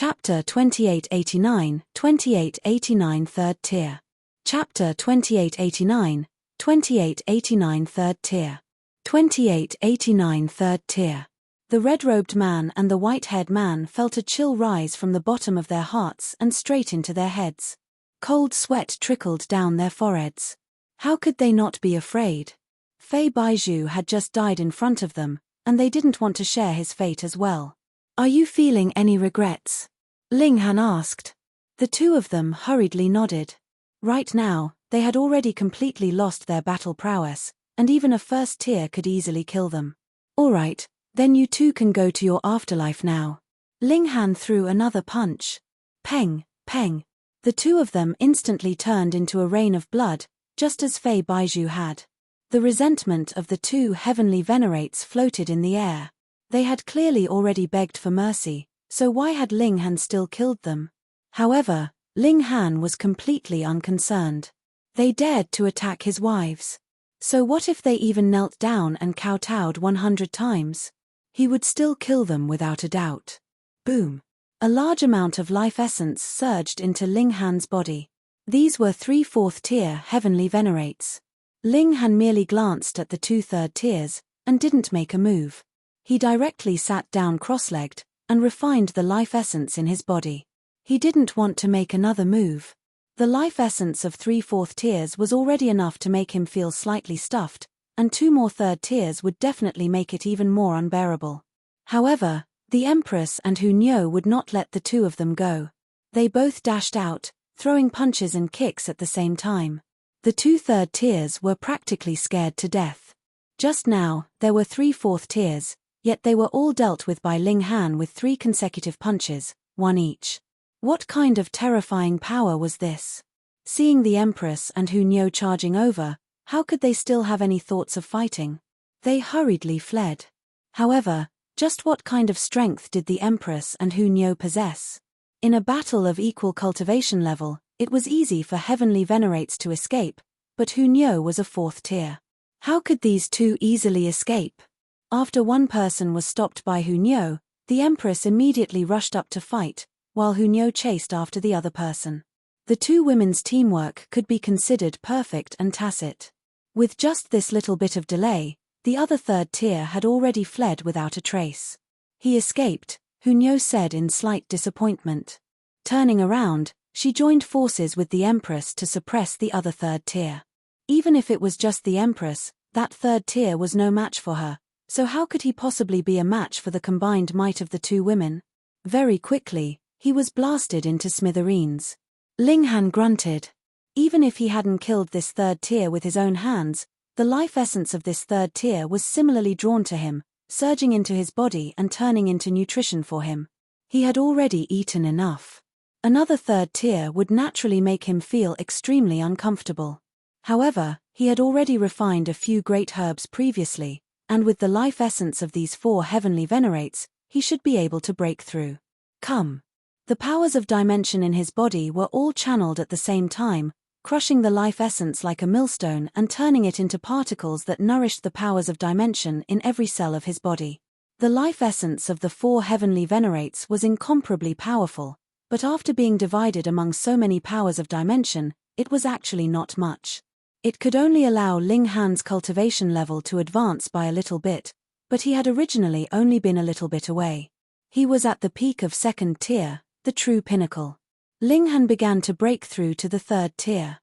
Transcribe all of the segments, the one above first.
Chapter 2889, 2889 Third Tier. Chapter 2889, 2889 Third Tier. 2889 Third Tier. The red-robed man and the white-haired man felt a chill rise from the bottom of their hearts and straight into their heads. Cold sweat trickled down their foreheads. How could they not be afraid? Fei Baizhu had just died in front of them, and they didn't want to share his fate as well. "Are you feeling any regrets?" Ling Han asked. The two of them hurriedly nodded. Right now, they had already completely lost their battle prowess, and even a first tier could easily kill them. "All right, then you two can go to your afterlife now." Ling Han threw another punch. Peng, peng. The two of them instantly turned into a rain of blood, just as Fei Baizhu had. The resentment of the two heavenly venerates floated in the air. They had clearly already begged for mercy, so why had Ling Han still killed them? However, Ling Han was completely unconcerned. They dared to attack his wives. So what if they even knelt down and kowtowed 100 times? He would still kill them without a doubt. Boom. A large amount of life essence surged into Ling Han's body. These were 3/4 tier heavenly venerates. Ling Han merely glanced at the 2 third tiers, and didn't make a move. He directly sat down cross-legged, and refined the life essence in his body. He didn't want to make another move. The life essence of 3/4 tiers was already enough to make him feel slightly stuffed, and 2 more third tiers would definitely make it even more unbearable. However, the Empress and Hu Niu would not let the two of them go. They both dashed out, throwing punches and kicks at the same time. The 2 third tiers were practically scared to death. Just now, there were 3/4 tiers, yet they were all dealt with by Ling Han with 3 consecutive punches, 1 each. What kind of terrifying power was this? Seeing the Empress and Hu Niu charging over, how could they still have any thoughts of fighting? They hurriedly fled. However, just what kind of strength did the Empress and Hu Niu possess? In a battle of equal cultivation level, it was easy for heavenly venerates to escape, but Hu Niu was a 4th tier. How could these two easily escape? After one person was stopped by Hu Niu, the Empress immediately rushed up to fight, while Hu Niu chased after the other person. The two women's teamwork could be considered perfect and tacit. With just this little bit of delay, the other third tier had already fled without a trace. "He escaped," Hu Niu said in slight disappointment. Turning around, she joined forces with the Empress to suppress the other third tier. Even if it was just the Empress, that third tier was no match for her, so how could he possibly be a match for the combined might of the two women? Very quickly, he was blasted into smithereens. Ling Han grunted. Even if he hadn't killed this third tier with his own hands, the life essence of this third tier was similarly drawn to him, surging into his body and turning into nutrition for him. He had already eaten enough. Another third tier would naturally make him feel extremely uncomfortable. However, he had already refined a few great herbs previously, and with the life essence of these 4 heavenly venerates, he should be able to break through. Come. The powers of dimension in his body were all channeled at the same time, crushing the life essence like a millstone and turning it into particles that nourished the powers of dimension in every cell of his body. The life essence of the 4 heavenly venerates was incomparably powerful, but after being divided among so many powers of dimension, it was actually not much. It could only allow Ling Han's cultivation level to advance by a little bit, but he had originally only been a little bit away. He was at the peak of 2nd tier, the true pinnacle. Ling Han began to break through to the 3rd tier.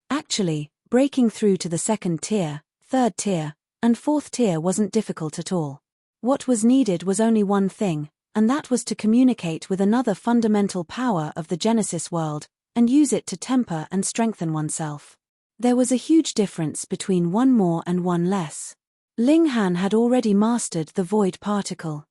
Actually, breaking through to the 2nd tier, 3rd tier, and 4th tier wasn't difficult at all. What was needed was only one thing, and that was to communicate with another fundamental power of the Genesis world, and use it to temper and strengthen oneself. There was a huge difference between one more and one less. Ling Han had already mastered the void particle.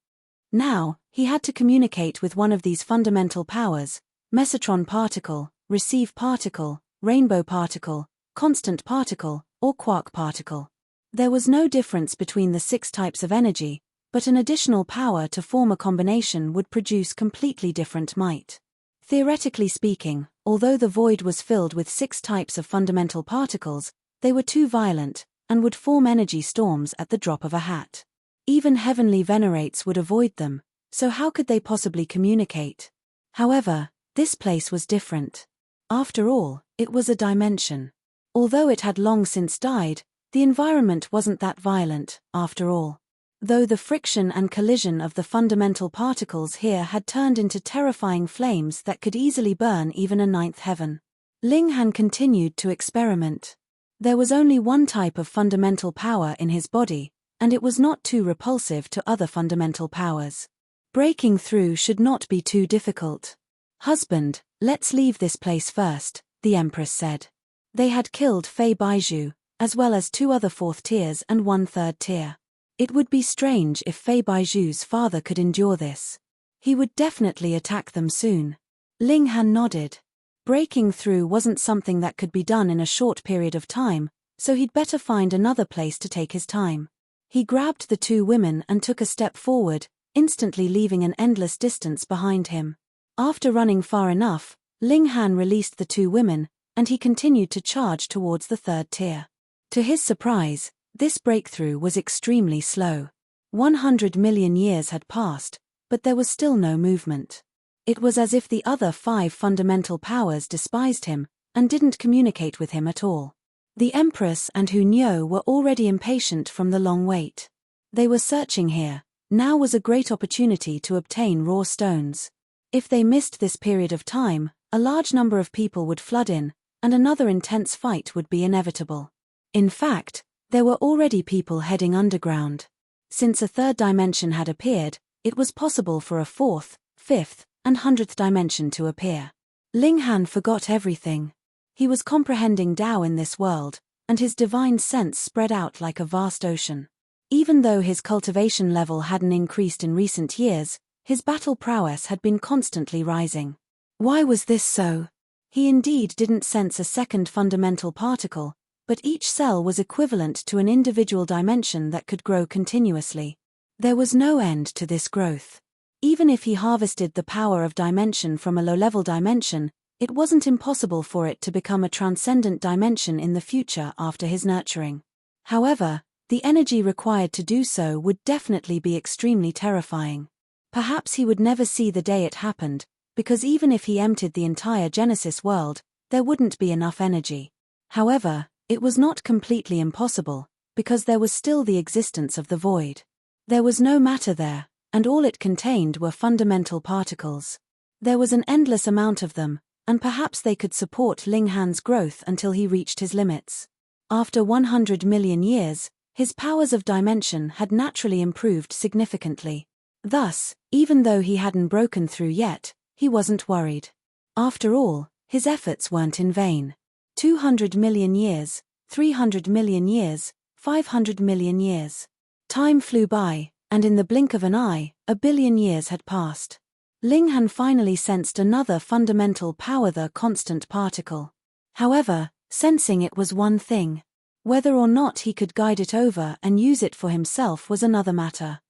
Now, he had to communicate with one of these fundamental powers: mesotron particle, receive particle, rainbow particle, constant particle, or quark particle. There was no difference between the 6 types of energy, but an additional power to form a combination would produce completely different might. Theoretically speaking, although the void was filled with 6 types of fundamental particles, they were too violent, and would form energy storms at the drop of a hat. Even heavenly venerates would avoid them, so how could they possibly communicate? However, this place was different. After all, it was a dimension. Although it had long since died, the environment wasn't that violent, after all. Though the friction and collision of the fundamental particles here had turned into terrifying flames that could easily burn even a ninth heaven. Ling Han continued to experiment. There was only one type of fundamental power in his body, and it was not too repulsive to other fundamental powers. Breaking through should not be too difficult. "Husband, let's leave this place first," the Empress said. They had killed Fei Baizhu, as well as 2 other 4th tiers and 1 3rd tier. It would be strange if Fei Baizhu's father could endure this. He would definitely attack them soon. Ling Han nodded. Breaking through wasn't something that could be done in a short period of time, so he'd better find another place to take his time. He grabbed the 2 women and took a step forward, instantly leaving an endless distance behind him. After running far enough, Ling Han released the 2 women, and he continued to charge towards the 3rd tier. To his surprise, this breakthrough was extremely slow. 100 million years had passed, but there was still no movement. It was as if the other 5 fundamental powers despised him, and didn't communicate with him at all. The Empress and Hu Niu were already impatient from the long wait. They were searching here. Now was a great opportunity to obtain raw stones. If they missed this period of time, a large number of people would flood in, and another intense fight would be inevitable. In fact, there were already people heading underground. Since a 3rd dimension had appeared, it was possible for a 4th, 5th, and 100th dimension to appear. Ling Han forgot everything. He was comprehending Tao in this world, and his divine sense spread out like a vast ocean. Even though his cultivation level hadn't increased in recent years, his battle prowess had been constantly rising. Why was this so? He indeed didn't sense a second fundamental particle, but each cell was equivalent to an individual dimension that could grow continuously. There was no end to this growth. Even if he harvested the power of dimension from a low-level dimension, it wasn't impossible for it to become a transcendent dimension in the future after his nurturing. However, the energy required to do so would definitely be extremely terrifying. Perhaps he would never see the day it happened, because even if he emptied the entire Genesis world, there wouldn't be enough energy. However, it was not completely impossible, because there was still the existence of the void. There was no matter there, and all it contained were fundamental particles. There was an endless amount of them, and perhaps they could support Ling Han's growth until he reached his limits. After 100 million years, his powers of dimension had naturally improved significantly. Thus, even though he hadn't broken through yet, he wasn't worried. After all, his efforts weren't in vain. 200 million years, 300 million years, 500 million years. Time flew by, and in the blink of an eye, 1 billion years had passed. Ling Han finally sensed another fundamental power, the constant particle. However, sensing it was one thing. Whether or not he could guide it over and use it for himself was another matter.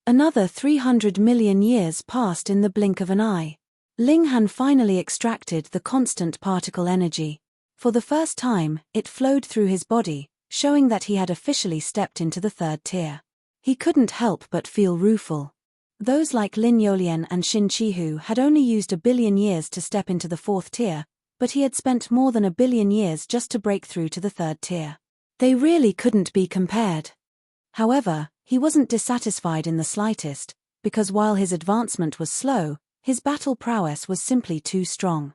Another 300 million years passed in the blink of an eye. Ling Han finally extracted the constant particle energy. For the first time, it flowed through his body, showing that he had officially stepped into the 3rd tier. He couldn't help but feel rueful. Those like Lin Yolian and Xin Chihu had only used 1 billion years to step into the 4th tier, but he had spent more than 1 billion years just to break through to the 3rd tier. They really couldn't be compared. However, he wasn't dissatisfied in the slightest, because while his advancement was slow, his battle prowess was simply too strong.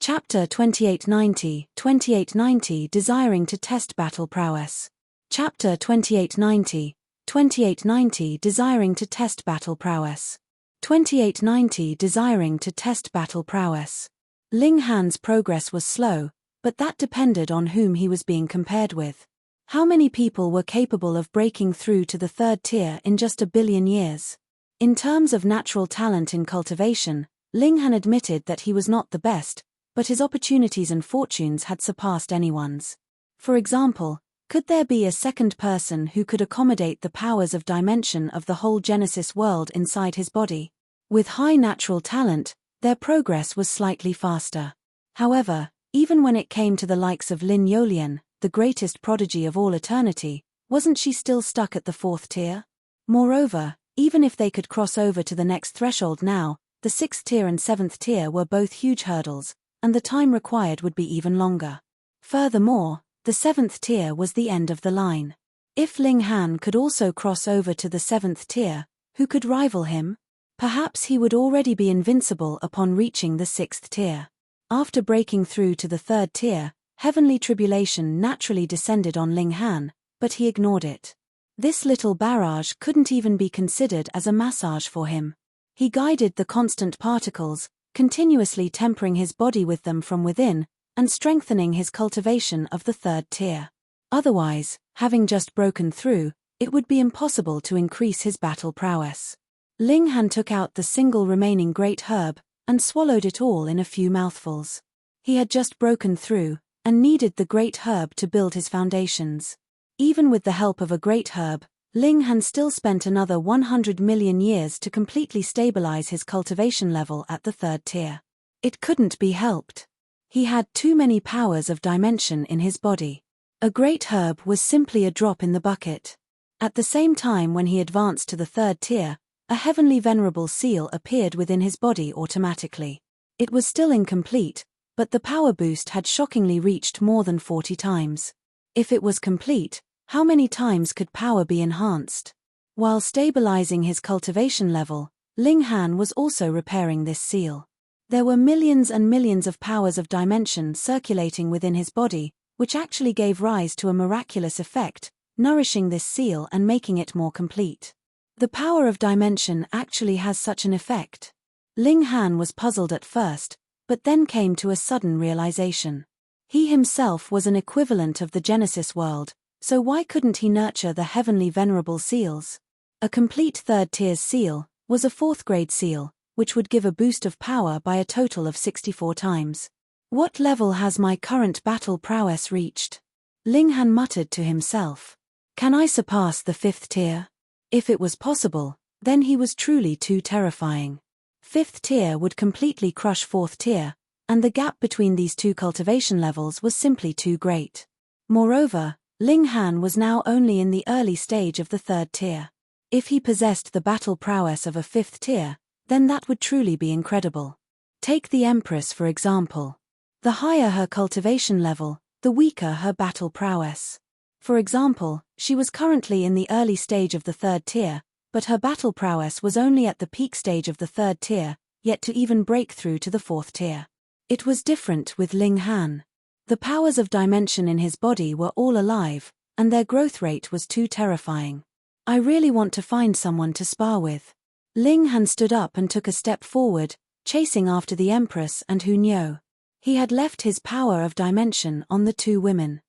Chapter 2890 Desiring to test battle prowess. Chapter 2890 Desiring to test battle prowess. 2890 Desiring to test battle prowess. Ling Han's progress was slow, but that depended on whom he was being compared with. How many people were capable of breaking through to the 3rd tier in just 1 billion years? In terms of natural talent in cultivation, Ling Han admitted that he was not the best, but his opportunities and fortunes had surpassed anyone's. For example, could there be a second person who could accommodate the powers of dimension of the whole Genesis world inside his body? With high natural talent, their progress was slightly faster. However, even when it came to the likes of Lin Yolian, the greatest prodigy of all eternity, wasn't she still stuck at the 4th tier? Moreover, even if they could cross over to the next threshold now, the 6th tier and 7th tier were both huge hurdles, and the time required would be even longer. Furthermore, the 7th tier was the end of the line. If Ling Han could also cross over to the 7th tier, who could rival him? Perhaps he would already be invincible upon reaching the 6th tier. After breaking through to the 3rd tier, heavenly tribulation naturally descended on Ling Han, but he ignored it. This little barrage couldn't even be considered as a massage for him. He guided the constant particles, continuously tempering his body with them from within, and strengthening his cultivation of the 3rd tier. Otherwise, having just broken through, it would be impossible to increase his battle prowess. Ling Han took out the single remaining great herb, and swallowed it all in a few mouthfuls. He had just broken through, and needed the great herb to build his foundations. Even with the help of a great herb, Ling Han still spent another 100 million years to completely stabilize his cultivation level at the 3rd tier. It couldn't be helped. He had too many powers of dimension in his body. A great herb was simply a drop in the bucket. At the same time when he advanced to the 3rd tier, a heavenly venerable seal appeared within his body automatically. It was still incomplete, but the power boost had shockingly reached more than 40 times. If it was complete, how many times could power be enhanced? While stabilizing his cultivation level, Ling Han was also repairing this seal. There were millions and millions of powers of dimension circulating within his body, which actually gave rise to a miraculous effect, nourishing this seal and making it more complete. The power of dimension actually has such an effect. Ling Han was puzzled at first, but then came to a sudden realization. He himself was an equivalent of the Genesis world, so why couldn't he nurture the heavenly venerable seals? A complete 3rd tier's seal was a 4th grade seal, which would give a boost of power by a total of 64 times. What level has my current battle prowess reached? Ling Han muttered to himself. Can I surpass the 5th tier? If it was possible, then he was truly too terrifying. 5th tier would completely crush 4th tier, and the gap between these two cultivation levels was simply too great. Moreover, Ling Han was now only in the early stage of the 3rd tier. If he possessed the battle prowess of a 5th tier, then that would truly be incredible. Take the Empress for example. The higher her cultivation level, the weaker her battle prowess. For example, she was currently in the early stage of the 3rd tier, but her battle prowess was only at the peak stage of the 3rd tier, yet to even break through to the 4th tier. It was different with Ling Han. The powers of dimension in his body were all alive, and their growth rate was too terrifying. I really want to find someone to spar with. Ling Han stood up and took a step forward, chasing after the Empress and Hu Niu. He had left his power of dimension on the two women.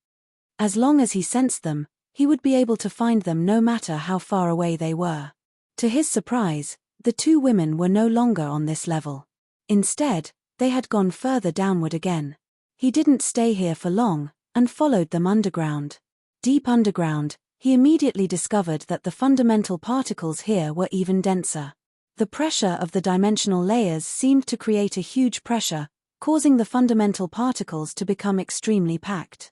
As long as he sensed them, he would be able to find them no matter how far away they were. To his surprise, the two women were no longer on this level. Instead, they had gone further downward again. He didn't stay here for long, and followed them underground. Deep underground, he immediately discovered that the fundamental particles here were even denser. The pressure of the dimensional layers seemed to create a huge pressure, causing the fundamental particles to become extremely packed.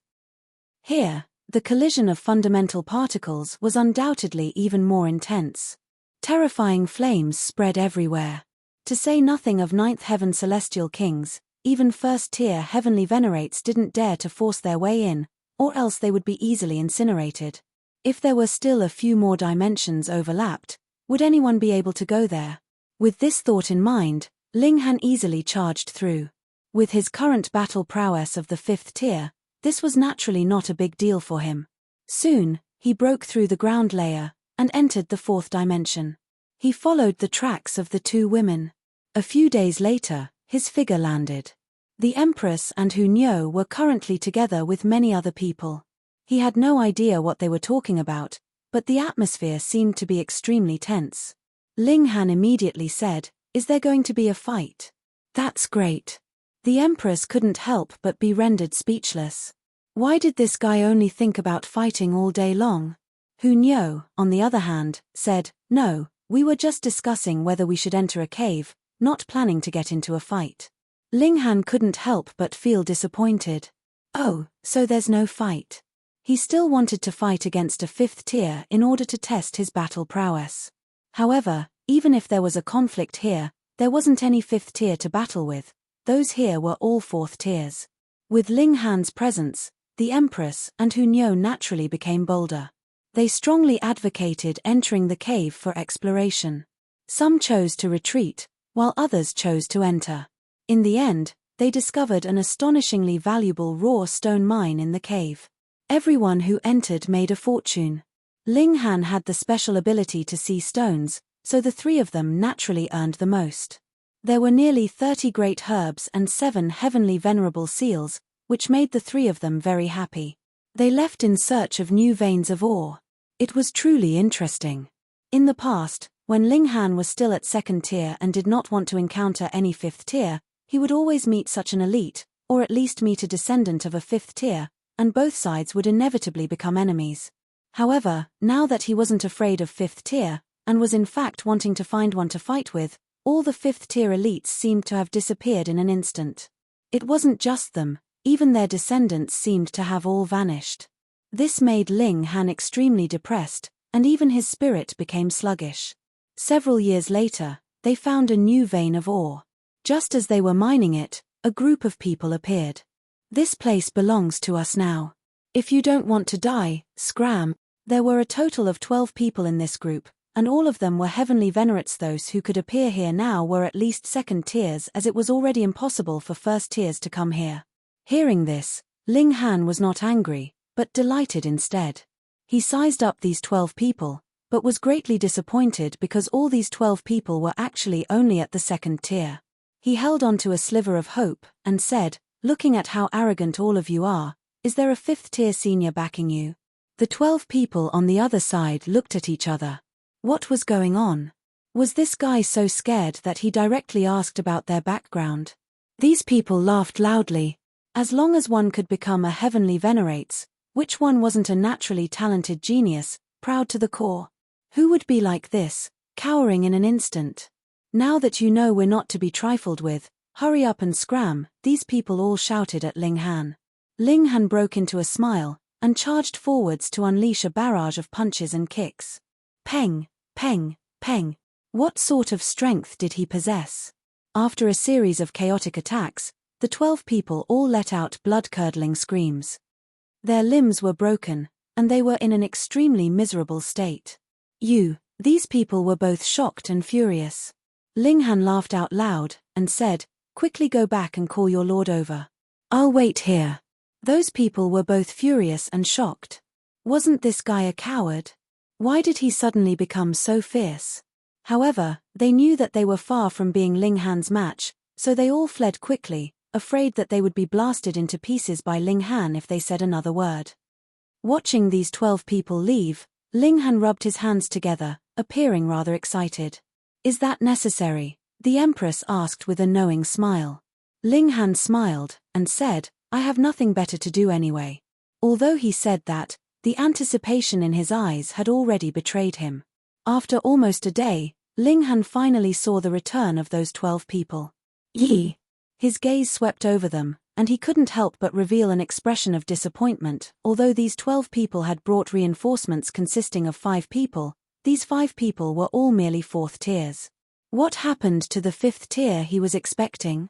Here, the collision of fundamental particles was undoubtedly even more intense. Terrifying flames spread everywhere. To say nothing of 9th heaven celestial kings, even 1st tier heavenly venerates didn't dare to force their way in, or else they would be easily incinerated. If there were still a few more dimensions overlapped, would anyone be able to go there? With this thought in mind, Ling Han easily charged through. With his current battle prowess of the 5th tier, this was naturally not a big deal for him. Soon, he broke through the ground layer, and entered the 4th dimension. He followed the tracks of the two women. A few days later, his figure landed. The Empress and Hu Niu were currently together with many other people. He had no idea what they were talking about, but the atmosphere seemed to be extremely tense. Ling Han immediately said, "Is there going to be a fight?" "That's great." The Empress couldn't help but be rendered speechless. Why did this guy only think about fighting all day long? Hu Niu, on the other hand, said, "No, we were just discussing whether we should enter a cave, not planning to get into a fight." Ling Han couldn't help but feel disappointed. Oh, so there's no fight. He still wanted to fight against a 5th tier in order to test his battle prowess. However, even if there was a conflict here, There wasn't any fifth tier to battle with, those here were all fourth tiers. With Ling Han's presence, the Empress and Hu Niu naturally became bolder. They strongly advocated entering the cave for exploration. Some chose to retreat, while others chose to enter. In the end, they discovered an astonishingly valuable raw stone mine in the cave. Everyone who entered made a fortune. Ling Han had the special ability to see stones, so the three of them naturally earned the most. There were nearly 30 great herbs and 7 heavenly venerable seals, which made the three of them very happy. They left in search of new veins of ore. It was truly interesting. In the past, when Ling Han was still at second tier and did not want to encounter any fifth tier, he would always meet such an elite, or at least meet a descendant of a fifth tier, and both sides would inevitably become enemies. However, now that he wasn't afraid of fifth tier, and was in fact wanting to find one to fight with, all the fifth tier elites seemed to have disappeared in an instant. It wasn't just them, even their descendants seemed to have all vanished. This made Ling Han extremely depressed, and even his spirit became sluggish. Several years later, they found a new vein of ore. Just as they were mining it, a group of people appeared. "This place belongs to us now. If you don't want to die, scram." There were a total of 12 people in this group, and all of them were heavenly venerates. Those who could appear here now were at least second tiers, as it was already impossible for first tiers to come here. Hearing this, Ling Han was not angry, but delighted instead. He sized up these 12 people, but was greatly disappointed because all these 12 people were actually only at the second tier. He held on to a sliver of hope, and said, "Looking at how arrogant all of you are, is there a fifth tier senior backing you?" The 12 people on the other side looked at each other. What was going on? Was this guy so scared that he directly asked about their background? These people laughed loudly. As long as one could become a heavenly venerates, which one wasn't a naturally talented genius, proud to the core? Who would be like this, cowering in an instant? "Now that you know we're not to be trifled with, hurry up and scram," these people all shouted at Ling Han. Ling Han broke into a smile, and charged forwards to unleash a barrage of punches and kicks. Peng, peng, peng. What sort of strength did he possess? After a series of chaotic attacks, the 12 people all let out blood-curdling screams. Their limbs were broken, and they were in an extremely miserable state. These people were both shocked and furious. Ling Han laughed out loud, and said, "Quickly go back and call your lord over. I'll wait here." Those people were both furious and shocked. Wasn't this guy a coward? Why did he suddenly become so fierce? However, they knew that they were far from being Ling Han's match, so they all fled quickly, afraid that they would be blasted into pieces by Ling Han if they said another word. Watching these 12 people leave, Ling Han rubbed his hands together, appearing rather excited. "Is that necessary?" the Empress asked with a knowing smile. Ling Han smiled, and said, "I have nothing better to do anyway." Although he said that, the anticipation in his eyes had already betrayed him. After almost a day, Ling Han finally saw the return of those 12 people. Yi! His gaze swept over them, and he couldn't help but reveal an expression of disappointment. Although these 12 people had brought reinforcements consisting of 5 people, these 5 people were all merely 4th tiers. What happened to the 5th tier he was expecting?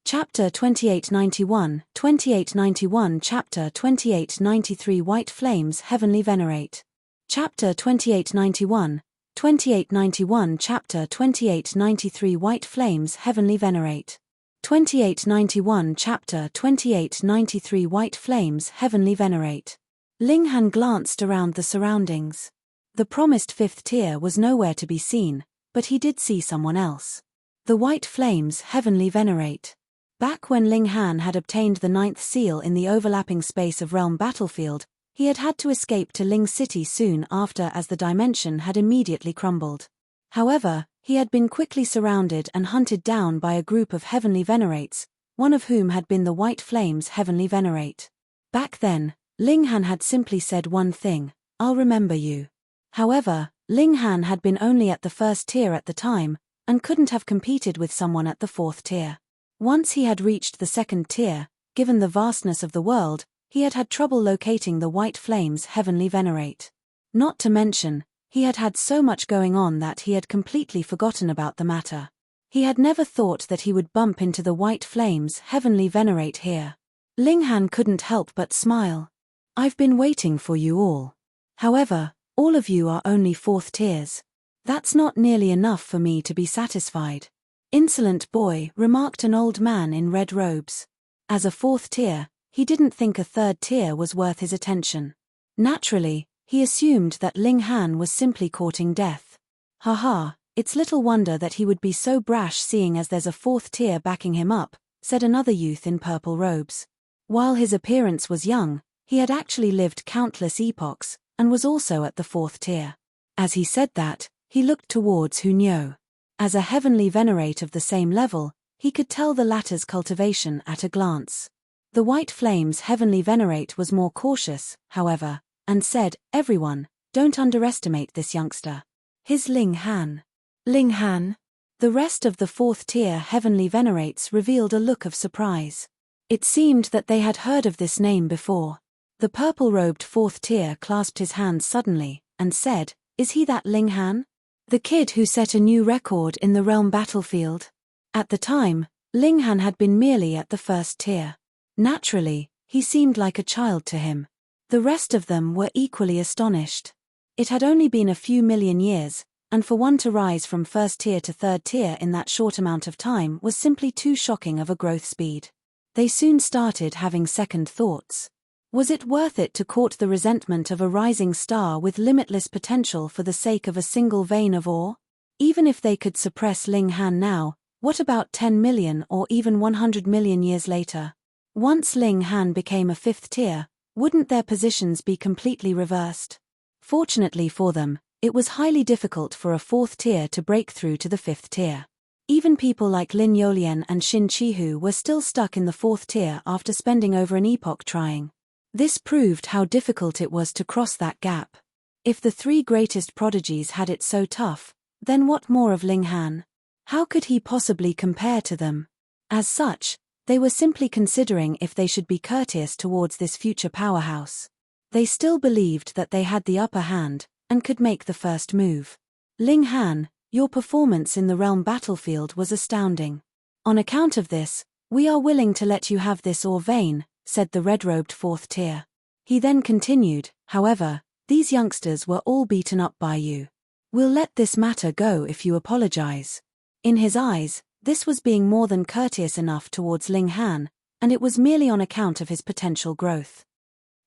Chapter 2891, 2891 Chapter 2893 White Flames Heavenly Venerate. Chapter 2891, 2891 Chapter 2893 White Flames Heavenly Venerate. 2891 Chapter 2893 White Flames Heavenly Venerate. Ling Han glanced around the surroundings. The promised 5th tier was nowhere to be seen, but he did see someone else. The White Flames Heavenly Venerate. Back when Ling Han had obtained the 9th seal in the overlapping space of Realm Battlefield, he had to escape to Ling City soon after, as the dimension had immediately crumbled. However, he had been quickly surrounded and hunted down by a group of heavenly venerates, one of whom had been the White Flames Heavenly Venerate. Back then, Ling Han had simply said one thing, "I'll remember you." However, Ling Han had been only at the 1st tier at the time, and couldn't have competed with someone at the 4th tier. Once he had reached the 2nd tier, given the vastness of the world, he had had trouble locating the White Flames Heavenly Venerate. Not to mention, He had had so much going on that he had completely forgotten about the matter. He had never thought that he would bump into the white flames heavenly venerate here. Ling Han couldn't help but smile. I've been waiting for you all. However, all of you are only 4th tiers. That's not nearly enough for me to be satisfied. Insolent boy, remarked an old man in red robes. As a 4th tier, he didn't think a 3rd tier was worth his attention. Naturally, he assumed that Ling Han was simply courting death. Haha, it's little wonder that he would be so brash seeing as there's a 4th tier backing him up, said another youth in purple robes. While his appearance was young, he had actually lived countless epochs, and was also at the 4th tier. As he said that, he looked towards Hunyo. As a heavenly venerate of the same level, he could tell the latter's cultivation at a glance. The White Flame's heavenly venerate was more cautious, however, and said, everyone, don't underestimate this youngster. His Ling Han. Ling Han? The rest of the 4th tier heavenly venerates revealed a look of surprise. It seemed that they had heard of this name before. The purple-robed 4th tier clasped his hands suddenly, and said, is he that Ling Han? The kid who set a new record in the realm battlefield? At the time, Ling Han had been merely at the 1st tier. Naturally, he seemed like a child to him. The rest of them were equally astonished. It had only been a few million years, and for one to rise from 1st tier to 3rd tier in that short amount of time was simply too shocking of a growth speed. They soon started having second thoughts. Was it worth it to court the resentment of a rising star with limitless potential for the sake of a single vein of awe? Even if they could suppress Ling Han now, what about 10 million or even 100 million years later? Once Ling Han became a 5th tier, wouldn't their positions be completely reversed? Fortunately for them, it was highly difficult for a 4th tier to break through to the 5th tier. Even people like Lin Yolian and Xin Chihu were still stuck in the 4th tier after spending over an epoch trying. This proved how difficult it was to cross that gap. If the 3 greatest prodigies had it so tough, then what more of Ling Han? How could he possibly compare to them? As such, they were simply considering if they should be courteous towards this future powerhouse. They still believed that they had the upper hand, and could make the first move. Ling Han, your performance in the realm battlefield was astounding. On account of this, we are willing to let you have this ore vein, said the red-robed 4th tier. He then continued, however, these youngsters were all beaten up by you. We'll let this matter go if you apologize. In his eyes, this was being more than courteous enough towards Ling Han, and it was merely on account of his potential growth.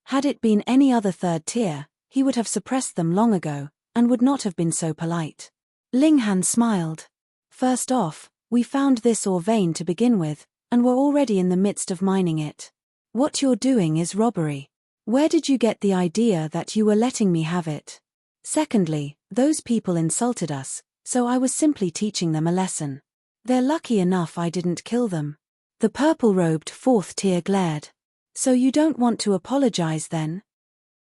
Had it been any other 3rd tier, he would have suppressed them long ago, and would not have been so polite. Ling Han smiled. First off, we found this ore vein to begin with, and were already in the midst of mining it. What you're doing is robbery. Where did you get the idea that you were letting me have it? Secondly, those people insulted us, so I was simply teaching them a lesson. They're lucky enough I didn't kill them. The purple-robed 4th tier glared. So you don't want to apologize then?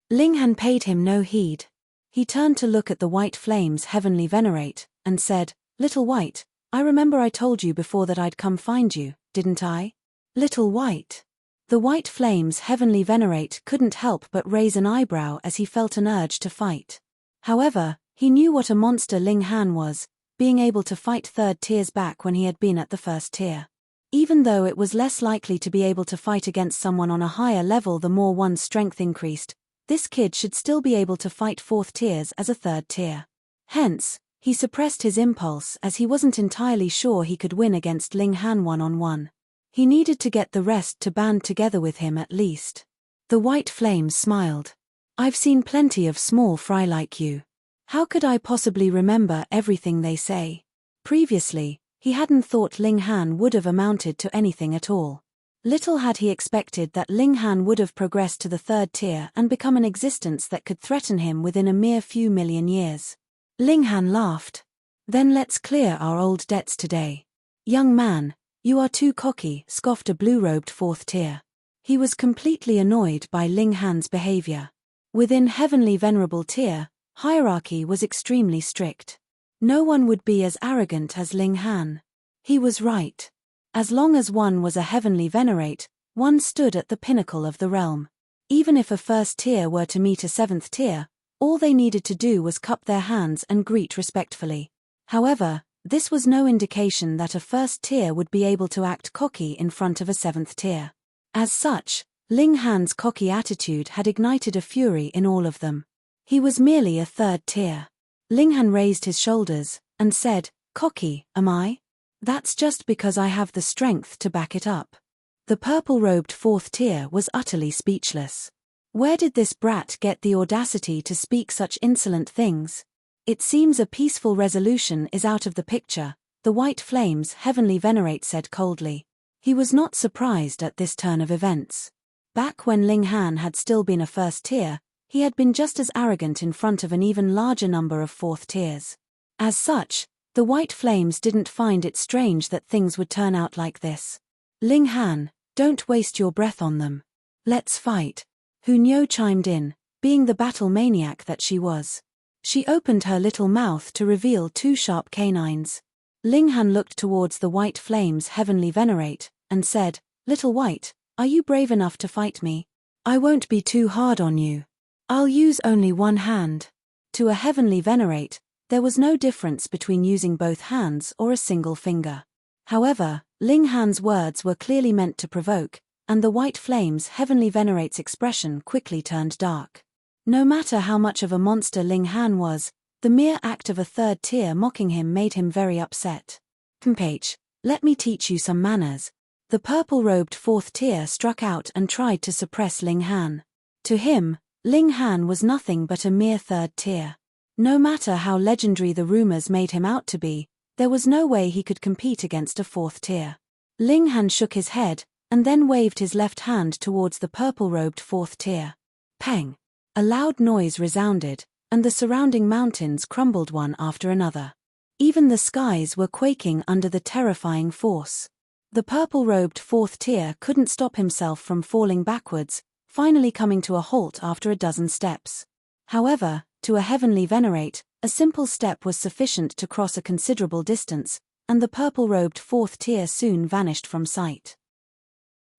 Ling Han paid him no heed. He turned to look at the White Flame's heavenly venerate, and said, Little White, I remember I told you before that I'd come find you, didn't I? Little White. The White Flame's heavenly venerate couldn't help but raise an eyebrow as he felt an urge to fight. However, he knew what a monster Ling Han was, being able to fight 3rd tiers back when he had been at the 1st tier. Even though it was less likely to be able to fight against someone on a higher level the more one's strength increased, this kid should still be able to fight 4th tiers as a 3rd tier. Hence, he suppressed his impulse as he wasn't entirely sure he could win against Ling Han one-on-one. He needed to get the rest to band together with him at least. The White Flame smiled. I've seen plenty of small fry like you. How could I possibly remember everything they say? Previously, he hadn't thought Ling Han would have amounted to anything at all. Little had he expected that Ling Han would have progressed to the 3rd tier and become an existence that could threaten him within a mere few million years. Ling Han laughed. Then let's clear our old debts today. Young man, you are too cocky, scoffed a blue-robed 4th tier. He was completely annoyed by Ling Han's behavior. Within Heavenly Venerable tier, hierarchy was extremely strict. No one would be as arrogant as Ling Han. He was right. As long as one was a heavenly venerate, one stood at the pinnacle of the realm. Even if a 1st tier were to meet a 7th tier, All they needed to do was cup their hands and greet respectfully. However, this was no indication that a first tier would be able to act cocky in front of a seventh tier. As such, Ling Han's cocky attitude had ignited a fury in all of them. He was merely a third tier. Ling Han raised his shoulders and said, "Cocky, am I? That's just because I have the strength to back it up." The purple-robed fourth tier was utterly speechless. Where did this brat get the audacity to speak such insolent things? It seems a peaceful resolution is out of the picture, the white flames heavenly venerate said coldly. He was not surprised at this turn of events. Back when Ling Han had still been a first tier, he had been just as arrogant in front of an even larger number of fourth tiers. As such, the white flames didn't find it strange that things would turn out like this. "Ling Han, don't waste your breath on them. Let's fight." Hu Niu chimed in, being the battle maniac that she was. She opened her little mouth to reveal two sharp canines. Ling Han looked towards the white flames heavenly venerate, and said, "Little white, are you brave enough to fight me? I won't be too hard on you. I'll use only one hand." To a heavenly venerate, there was no difference between using both hands or a single finger. However, Ling Han's words were clearly meant to provoke, and the white flames heavenly venerate's expression quickly turned dark. No matter how much of a monster Ling Han was, the mere act of a third tier mocking him made him very upset. "Page, let me teach you some manners." The purple-robed fourth tier struck out and tried to suppress Ling Han. To him, Ling Han was nothing but a mere third tier. No matter how legendary the rumors made him out to be, there was no way he could compete against a fourth tier. Ling Han shook his head, and then waved his left hand towards the purple-robed fourth tier. Peng! A loud noise resounded, and the surrounding mountains crumbled one after another. Even the skies were quaking under the terrifying force. The purple-robed fourth tier couldn't stop himself from falling backwards, finally coming to a halt after a dozen steps. However, to a heavenly venerate, a simple step was sufficient to cross a considerable distance, and the purple-robed fourth tier soon vanished from sight.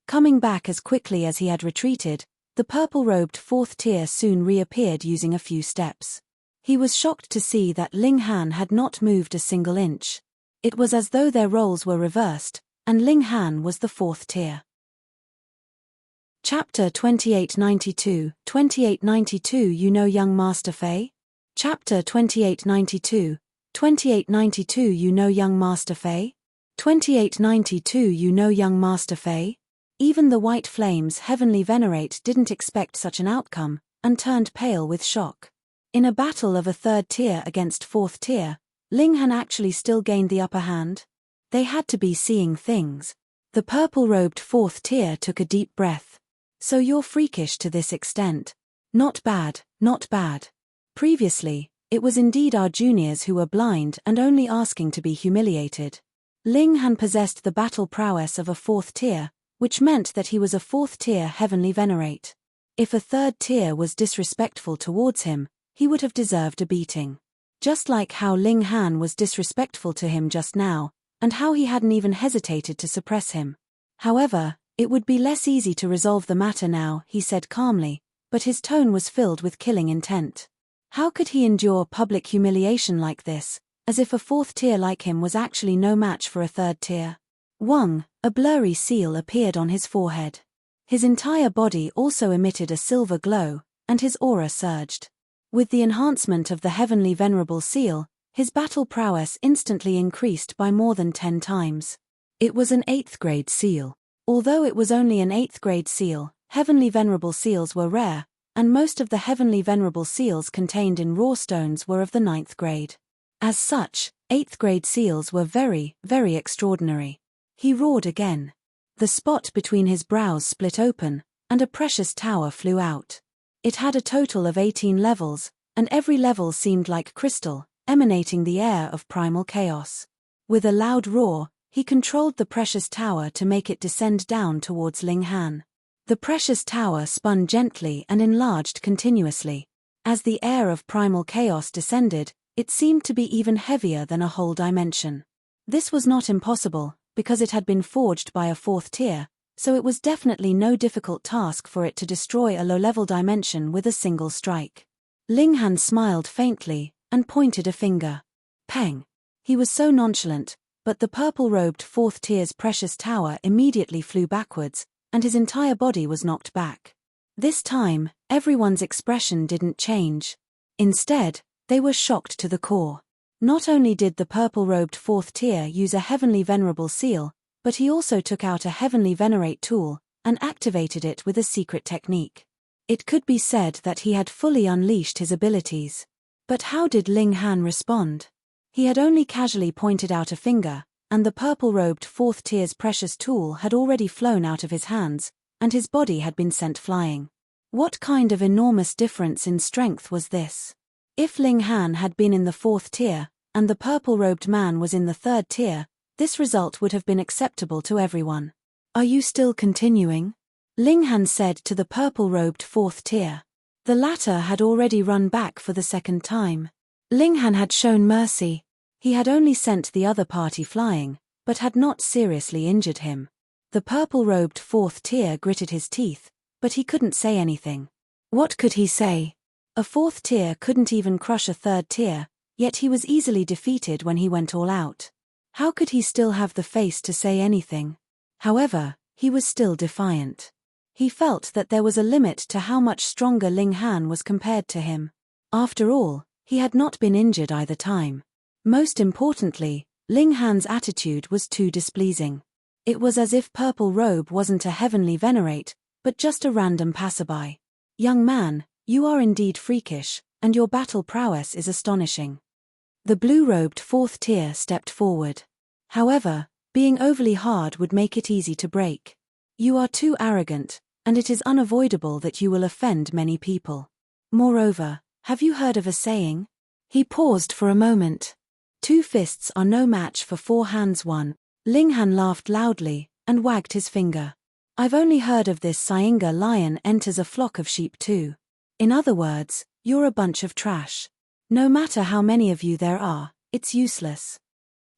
Coming back as quickly as he had retreated, the purple-robed fourth tier soon reappeared using a few steps. He was shocked to see that Ling Han had not moved a single inch. It was as though their roles were reversed, and Ling Han was the fourth tier. Chapter 2892, 2892 You know young Master Fei? Chapter 2892, 2892 You know young Master Fei? 2892 You know young Master Fei? Even the white flames heavenly venerate didn't expect such an outcome, and turned pale with shock. In a battle of a third tier against fourth tier, Ling Han actually still gained the upper hand? They had to be seeing things. The purple-robed fourth tier took a deep breath. "So you're freakish to this extent. Not bad, not bad. Previously, it was indeed our juniors who were blind and only asking to be humiliated." Ling Han possessed the battle prowess of a fourth tier, which meant that he was a fourth-tier heavenly venerate. If a third tier was disrespectful towards him, he would have deserved a beating. Just like how Ling Han was disrespectful to him just now, and how he hadn't even hesitated to suppress him. However, it would be less easy to resolve the matter now, he said calmly, but his tone was filled with killing intent. How could he endure public humiliation like this, as if a fourth tier like him was actually no match for a third tier? Wang, a blurry seal appeared on his forehead. His entire body also emitted a silver glow, and his aura surged. With the enhancement of the heavenly venerable seal, his battle prowess instantly increased by more than 10 times. It was an 8th grade seal. Although it was only an 8th grade seal, heavenly venerable seals were rare, and most of the heavenly venerable seals contained in raw stones were of the 9th grade. As such, 8th grade seals were very, very extraordinary. He roared again. The spot between his brows split open, and a precious tower flew out. It had a total of 18 levels, and every level seemed like crystal, emanating the air of primal chaos. With a loud roar, he controlled the precious tower to make it descend down towards Ling Han. The precious tower spun gently and enlarged continuously. As the air of primal chaos descended, it seemed to be even heavier than a whole dimension. This was not impossible, because it had been forged by a fourth tier, so it was definitely no difficult task for it to destroy a low-level dimension with a single strike. Ling Han smiled faintly and pointed a finger. Peng. He was so nonchalant, but the purple-robed fourth tier's precious tower immediately flew backwards, and his entire body was knocked back. This time, everyone's expression didn't change. Instead, they were shocked to the core. Not only did the purple-robed fourth tier use a heavenly venerable seal, but he also took out a heavenly venerate tool and activated it with a secret technique. It could be said that he had fully unleashed his abilities. But how did Ling Han respond? He had only casually pointed out a finger, and the purple-robed fourth tier's precious tool had already flown out of his hands, and his body had been sent flying. What kind of enormous difference in strength was this? If Ling Han had been in the fourth tier, and the purple-robed man was in the third tier, this result would have been acceptable to everyone. Are you still continuing? Ling Han said to the purple-robed fourth tier. The latter had already run back for the second time. Ling Han had shown mercy. He had only sent the other party flying, but had not seriously injured him. The purple-robed fourth tier gritted his teeth, but he couldn't say anything. What could he say? A fourth tier couldn't even crush a third tier, yet he was easily defeated when he went all out. How could he still have the face to say anything? However, he was still defiant. He felt that there was a limit to how much stronger Ling Han was compared to him. After all, he had not been injured either time. Most importantly, Ling Han's attitude was too displeasing. It was as if Purple Robe wasn't a heavenly venerate, but just a random passerby. Young man, you are indeed freakish, and your battle prowess is astonishing. The blue-robed fourth tier stepped forward. However, being overly hard would make it easy to break. You are too arrogant, and it is unavoidable that you will offend many people. Moreover, have you heard of a saying? He paused for a moment. 2 fists are no match for 4 hands. One. Ling Han laughed loudly, and wagged his finger. I've only heard of this saying: a lion enters a flock of sheep too. In other words, you're a bunch of trash. No matter how many of you there are, it's useless.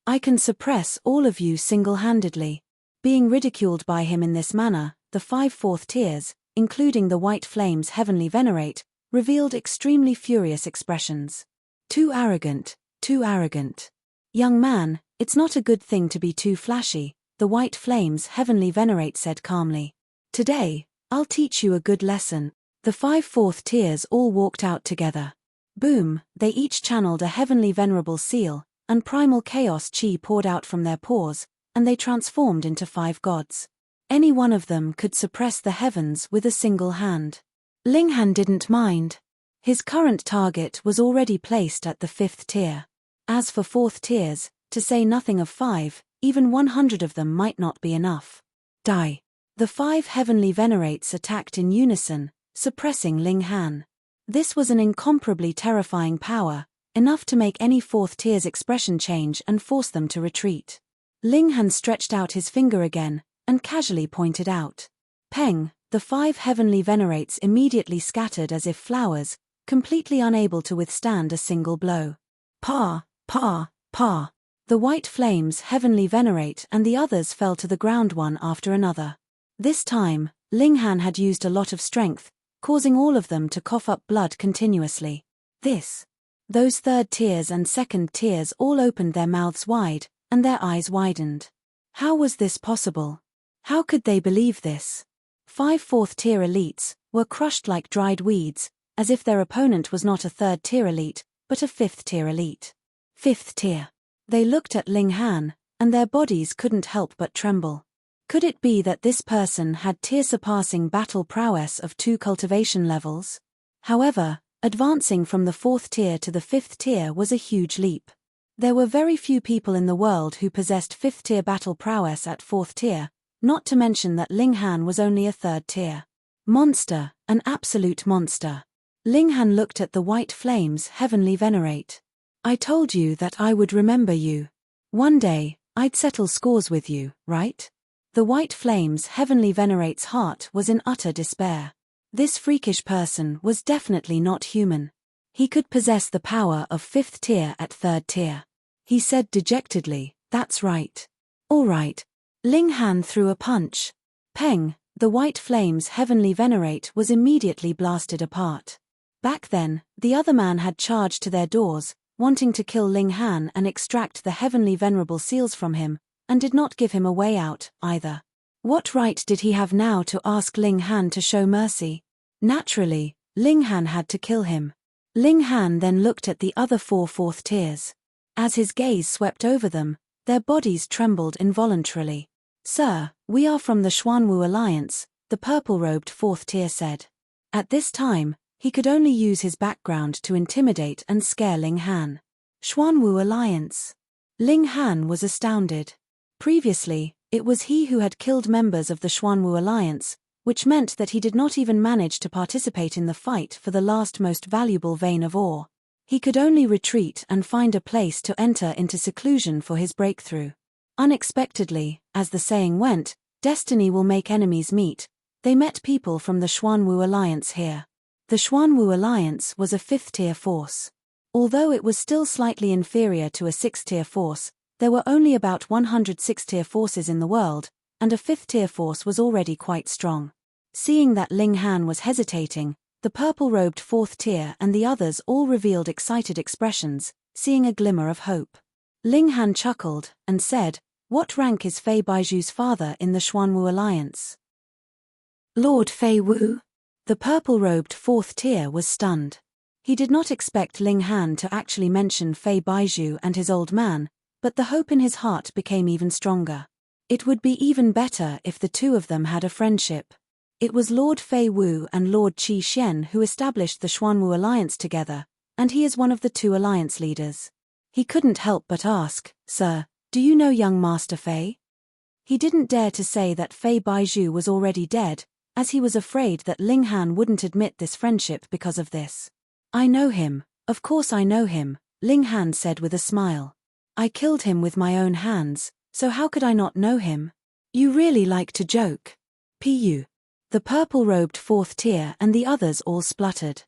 I can suppress all of you single-handedly. Being ridiculed by him in this manner, the 5 fourth tiers, including the White Flame's heavenly venerate, revealed extremely furious expressions. Too arrogant, too arrogant. Young man, it's not a good thing to be too flashy, the White Flame's heavenly venerate said calmly. Today, I'll teach you a good lesson. The 5 fourth tiers all walked out together. Boom, they each channeled a heavenly venerable seal, and primal chaos chi poured out from their pores, and they transformed into 5 gods. Any one of them could suppress the heavens with a single hand. Ling Han didn't mind. His current target was already placed at the 5th tier. As for 4th tiers, to say nothing of 5, even 100 of them might not be enough. Die. The 5 heavenly venerates attacked in unison, suppressing Ling Han. This was an incomparably terrifying power, enough to make any 4th tier's expression change and force them to retreat. Ling Han stretched out his finger again, and casually pointed out. Peng, the 5 heavenly venerates immediately scattered as if flowers, completely unable to withstand a single blow. Pa, pa, pa. The White Flame's heavenly venerate and the others fell to the ground one after another. This time, Ling Han had used a lot of strength, causing all of them to cough up blood continuously. Those 3rd tiers and 2nd tiers all opened their mouths wide, and their eyes widened. How was this possible? How could they believe this? 5 4th tier elites were crushed like dried weeds, as if their opponent was not a 3rd tier elite, but a 5th tier elite. 5th tier. They looked at Ling Han, and their bodies couldn't help but tremble. Could it be that this person had tier-surpassing battle prowess of 2 cultivation levels? However, advancing from the 4th tier to the 5th tier was a huge leap. There were very few people in the world who possessed 5th tier battle prowess at 4th tier, not to mention that Ling Han was only a 3rd tier. Monster, an absolute monster. Ling Han looked at the White Flame's heavenly venerate. I told you that I would remember you. One day, I'd settle scores with you, right? The White Flame's heavenly venerate's heart was in utter despair. This freakish person was definitely not human. He could possess the power of 5th tier at 3rd tier. He said dejectedly, that's right. All right. Ling Han threw a punch. Peng, the White Flame's heavenly venerate was immediately blasted apart. Back then, the other man had charged to their doors, wanting to kill Ling Han and extract the heavenly venerable seals from him, and did not give him a way out, either. What right did he have now to ask Ling Han to show mercy? Naturally, Ling Han had to kill him. Ling Han then looked at the other 4 fourth tiers. As his gaze swept over them, their bodies trembled involuntarily. "Sir, we are from the Xuanwu Alliance," the purple-robed 4th tier said. At this time, he could only use his background to intimidate and scare Ling Han. Xuanwu Alliance. Ling Han was astounded. Previously, it was he who had killed members of the Xuanwu Alliance, which meant that he did not even manage to participate in the fight for the last most valuable vein of ore. He could only retreat and find a place to enter into seclusion for his breakthrough. Unexpectedly, as the saying went, destiny will make enemies meet, they met people from the Xuanwu Alliance here. The Xuanwu Alliance was a 5th-tier force. Although it was still slightly inferior to a 6th-tier force, there were only about 100 6th-tier forces in the world, and a 5th-tier force was already quite strong. Seeing that Ling Han was hesitating, the purple-robed 4th tier and the others all revealed excited expressions, seeing a glimmer of hope. Ling Han chuckled and said, "What rank is Fei Baiju's father in the Xuanwu Alliance?" "Lord Fei Wu." The purple-robed 4th tier was stunned. He did not expect Ling Han to actually mention Fei Baiju and his old man, but the hope in his heart became even stronger. It would be even better if the two of them had a friendship. It was Lord Fei Wu and Lord Qi Xian who established the Xuanwu Alliance together, and he is one of the 2 alliance leaders. He couldn't help but ask, "Sir, do you know young Master Fei?" He didn't dare to say that Fei Baiju was already dead, as he was afraid that Ling Han wouldn't admit this friendship because of this. "I know him, of course I know him," Ling Han said with a smile. "I killed him with my own hands, so how could I not know him?" "You really like to joke." Pu. The purple-robed 4th tier and the others all spluttered.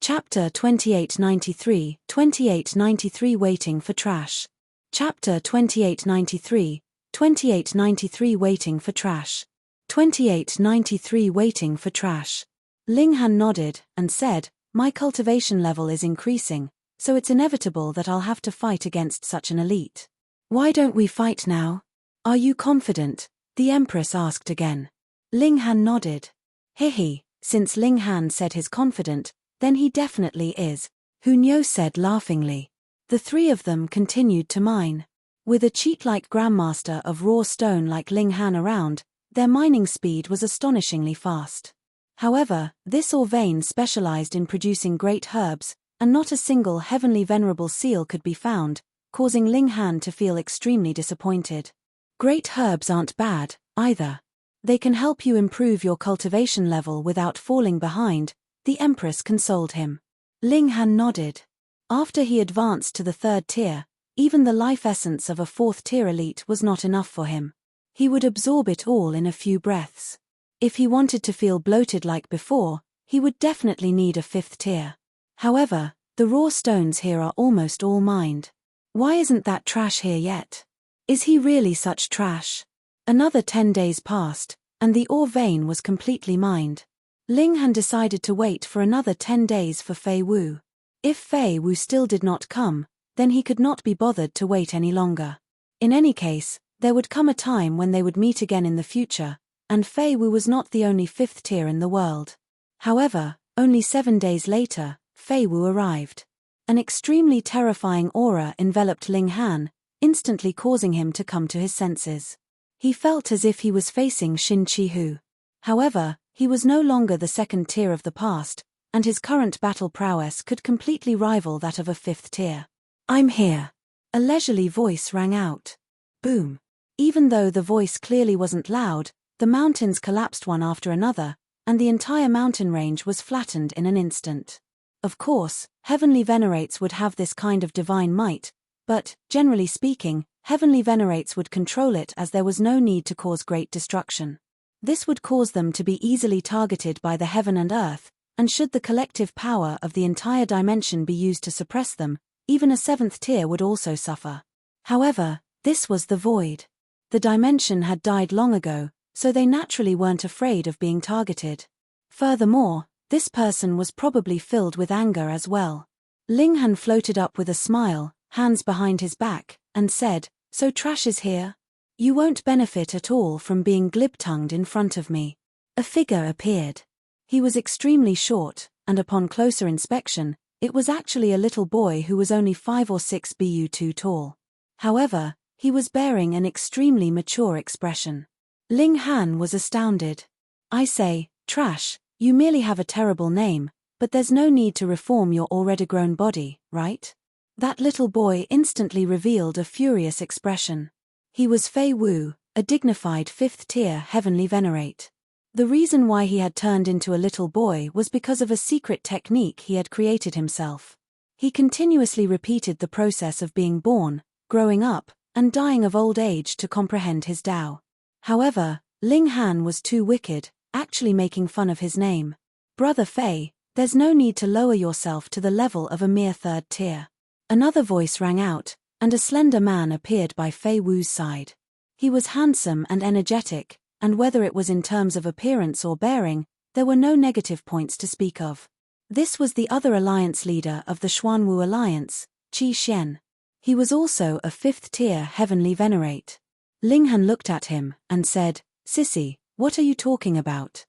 Chapter 2893, 2893 Waiting for Trash. Chapter 2893, 2893 Waiting for Trash. 2893 Waiting for Trash. Ling Han nodded and said, "My cultivation level is increasing, so it's inevitable that I'll have to fight against such an elite." "Why don't we fight now? Are you confident?" the Empress asked again. Ling Han nodded. "Hehe, since Ling Han said he's confident, then he definitely is," Hunyo said laughingly. The 3 of them continued to mine. With a cheat-like grandmaster of raw stone like Ling Han around, their mining speed was astonishingly fast. However, this ore vein specialized in producing great herbs, and not a single heavenly venerable seal could be found, causing Ling Han to feel extremely disappointed. Great herbs aren't bad, either. They can help you improve your cultivation level without falling behind, the Empress consoled him. Ling Han nodded. After he advanced to the 3rd tier, even the life essence of a 4th tier elite was not enough for him. He would absorb it all in a few breaths. If he wanted to feel bloated like before, he would definitely need a 5th tier. However, the raw stones here are almost all mined. Why isn't that trash here yet? Is he really such trash? Another 10 days passed, and the ore vein was completely mined. Ling Han decided to wait for another 10 days for Fei Wu. If Fei Wu still did not come, then he could not be bothered to wait any longer. In any case, there would come a time when they would meet again in the future, and Fei Wu was not the only 5th tier in the world. However, only 7 days later, Fei Wu arrived. An extremely terrifying aura enveloped Ling Han, instantly causing him to come to his senses. He felt as if he was facing Xin Chi-hu. However, he was no longer the 2nd tier of the past, and his current battle prowess could completely rival that of a 5th tier. "I'm here." A leisurely voice rang out. Boom. Even though the voice clearly wasn't loud, the mountains collapsed one after another, and the entire mountain range was flattened in an instant. Of course, heavenly venerates would have this kind of divine might, but, generally speaking, heavenly venerates would control it as there was no need to cause great destruction. This would cause them to be easily targeted by the heaven and earth, and should the collective power of the entire dimension be used to suppress them, even a 7th tier would also suffer. However, this was the void. The dimension had died long ago, so they naturally weren't afraid of being targeted. Furthermore, This person was probably filled with anger as well. Ling Han floated up with a smile, hands behind his back, and said, "So trash is here? You won't benefit at all from being glib-tongued in front of me." A figure appeared. He was extremely short, and upon closer inspection, it was actually a little boy who was only 5 or 6 bu tall. However, he was bearing an extremely mature expression. Ling Han was astounded. "I say, trash, you merely have a terrible name, but there's no need to reform your already grown body, right?" That little boy instantly revealed a furious expression. He was Fei Wu, a dignified 5th-tier heavenly venerate. The reason why he had turned into a little boy was because of a secret technique he had created himself. He continuously repeated the process of being born, growing up, and dying of old age to comprehend his Tao. However, Ling Han was too wicked, actually making fun of his name. "Brother Fei, there's no need to lower yourself to the level of a mere 3rd tier." Another voice rang out, and a slender man appeared by Fei Wu's side. He was handsome and energetic, and whether it was in terms of appearance or bearing, there were no negative points to speak of. This was the other alliance leader of the Xuanwu Alliance, Qi Xian. He was also a 5th-tier heavenly venerate. Ling Han looked at him and said, "Sissy, what are you talking about?"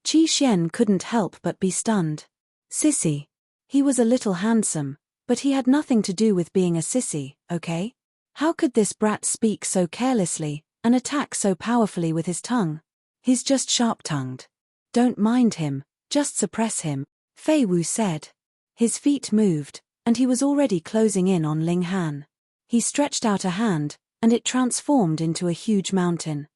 Qi Xian couldn't help but be stunned. Sissy. He was a little handsome, but he had nothing to do with being a sissy, okay? How could this brat speak so carelessly, and attack so powerfully with his tongue? He's just sharp-tongued. Don't mind him, just suppress him, Fei Wu said. His feet moved, and he was already closing in on Ling Han. He stretched out a hand, and it transformed into a huge mountain.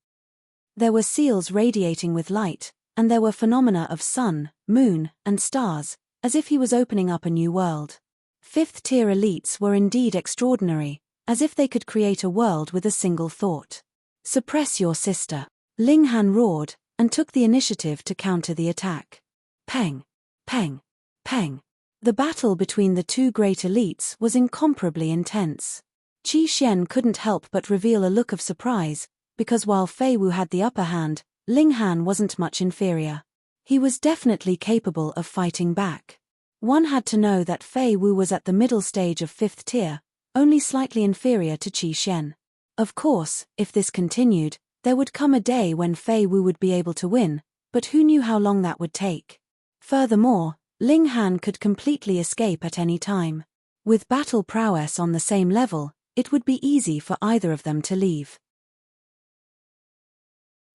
There were seals radiating with light, and there were phenomena of sun, moon, and stars, as if he was opening up a new world. 5th-tier elites were indeed extraordinary, as if they could create a world with a single thought. "Suppress your sister," Ling Han roared, and took the initiative to counter the attack. Peng! Peng! Peng! The battle between the two great elites was incomparably intense. Qi Xian couldn't help but reveal a look of surprise, because while Fei Wu had the upper hand, Ling Han wasn't much inferior. He was definitely capable of fighting back. One had to know that Fei Wu was at the middle stage of 5th tier, only slightly inferior to Qi Xian. Of course, if this continued, there would come a day when Fei Wu would be able to win, but who knew how long that would take? Furthermore, Ling Han could completely escape at any time. With battle prowess on the same level, it would be easy for either of them to leave.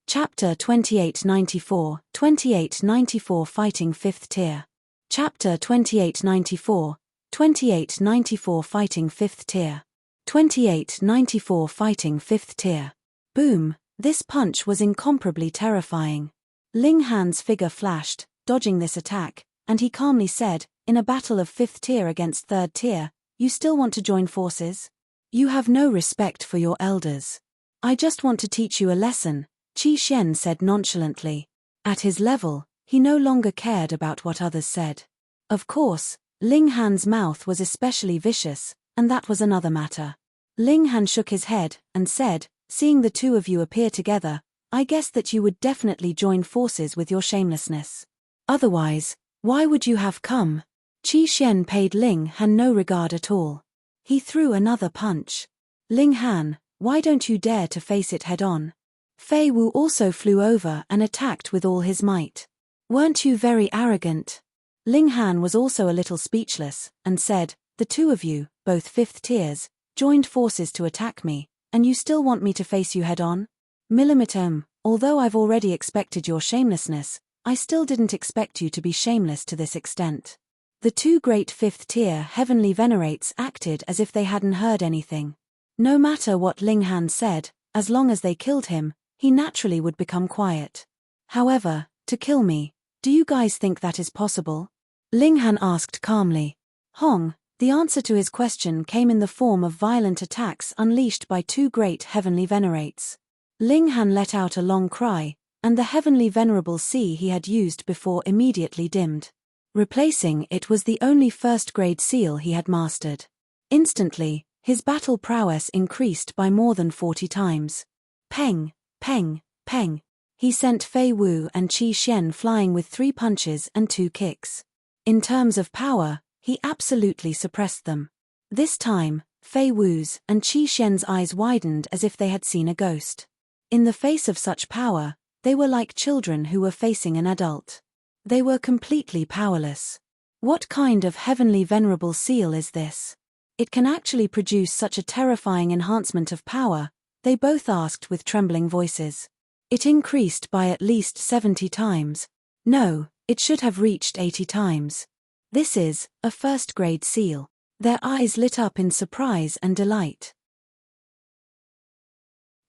Chapter 2894, 2894 Fighting 5th Tier. Chapter 2894, 2894 Fighting 5th Tier. 2894 Fighting 5th Tier. Boom! This punch was incomparably terrifying. Ling Han's figure flashed, dodging this attack, and he calmly said, "In a battle of 5th tier against 3rd tier, you still want to join forces? You have no respect for your elders. I just want to teach you a lesson," Qi Xian said nonchalantly. At his level, he no longer cared about what others said. Of course, Ling Han's mouth was especially vicious, and that was another matter. Ling Han shook his head and said, "Seeing the two of you appear together, I guess that you would definitely join forces with your shamelessness. Otherwise, why would you have come?" Qi Xian paid Ling Han no regard at all. He threw another punch. "Ling Han, why don't you dare to face it head-on?" Fei Wu also flew over and attacked with all his might. "Weren't you very arrogant?" Ling Han was also a little speechless, and said, "The two of you, both 5th tiers, joined forces to attack me, and you still want me to face you head-on? Millimeter, although I've already expected your shamelessness, I still didn't expect you to be shameless to this extent." The two great 5th tier heavenly venerates acted as if they hadn't heard anything. No matter what Ling Han said, as long as they killed him, he naturally would become quiet. "However, to kill me, do you guys think that is possible?" Ling Han asked calmly. Hong, the answer to his question came in the form of violent attacks unleashed by two great heavenly venerates. Ling Han let out a long cry, and the heavenly venerable sea he had used before immediately dimmed. Replacing it was the only first-grade seal he had mastered. Instantly, his battle prowess increased by more than 40 times. Peng, peng, peng. He sent Fei Wu and Qi Xian flying with 3 punches and 2 kicks. In terms of power, he absolutely suppressed them. This time, Fei Wu's and Qi Xian's eyes widened as if they had seen a ghost. In the face of such power, they were like children who were facing an adult. They were completely powerless. What kind of heavenly venerable seal is this? It can actually produce such a terrifying enhancement of power, they both asked with trembling voices. It increased by at least 70 times. No, it should have reached 80 times. This is a first-grade seal. Their eyes lit up in surprise and delight.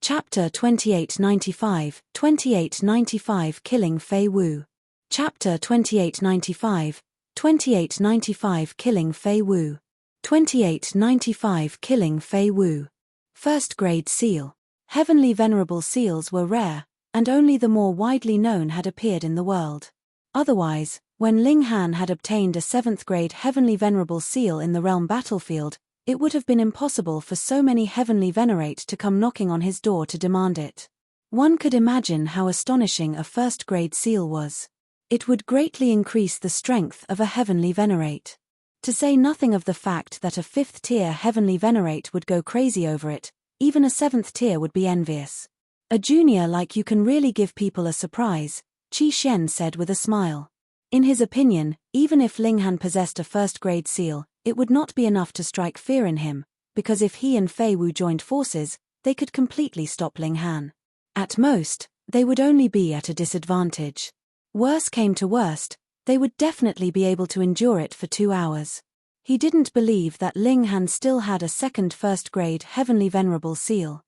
Chapter 2895, 2895 Killing Fei Wu. Chapter 2895, 2895 Killing Fei Wu. 2895 Killing Fei Wu. First-grade seal. Heavenly venerable seals were rare, and only the more widely known had appeared in the world. Otherwise, when Ling Han had obtained a 7th-grade heavenly venerable seal in the realm battlefield, it would have been impossible for so many heavenly venerate to come knocking on his door to demand it. One could imagine how astonishing a first-grade seal was. It would greatly increase the strength of a heavenly venerate. To say nothing of the fact that a 5th-tier heavenly venerate would go crazy over it, even a 7th tier would be envious. A junior like you can really give people a surprise, Qi Xian said with a smile. In his opinion, even if Ling Han possessed a first-grade seal, it would not be enough to strike fear in him, because if he and Fei Wu joined forces, they could completely stop Ling Han. At most, they would only be at a disadvantage. Worse came to worst, they would definitely be able to endure it for 2 hours. He didn't believe that Ling Han still had a second first-grade heavenly venerable seal.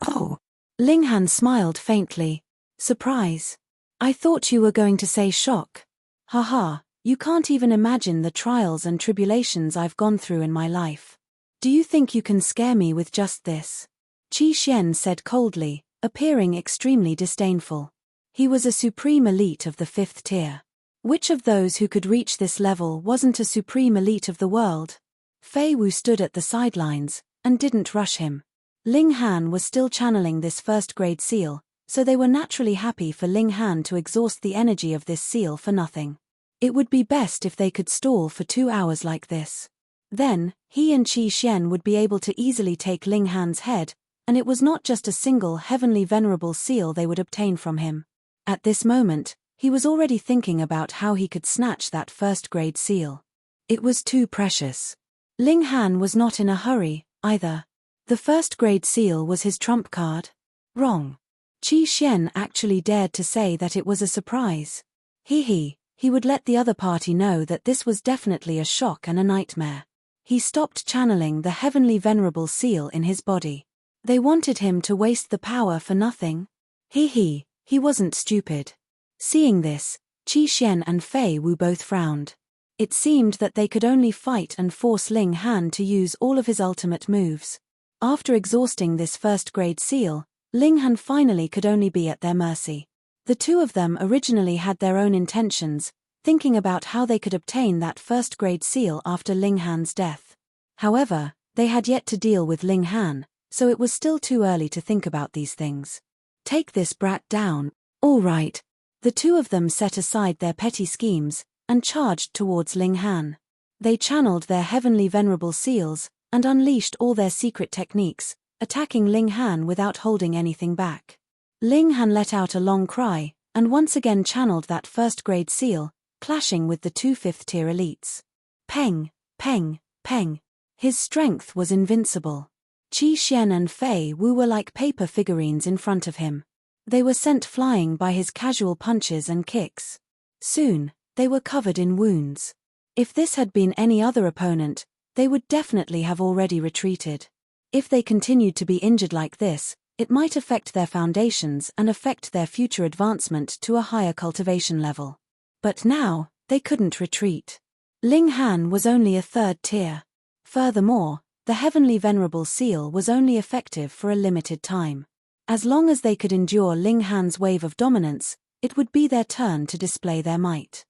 Oh! Ling Han smiled faintly. Surprise. I thought you were going to say shock. Haha, you can't even imagine the trials and tribulations I've gone through in my life. Do you think you can scare me with just this? Qi Xian said coldly, appearing extremely disdainful. He was a supreme elite of the 5th tier. Which of those who could reach this level wasn't a supreme elite of the world? Fei Wu stood at the sidelines, and didn't rush him. Ling Han was still channeling this first-grade seal, so they were naturally happy for Ling Han to exhaust the energy of this seal for nothing. It would be best if they could stall for 2 hours like this. Then, he and Qi Xian would be able to easily take Ling Han's head, and it was not just a single heavenly venerable seal they would obtain from him. At this moment, he was already thinking about how he could snatch that first-grade seal. It was too precious. Ling Han was not in a hurry, either. The first-grade seal was his trump card. Wrong. Qi Xian actually dared to say that it was a surprise. He would let the other party know that this was definitely a shock and a nightmare. He stopped channeling the heavenly venerable seal in his body. They wanted him to waste the power for nothing. He wasn't stupid. Seeing this, Qi Xian and Fei Wu both frowned. It seemed that they could only fight and force Ling Han to use all of his ultimate moves. After exhausting this first-grade seal, Ling Han finally could only be at their mercy. The two of them originally had their own intentions, thinking about how they could obtain that first-grade seal after Ling Han's death. However, they had yet to deal with Ling Han, so it was still too early to think about these things. Take this brat down. All right. The two of them set aside their petty schemes, and charged towards Ling Han. They channeled their heavenly venerable seals, and unleashed all their secret techniques, attacking Ling Han without holding anything back. Ling Han let out a long cry, and once again channeled that first-grade seal, clashing with the 2 5th-tier elites. Peng, peng, peng. His strength was invincible. Qi Xian and Fei Wu were like paper figurines in front of him. They were sent flying by his casual punches and kicks. Soon, they were covered in wounds. If this had been any other opponent, they would definitely have already retreated. If they continued to be injured like this, it might affect their foundations and affect their future advancement to a higher cultivation level. But now, they couldn't retreat. Ling Han was only a 3rd tier. Furthermore, the heavenly venerable seal was only effective for a limited time. As long as they could endure Ling Han's wave of dominance, it would be their turn to display their might.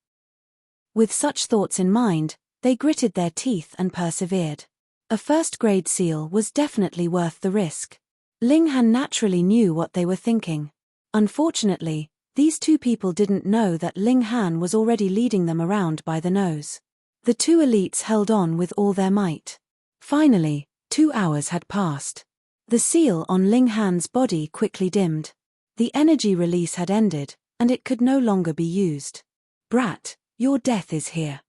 With such thoughts in mind, they gritted their teeth and persevered. A first-grade seal was definitely worth the risk. Ling Han naturally knew what they were thinking. Unfortunately, These two people didn't know that Ling Han was already leading them around by the nose. The two elites held on with all their might. Finally, 2 hours had passed. The seal on Ling Han's body quickly dimmed. The energy release had ended, and it could no longer be used. Brat, your death is here.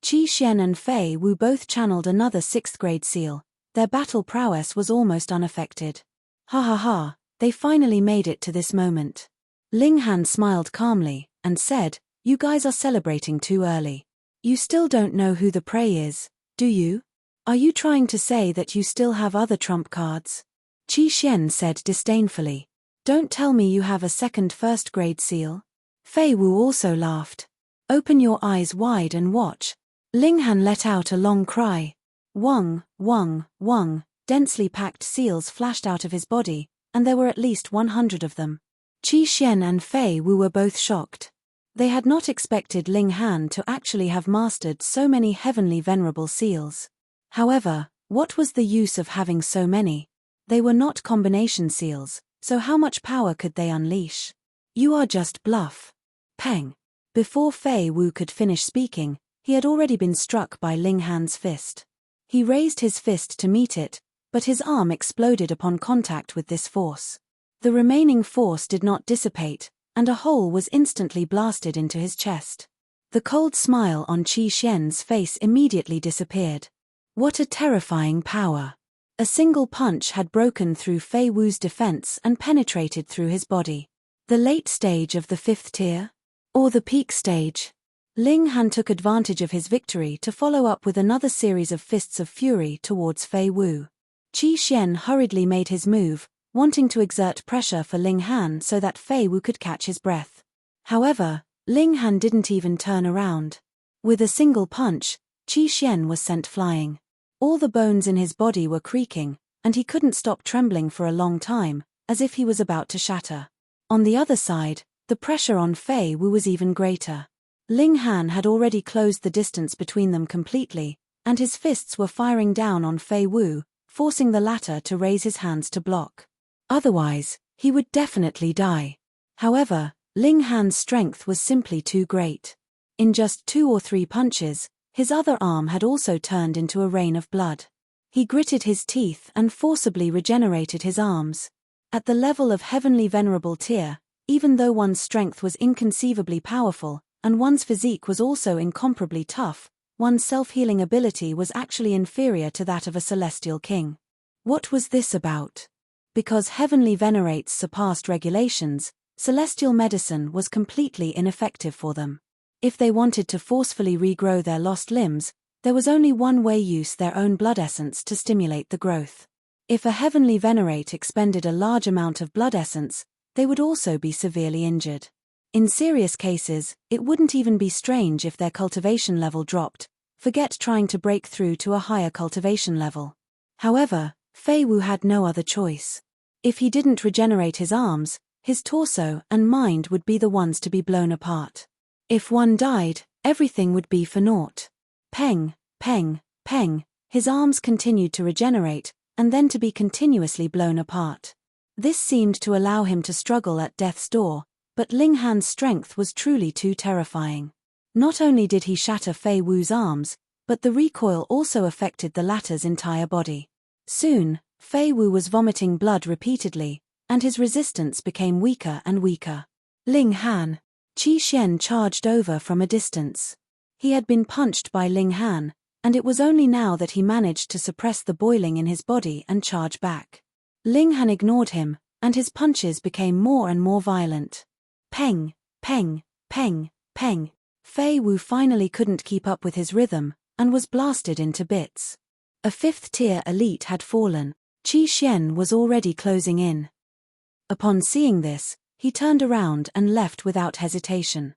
Qi Xian and Fei Wu both channeled another 6th grade seal. Their battle prowess was almost unaffected. Ha ha ha, they finally made it to this moment. Ling Han smiled calmly, and said, "You guys are celebrating too early. You still don't know who the prey is, do you? Are you trying to say that you still have other trump cards?" Qi Xian said disdainfully. "Don't tell me you have a second 1st grade seal." Fei Wu also laughed. "Open your eyes wide and watch." Ling Han let out a long cry. Wong, wong, wong, densely packed seals flashed out of his body, and there were at least 100 of them. Qi Xian and Fei Wu were both shocked. They had not expected Ling Han to actually have mastered so many heavenly venerable seals. However, what was the use of having so many? They were not combination seals, so how much power could they unleash? You are just bluff. Peng. Before Fei Wu could finish speaking, he had already been struck by Ling Han's fist. He raised his fist to meet it, but his arm exploded upon contact with this force. The remaining force did not dissipate, and a hole was instantly blasted into his chest. The cold smile on Qi Xian's face immediately disappeared. What a terrifying power! A single punch had broken through Fei Wu's defense and penetrated through his body. The late stage of the 5th tier? Or the peak stage? Ling Han took advantage of his victory to follow up with another series of fists of fury towards Fei Wu. Qi Xian hurriedly made his move, wanting to exert pressure for Ling Han so that Fei Wu could catch his breath. However, Ling Han didn't even turn around. With a single punch, Qi Xian was sent flying. All the bones in his body were creaking, and he couldn't stop trembling for a long time, as if he was about to shatter. On the other side, the pressure on Fei Wu was even greater. Ling Han had already closed the distance between them completely, and his fists were firing down on Fei Wu, forcing the latter to raise his hands to block. Otherwise, he would definitely die. However, Ling Han's strength was simply too great. In just 2 or 3 punches, his other arm had also turned into a rain of blood. He gritted his teeth and forcibly regenerated his arms. At the level of heavenly venerable tier, even though one's strength was inconceivably powerful, and one's physique was also incomparably tough, one's self-healing ability was actually inferior to that of a celestial king. What was this about? Because heavenly venerates surpassed regulations, celestial medicine was completely ineffective for them. If they wanted to forcefully regrow their lost limbs, there was only one way: use their own blood essence to stimulate the growth. If a heavenly venerate expended a large amount of blood essence, they would also be severely injured. In serious cases, it wouldn't even be strange if their cultivation level dropped. Forget trying to break through to a higher cultivation level. However, Fei Wu had no other choice. If he didn't regenerate his arms, his torso and mind would be the ones to be blown apart. If one died, everything would be for naught. Peng, peng, peng, his arms continued to regenerate, and then to be continuously blown apart. This seemed to allow him to struggle at death's door, but Ling Han's strength was truly too terrifying. Not only did he shatter Fei Wu's arms, but the recoil also affected the latter's entire body. Soon, Fei Wu was vomiting blood repeatedly, and his resistance became weaker and weaker. Ling Han. Qi Xian charged over from a distance. He had been punched by Ling Han, and it was only now that he managed to suppress the boiling in his body and charge back. Ling Han ignored him, and his punches became more and more violent. Peng, peng, peng, peng. Fei Wu finally couldn't keep up with his rhythm, and was blasted into bits. A 5th tier elite had fallen. Qi Xian was already closing in. Upon seeing this, he turned around and left without hesitation.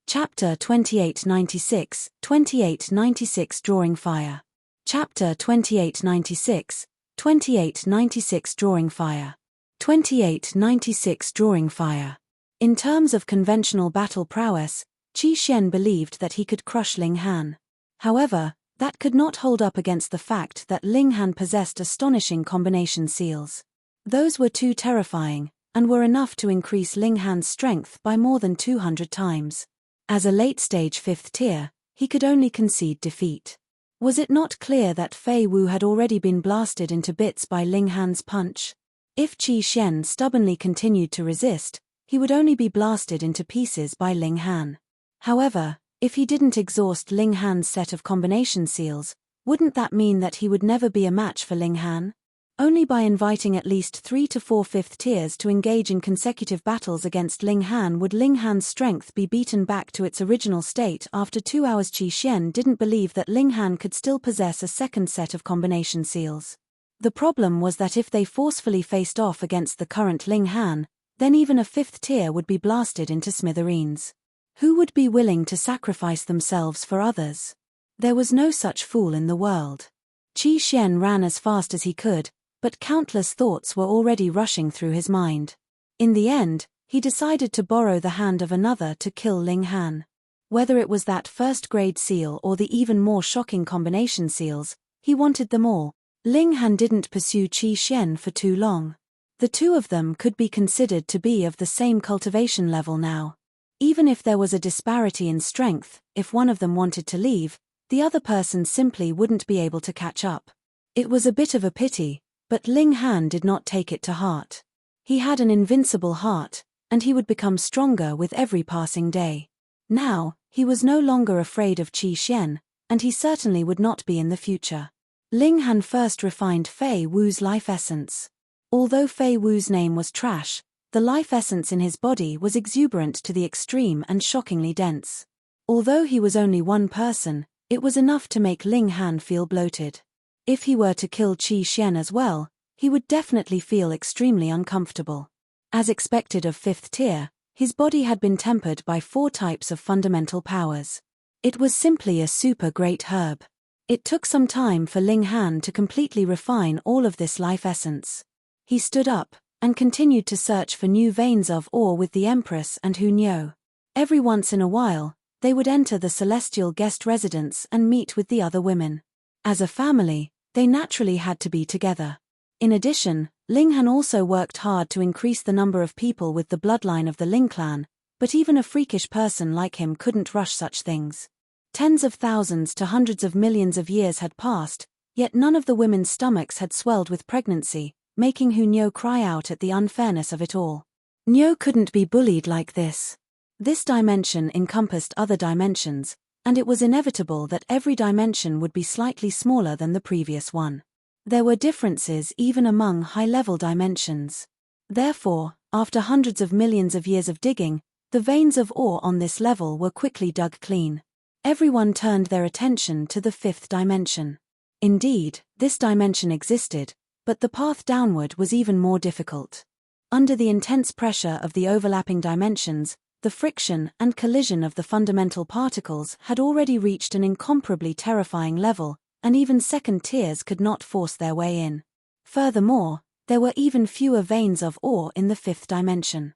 Chapter 2896, 2896 Drawing Fire. Chapter 2896, 2896 Drawing Fire. 2896 Drawing Fire. In terms of conventional battle prowess, Qi Xian believed that he could crush Ling Han. However, that could not hold up against the fact that Ling Han possessed astonishing combination seals. Those were too terrifying, and were enough to increase Ling Han's strength by more than 200 times. As a late-stage 5th tier, he could only concede defeat. Was it not clear that Fei Wu had already been blasted into bits by Ling Han's punch? If Qi Xian stubbornly continued to resist, he would only be blasted into pieces by Ling Han. However, if he didn't exhaust Ling Han's set of combination seals, wouldn't that mean that he would never be a match for Ling Han? Only by inviting at least 3 to 4 5th tiers to engage in consecutive battles against Ling Han would Ling Han's strength be beaten back to its original state after 2 hours. Qi Xian didn't believe that Ling Han could still possess a second set of combination seals. The problem was that if they forcefully faced off against the current Ling Han, then even a 5th tier would be blasted into smithereens. Who would be willing to sacrifice themselves for others? There was no such fool in the world. Qi Xian ran as fast as he could, but countless thoughts were already rushing through his mind. In the end, he decided to borrow the hand of another to kill Ling Han. Whether it was that first-grade seal or the even more shocking combination seals, he wanted them all. Ling Han didn't pursue Qi Xian for too long. The two of them could be considered to be of the same cultivation level now. Even if there was a disparity in strength, if one of them wanted to leave, the other person simply wouldn't be able to catch up. It was a bit of a pity, but Ling Han did not take it to heart. He had an invincible heart, and he would become stronger with every passing day. Now, he was no longer afraid of Qi Xian, and he certainly would not be in the future. Ling Han first refined Fei Wu's life essence. Although Fei Wu's name was trash, the life essence in his body was exuberant to the extreme and shockingly dense. Although he was only one person, it was enough to make Ling Han feel bloated. If he were to kill Qi Xian as well, he would definitely feel extremely uncomfortable. As expected of 5th tier, his body had been tempered by 4 types of fundamental powers. It was simply a super great herb. It took some time for Ling Han to completely refine all of this life essence. He stood up, and continued to search for new veins of ore with the Empress and Hu Niu. Every once in a while, they would enter the celestial guest residence and meet with the other women. As a family, they naturally had to be together. In addition, Ling Han also worked hard to increase the number of people with the bloodline of the Ling clan, but even a freakish person like him couldn't rush such things. Tens of thousands to hundreds of millions of years had passed, yet none of the women's stomachs had swelled with pregnancy, making Hu Niu cry out at the unfairness of it all. Niu couldn't be bullied like this. This dimension encompassed other dimensions, and it was inevitable that every dimension would be slightly smaller than the previous one. There were differences even among high-level dimensions. Therefore, after hundreds of millions of years of digging, the veins of ore on this level were quickly dug clean. Everyone turned their attention to the 5th dimension. Indeed, this dimension existed, but the path downward was even more difficult. Under the intense pressure of the overlapping dimensions, the friction and collision of the fundamental particles had already reached an incomparably terrifying level, and even second tiers could not force their way in. Furthermore, there were even fewer veins of ore in the 5th dimension.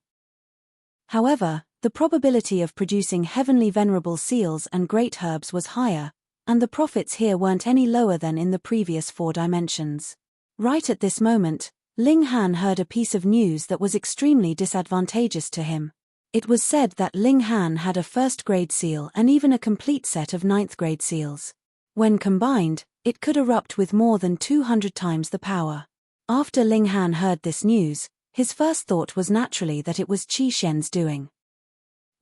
However, the probability of producing heavenly venerable seals and great herbs was higher, and the profits here weren't any lower than in the previous 4 dimensions. Right at this moment, Ling Han heard a piece of news that was extremely disadvantageous to him. It was said that Ling Han had a first-grade seal and even a complete set of 9th-grade seals. When combined, it could erupt with more than 200 times the power. After Ling Han heard this news, his first thought was naturally that it was Qi Xian's doing.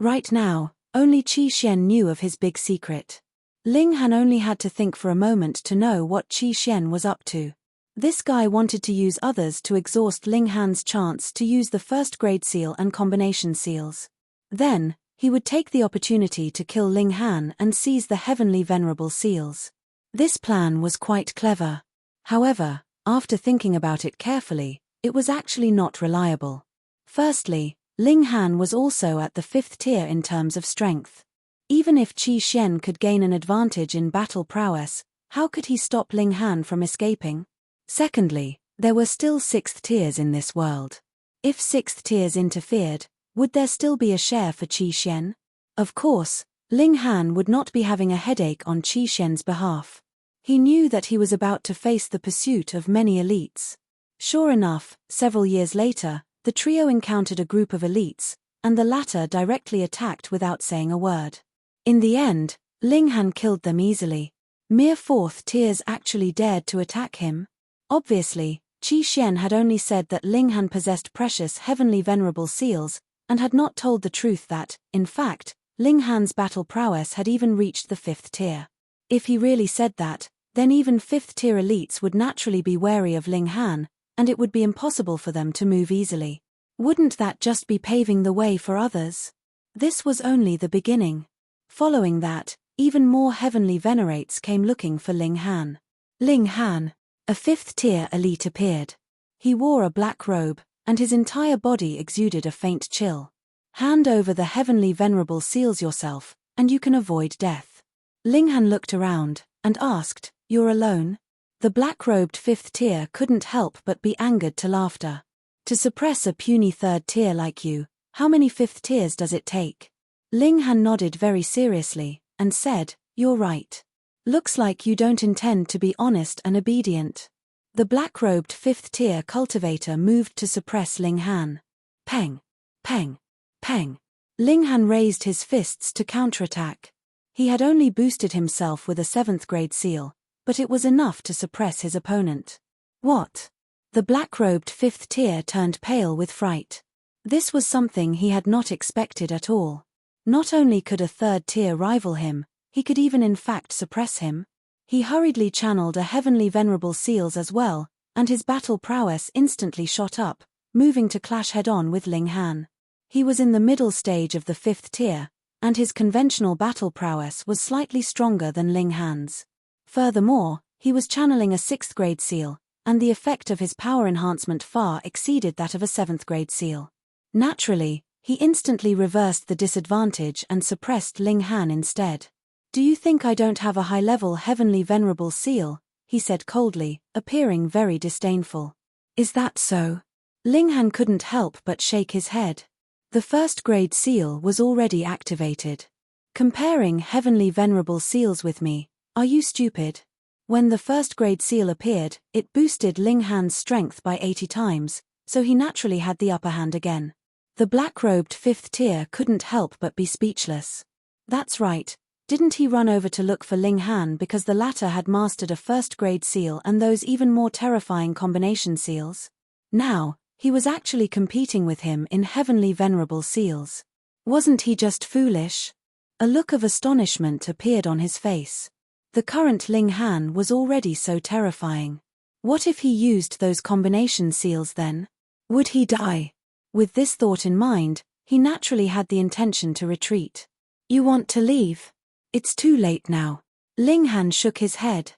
Right now, only Qi Xian knew of his big secret. Ling Han only had to think for a moment to know what Qi Xian was up to. This guy wanted to use others to exhaust Ling Han's chance to use the first-grade seal and combination seals. Then, he would take the opportunity to kill Ling Han and seize the heavenly venerable seals. This plan was quite clever. However, after thinking about it carefully, it was actually not reliable. Firstly, Ling Han was also at the 5th tier in terms of strength. Even if Qi Xian could gain an advantage in battle prowess, how could he stop Ling Han from escaping? Secondly, there were still 6th tiers in this world. If 6th tiers interfered, would there still be a share for Qi Xian? Of course, Ling Han would not be having a headache on Qi Xian's behalf. He knew that he was about to face the pursuit of many elites. Sure enough, several years later, the The trio encountered a group of elites, and the latter directly attacked without saying a word. In the end, Ling Han killed them easily. Mere fourth tiers actually dared to attack him? Obviously, Qi Xian had only said that Ling Han possessed precious heavenly venerable seals, and had not told the truth that, in fact, Ling Han's battle prowess had even reached the 5th tier. If he really said that, then even 5th tier elites would naturally be wary of Ling Han, and it would be impossible for them to move easily. Wouldn't that just be paving the way for others? This was only the beginning. Following that, even more heavenly venerates came looking for Ling Han. Ling Han, a 5th tier elite, appeared. He wore a black robe, and his entire body exuded a faint chill. Hand over the heavenly venerable seals yourself, and you can avoid death. Ling Han looked around, and asked, "You're alone?" The black-robed 5th tier couldn't help but be angered to laughter. To suppress a puny 3rd tier like you, how many 5th tiers does it take? Ling Han nodded very seriously, and said, "You're right. Looks like you don't intend to be honest and obedient." The black-robed 5th tier cultivator moved to suppress Ling Han. Peng! Peng! Peng! Ling Han raised his fists to counterattack. He had only boosted himself with a 7th grade seal, but it was enough to suppress his opponent. What? The black-robed 5th tier turned pale with fright. This was something he had not expected at all. Not only could a 3rd tier rival him, he could even in fact suppress him. He hurriedly channeled a heavenly venerable seals as well, and his battle prowess instantly shot up, moving to clash head-on with Ling Han. He was in the middle stage of the 5th tier, and his conventional battle prowess was slightly stronger than Ling Han's. Furthermore, he was channeling a 6th grade seal, and the effect of his power enhancement far exceeded that of a 7th grade seal. Naturally, he instantly reversed the disadvantage and suppressed Ling Han instead. "Do you think I don't have a high-level heavenly venerable seal?" he said coldly, appearing very disdainful. "Is that so?" Ling Han couldn't help but shake his head. The 1st grade seal was already activated. "Comparing heavenly venerable seals with me, are you stupid?" When the 1st grade seal appeared, it boosted Ling Han's strength by 80 times, so he naturally had the upper hand again. The black-robed 5th tier couldn't help but be speechless. That's right, didn't he run over to look for Ling Han because the latter had mastered a 1st grade seal and those even more terrifying combination seals? Now, he was actually competing with him in heavenly venerable seals. Wasn't he just foolish? A look of astonishment appeared on his face. The current Ling Han was already so terrifying. What if he used those combination seals then? Would he die? With this thought in mind, he naturally had the intention to retreat. "You want to leave? It's too late now." Ling Han shook his head.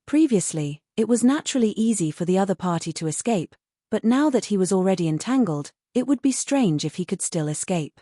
Previously, it was naturally easy for the other party to escape, but now that he was already entangled, it would be strange if he could still escape.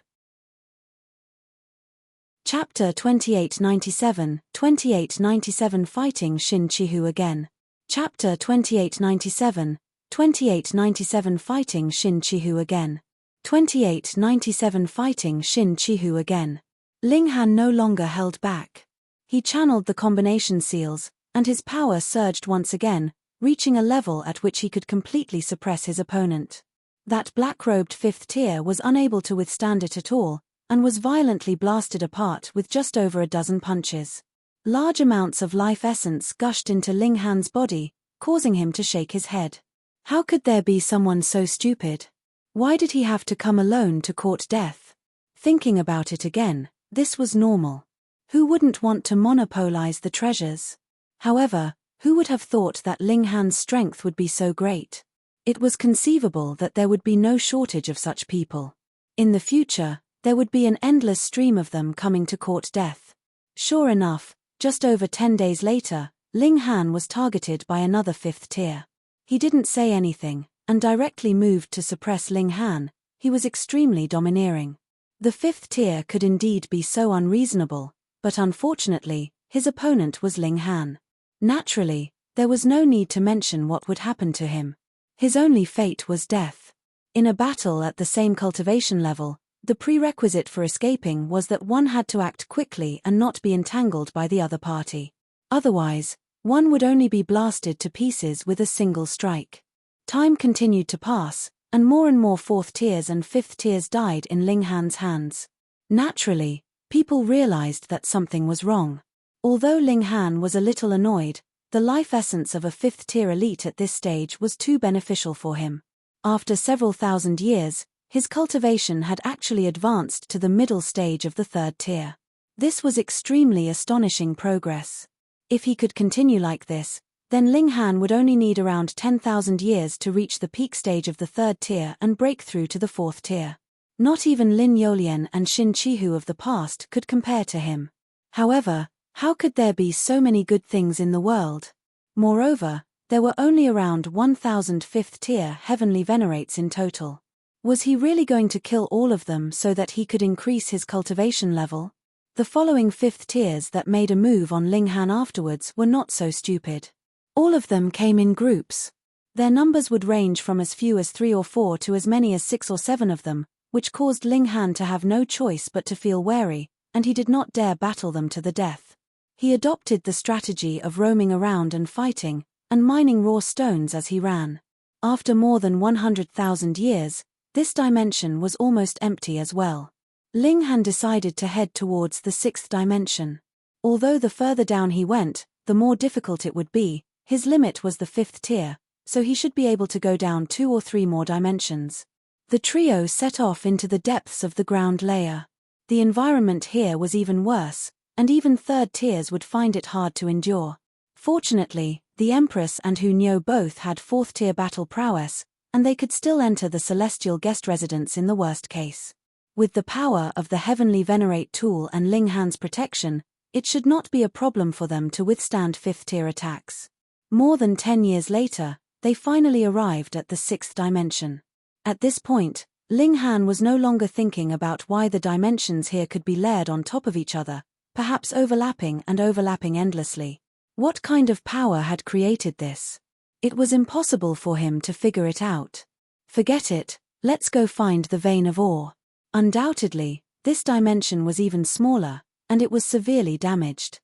Chapter 2897, 2897 Fighting Shin Chihu again. Chapter 2897, 2897 Fighting Shin Chihu again. 2897 Fighting Shin Chihu again. Ling Han no longer held back. He channeled the combination seals, and his power surged once again, reaching a level at which he could completely suppress his opponent. That black-robed 5th tier was unable to withstand it at all, and was violently blasted apart with just over a dozen punches. Large amounts of life essence gushed into Ling Han's body, causing him to shake his head. How could there be someone so stupid? Why did he have to come alone to court death? Thinking about it again, this was normal. Who wouldn't want to monopolize the treasures? However, who would have thought that Ling Han's strength would be so great? It was conceivable that there would be no shortage of such people. In the future, there would be an endless stream of them coming to court death. Sure enough, just over 10 days later, Ling Han was targeted by another 5th tier. He didn't say anything, and directly moved to suppress Ling Han. He was extremely domineering. The 5th tier could indeed be so unreasonable, but unfortunately, his opponent was Ling Han. Naturally, there was no need to mention what would happen to him. His only fate was death. In a battle at the same cultivation level, the prerequisite for escaping was that one had to act quickly and not be entangled by the other party. Otherwise, one would only be blasted to pieces with a single strike. Time continued to pass, and more fourth tiers and fifth tiers died in Ling Han's hands. Naturally, people realized that something was wrong. Although Ling Han was a little annoyed, the life essence of a fifth-tier elite at this stage was too beneficial for him. After several thousand years, his cultivation had actually advanced to the middle stage of the third tier. This was extremely astonishing progress. If he could continue like this, then Ling Han would only need around 10,000 years to reach the peak stage of the third tier and break through to the fourth tier. Not even Lin Youlian and Xin Qihu of the past could compare to him. However, how could there be so many good things in the world? Moreover, there were only around 1,000 fifth-tier heavenly venerates in total. Was he really going to kill all of them so that he could increase his cultivation level? The following fifth tiers that made a move on Ling Han afterwards were not so stupid. All of them came in groups. Their numbers would range from as few as 3 or 4 to as many as 6 or 7 of them, which caused Ling Han to have no choice but to feel wary, and he did not dare battle them to the death. He adopted the strategy of roaming around and fighting, and mining raw stones as he ran. After more than 100,000 years, this dimension was almost empty as well. Ling Han decided to head towards the sixth dimension. Although the further down he went, the more difficult it would be, his limit was the fifth tier, so he should be able to go down 2 or 3 more dimensions. The trio set off into the depths of the ground layer. The environment here was even worse, and even third tiers would find it hard to endure. Fortunately, the Empress and Hu Niu both had fourth-tier battle prowess, and they could still enter the celestial guest residence in the worst case. With the power of the heavenly venerate tool and Ling Han's protection, it should not be a problem for them to withstand fifth-tier attacks. More than 10 years later, they finally arrived at the sixth dimension. At this point, Ling Han was no longer thinking about why the dimensions here could be layered on top of each other, perhaps overlapping endlessly. What kind of power had created this? It was impossible for him to figure it out. Forget it, let's go find the vein of ore. Undoubtedly, this dimension was even smaller, and it was severely damaged.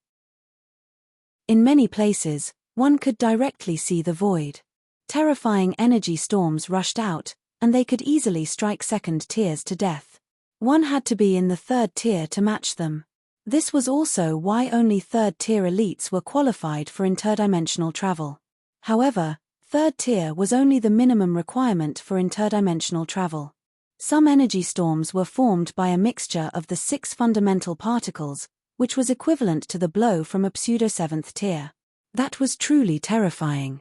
In many places, one could directly see the void. Terrifying energy storms rushed out, and they could easily strike second tiers to death. One had to be in the third tier to match them. This was also why only third-tier elites were qualified for interdimensional travel. However, third tier was only the minimum requirement for interdimensional travel. Some energy storms were formed by a mixture of the 6 fundamental particles, which was equivalent to the blow from a pseudo-7th tier. That was truly terrifying.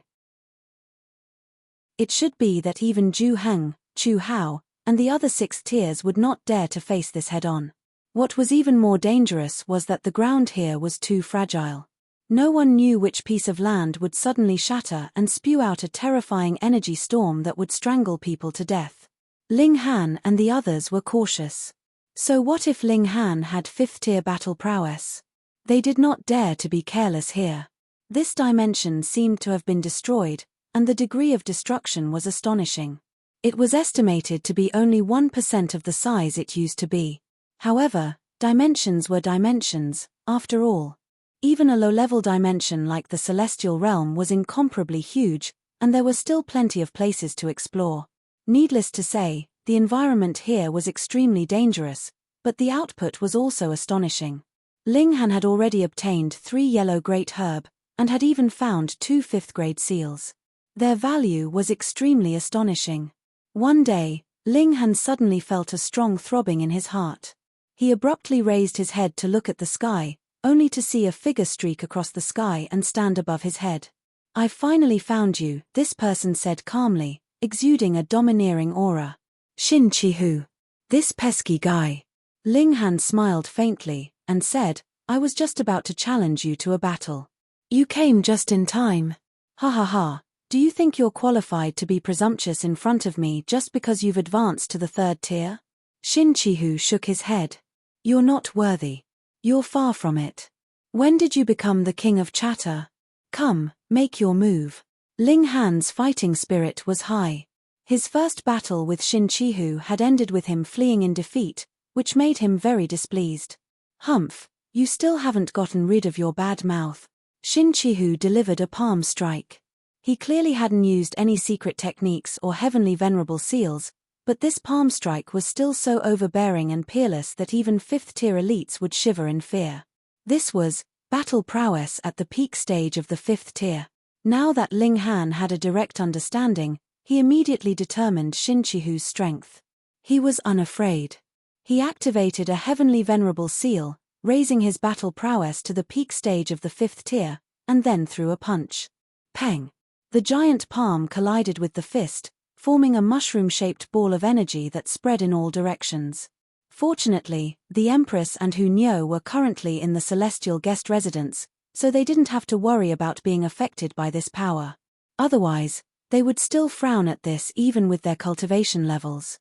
It should be that even Zhu Heng, Chu Hao, and the other 6 tiers would not dare to face this head-on. What was even more dangerous was that the ground here was too fragile. No one knew which piece of land would suddenly shatter and spew out a terrifying energy storm that would strangle people to death. Ling Han and the others were cautious. So what if Ling Han had fifth-tier battle prowess? They did not dare to be careless here. This dimension seemed to have been destroyed, and the degree of destruction was astonishing. It was estimated to be only 1% of the size it used to be. However, dimensions were dimensions, after all. Even a low-level dimension like the Celestial Realm was incomparably huge, and there were still plenty of places to explore. Needless to say, the environment here was extremely dangerous, but the output was also astonishing. Ling Han had already obtained 3 yellow great herb, and had even found 2 fifth-grade seals. Their value was extremely astonishing. One day, Ling Han suddenly felt a strong throbbing in his heart. He abruptly raised his head to look at the sky, only to see a figure streak across the sky and stand above his head. "I've finally found you," this person said calmly, exuding a domineering aura. "Xin Qihu. This pesky guy." Ling Han smiled faintly, and said, "I was just about to challenge you to a battle. You came just in time. Ha ha ha, do you think you're qualified to be presumptuous in front of me just because you've advanced to the third tier?" Xin Qihu shook his head. "You're not worthy. You're far from it. When did you become the king of chatter? Come, make your move." Ling Han's fighting spirit was high. His first battle with Xin Qihu had ended with him fleeing in defeat, which made him very displeased. "Humph, you still haven't gotten rid of your bad mouth." Xin Qihu delivered a palm strike. He clearly hadn't used any secret techniques or heavenly venerable seals, but this palm strike was still so overbearing and peerless that even 5th-tier elites would shiver in fear. This was battle prowess at the peak stage of the 5th tier. Now that Ling Han had a direct understanding, he immediately determined Xin Qihu's strength. He was unafraid. He activated a heavenly venerable seal, raising his battle prowess to the peak stage of the 5th tier, and then threw a punch. Peng! The giant palm collided with the fist, forming a mushroom-shaped ball of energy that spread in all directions. Fortunately, the Empress and Hu Niu were currently in the celestial guest residence, so they didn't have to worry about being affected by this power. Otherwise, they would still frown at this even with their cultivation levels.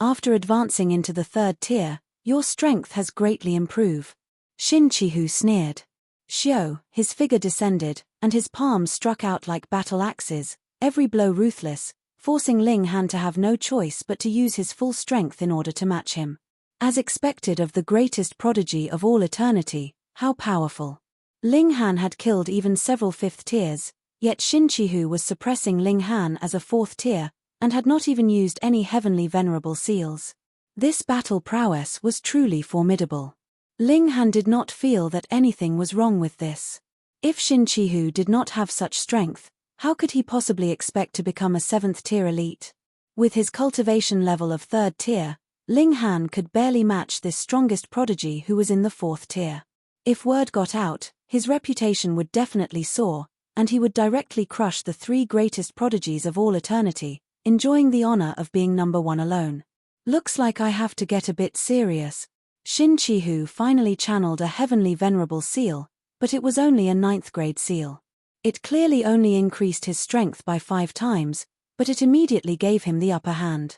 After advancing into the 3rd tier, your strength has greatly improved. Xin Qihu sneered. Xiao, his figure descended, and his palms struck out like battle axes, every blow ruthless, forcing Ling Han to have no choice but to use his full strength in order to match him. As expected of the greatest prodigy of all eternity, how powerful. Ling Han had killed even several 5th tiers, yet Xin Qihu was suppressing Ling Han as a 4th tier, and had not even used any heavenly venerable seals. This battle prowess was truly formidable. Ling Han did not feel that anything was wrong with this. If Xin Qihu did not have such strength, how could he possibly expect to become a 7th tier elite? With his cultivation level of 3rd tier, Ling Han could barely match this strongest prodigy who was in the 4th tier. If word got out, his reputation would definitely soar, and he would directly crush the 3 greatest prodigies of all eternity, enjoying the honor of being number 1 alone. Looks like I have to get a bit serious. Xin Qihu finally channeled a heavenly venerable seal, but it was only a 9th grade seal. It clearly only increased his strength by 5 times, but it immediately gave him the upper hand.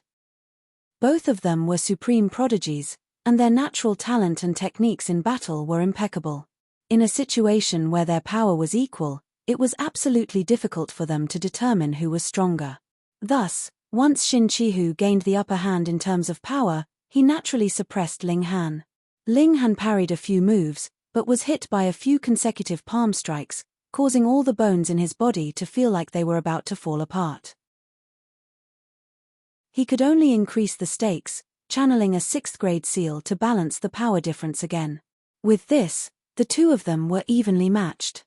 Both of them were supreme prodigies, and their natural talent and techniques in battle were impeccable. In a situation where their power was equal, it was absolutely difficult for them to determine who was stronger. Thus, once Xin Qihu gained the upper hand in terms of power, he naturally suppressed Ling Han. Ling Han parried a few moves, but was hit by a few consecutive palm strikes, causing all the bones in his body to feel like they were about to fall apart. He could only increase the stakes, channeling a 6th grade seal to balance the power difference again. With this, the two of them were evenly matched.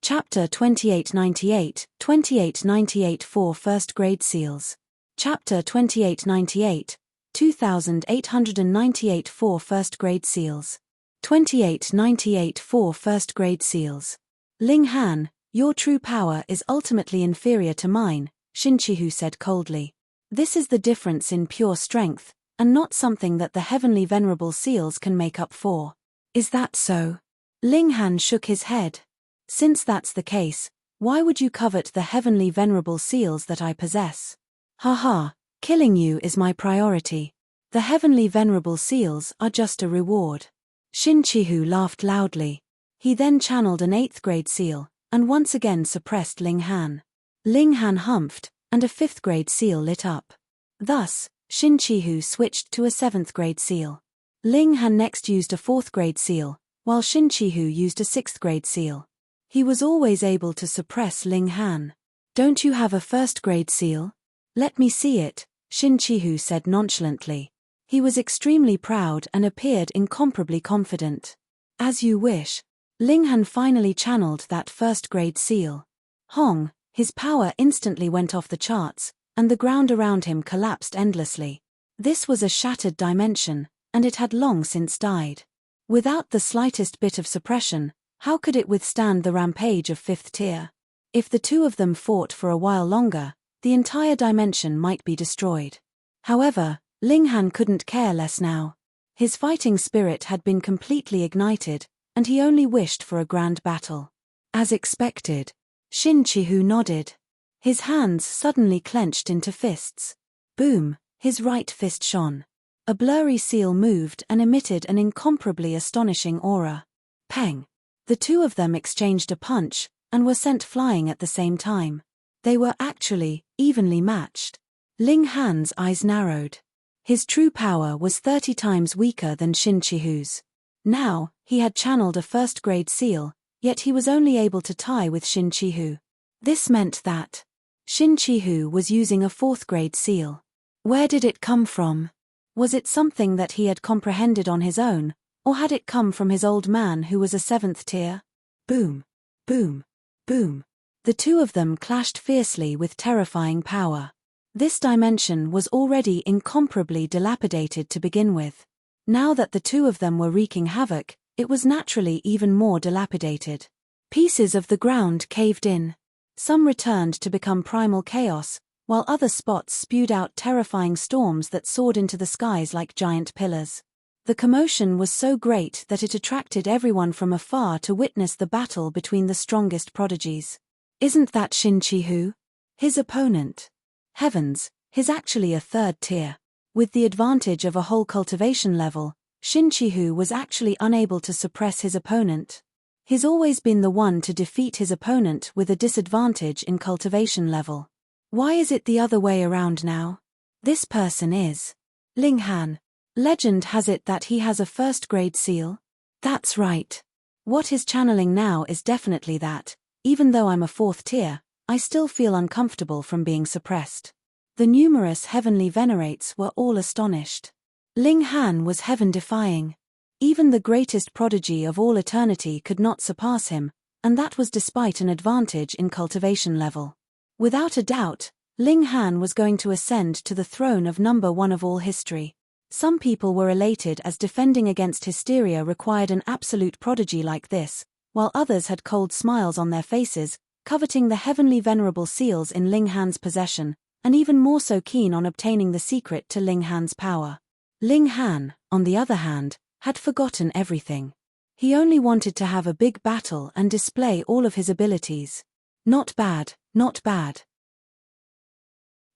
Chapter 2898, 2898 4 First Grade Seals. Chapter 2898, 2898 4 First Grade Seals. 2898 4 First Grade Seals. Ling Han, your true power is ultimately inferior to mine, Xin Qihu said coldly. This is the difference in pure strength, and not something that the heavenly venerable seals can make up for. Is that so? Ling Han shook his head. Since that's the case, why would you covet the heavenly venerable seals that I possess? Haha, killing you is my priority. The heavenly venerable seals are just a reward. Xin Qihu laughed loudly. He then channeled an 8th grade seal, and once again suppressed Ling Han. Ling Han humphed, and a 5th grade seal lit up. Thus, Xin Qihu switched to a 7th grade seal. Ling Han next used a 4th grade seal, while Xin Qihu used a 6th grade seal. He was always able to suppress Ling Han. Don't you have a 1st grade seal? Let me see it, Xin Qihu said nonchalantly. He was extremely proud and appeared incomparably confident. As you wish. Ling Han finally channeled that 1st grade seal. Hong, his power instantly went off the charts, and the ground around him collapsed endlessly. This was a shattered dimension, and it had long since died. Without the slightest bit of suppression, how could it withstand the rampage of 5th tier? If the two of them fought for a while longer, the entire dimension might be destroyed. However, Ling Han couldn't care less now. His fighting spirit had been completely ignited, and he only wished for a grand battle. As expected, Xin Qihu nodded. His hands suddenly clenched into fists. Boom, his right fist shone. A blurry seal moved and emitted an incomparably astonishing aura. Peng! The two of them exchanged a punch, and were sent flying at the same time. They were actually evenly matched. Ling Han's eyes narrowed. His true power was 30 times weaker than Xin Qihu's. Now, he had channeled a 1st grade seal, Yet he was only able to tie with Xin Chihu. This meant that Xin Chihu was using a 4th grade seal. Where did it come from? Was it something that he had comprehended on his own, or had it come from his old man who was a 7th tier? Boom, boom, boom. The two of them clashed fiercely with terrifying power. This dimension was already incomparably dilapidated to begin with. Now that the two of them were wreaking havoc, it was naturally even more dilapidated. Pieces of the ground caved in. Some returned to become primal chaos, while other spots spewed out terrifying storms that soared into the skies like giant pillars. The commotion was so great that it attracted everyone from afar to witness the battle between the strongest prodigies. Isn't that Xin Chihu? His opponent. Heavens, he's actually a 3rd tier. With the advantage of a whole cultivation level, Xin Chihu was actually unable to suppress his opponent. He's always been the one to defeat his opponent with a disadvantage in cultivation level. Why is it the other way around now? This person is Ling Han. Legend has it that he has a 1st grade seal. That's right. What he's channeling now is definitely that. Even though I'm a 4th tier, I still feel uncomfortable from being suppressed. The numerous heavenly venerates were all astonished. Ling Han was heaven-defying. Even the greatest prodigy of all eternity could not surpass him, and that was despite an advantage in cultivation level. Without a doubt, Ling Han was going to ascend to the throne of number 1 of all history. Some people were elated as defending against hysteria required an absolute prodigy like this, while others had cold smiles on their faces, coveting the heavenly venerable seals in Ling Han's possession, and even more so keen on obtaining the secret to Ling Han's power. Ling Han, on the other hand, had forgotten everything. He only wanted to have a big battle and display all of his abilities. Not bad, not bad.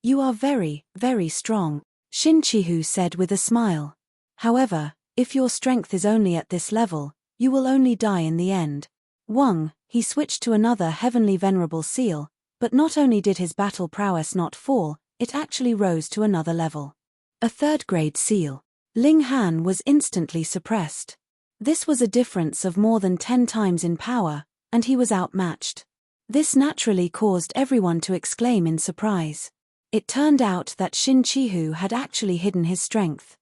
You are very, very strong, Xin Chihu said with a smile. However, if your strength is only at this level, you will only die in the end. Wang, he switched to another heavenly venerable seal, but not only did his battle prowess not fall, it actually rose to another level. A 3rd grade seal. Ling Han was instantly suppressed. This was a difference of more than 10 times in power, and he was outmatched. This naturally caused everyone to exclaim in surprise. It turned out that Xin Chihu had actually hidden his strength.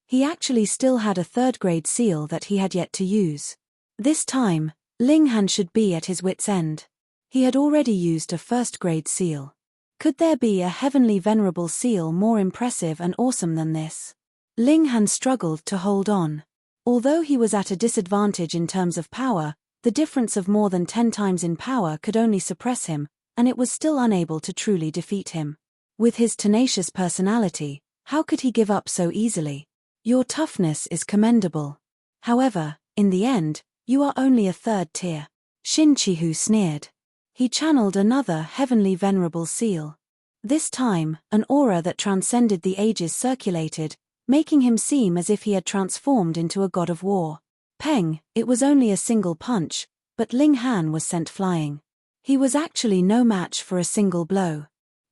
He actually still had a 3rd grade seal that he had yet to use. This time, Ling Han should be at his wit's end. He had already used a 1st grade seal. Could there be a heavenly venerable seal more impressive and awesome than this? Ling Han struggled to hold on. Although he was at a disadvantage in terms of power, the difference of more than 10 times in power could only suppress him, and it was still unable to truly defeat him. With his tenacious personality, how could he give up so easily? Your toughness is commendable. However, in the end, you are only a 3rd tier. Xin Chihu sneered. He channeled another heavenly venerable seal. This time, an aura that transcended the ages circulated, making him seem as if he had transformed into a god of war. Peng, it was only a single punch, but Ling Han was sent flying. He was actually no match for a single blow.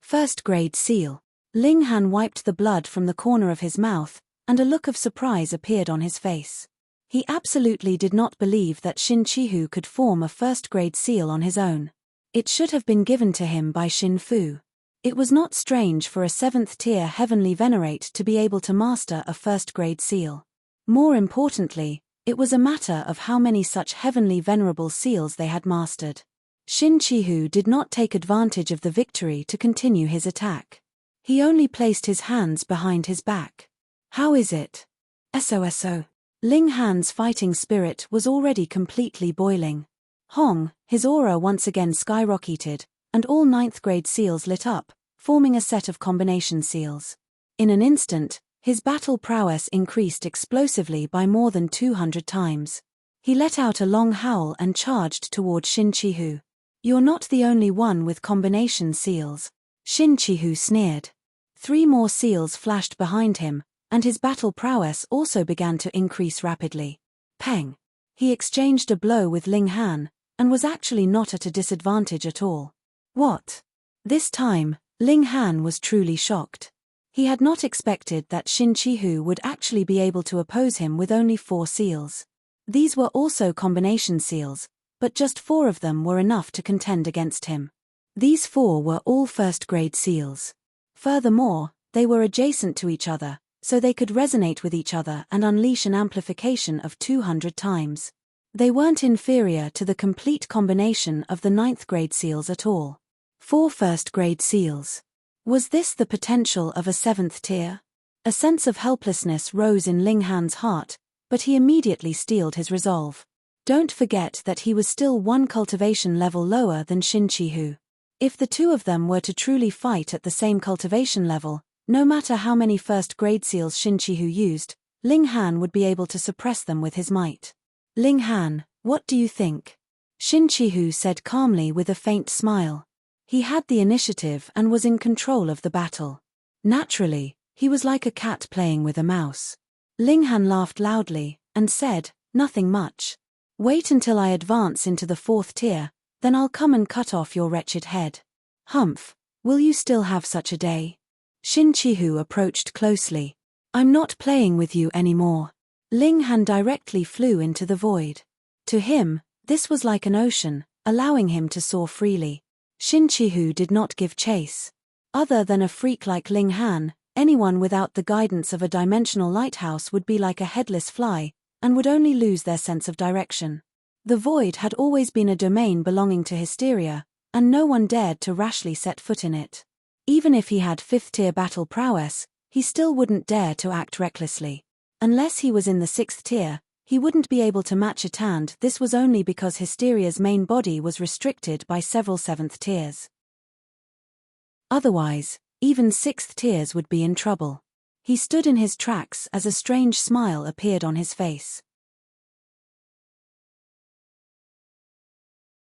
1st grade seal. Ling Han wiped the blood from the corner of his mouth, and a look of surprise appeared on his face. He absolutely did not believe that Xin Chihu could form a 1st grade seal on his own. It should have been given to him by Xin Fu. It was not strange for a 7th tier heavenly venerate to be able to master a 1st grade seal. More importantly, it was a matter of how many such heavenly venerable seals they had mastered. Xin Chihu did not take advantage of the victory to continue his attack. He only placed his hands behind his back. How is it? SOSO. Ling Han's fighting spirit was already completely boiling. Hong, his aura once again skyrocketed, and all 9th grade seals lit up, forming a set of combination seals. In an instant, his battle prowess increased explosively by more than 200 times. He let out a long howl and charged toward Xin Chihu. You're not the only one with combination seals. Xin Chihu sneered. 3 more seals flashed behind him, and his battle prowess also began to increase rapidly. Peng. He exchanged a blow with Ling Han, and was actually not at a disadvantage at all. What? This time, Ling Han was truly shocked. He had not expected that Xin Chihu would actually be able to oppose him with only 4 seals. These were also combination seals, but just 4 of them were enough to contend against him. These 4 were all first-grade seals. Furthermore, they were adjacent to each other, so they could resonate with each other and unleash an amplification of 200 times. They weren't inferior to the complete combination of the 9th-grade seals at all. 4 first-grade seals. Was this the potential of a 7th tier? A sense of helplessness rose in Ling Han's heart, but he immediately steeled his resolve. Don't forget that he was still 1 cultivation level lower than Xin Chihu. If the 2 of them were to truly fight at the same cultivation level, no matter how many first-grade seals Xin Chihu used, Ling Han would be able to suppress them with his might. Ling Han, what do you think? Xin Chihu said calmly with a faint smile. He had the initiative and was in control of the battle. Naturally, he was like a cat playing with a mouse. Ling Han laughed loudly, and said, nothing much. Wait until I advance into the 4th tier, then I'll come and cut off your wretched head. Humph, will you still have such a day? Xin Chihu approached closely. I'm not playing with you anymore. Ling Han directly flew into the void. To him, this was like an ocean, allowing him to soar freely. Xin Chihu did not give chase. Other than a freak like Ling Han, anyone without the guidance of a dimensional lighthouse would be like a headless fly, and would only lose their sense of direction. The void had always been a domain belonging to Hysteria, and no one dared to rashly set foot in it. Even if he had 5th-tier battle prowess, he still wouldn't dare to act recklessly. Unless he was in the 6th tier, he wouldn't be able to match it, and this was only because Hysteria's main body was restricted by several 7th tiers. Otherwise, even 6th tiers would be in trouble. He stood in his tracks as a strange smile appeared on his face.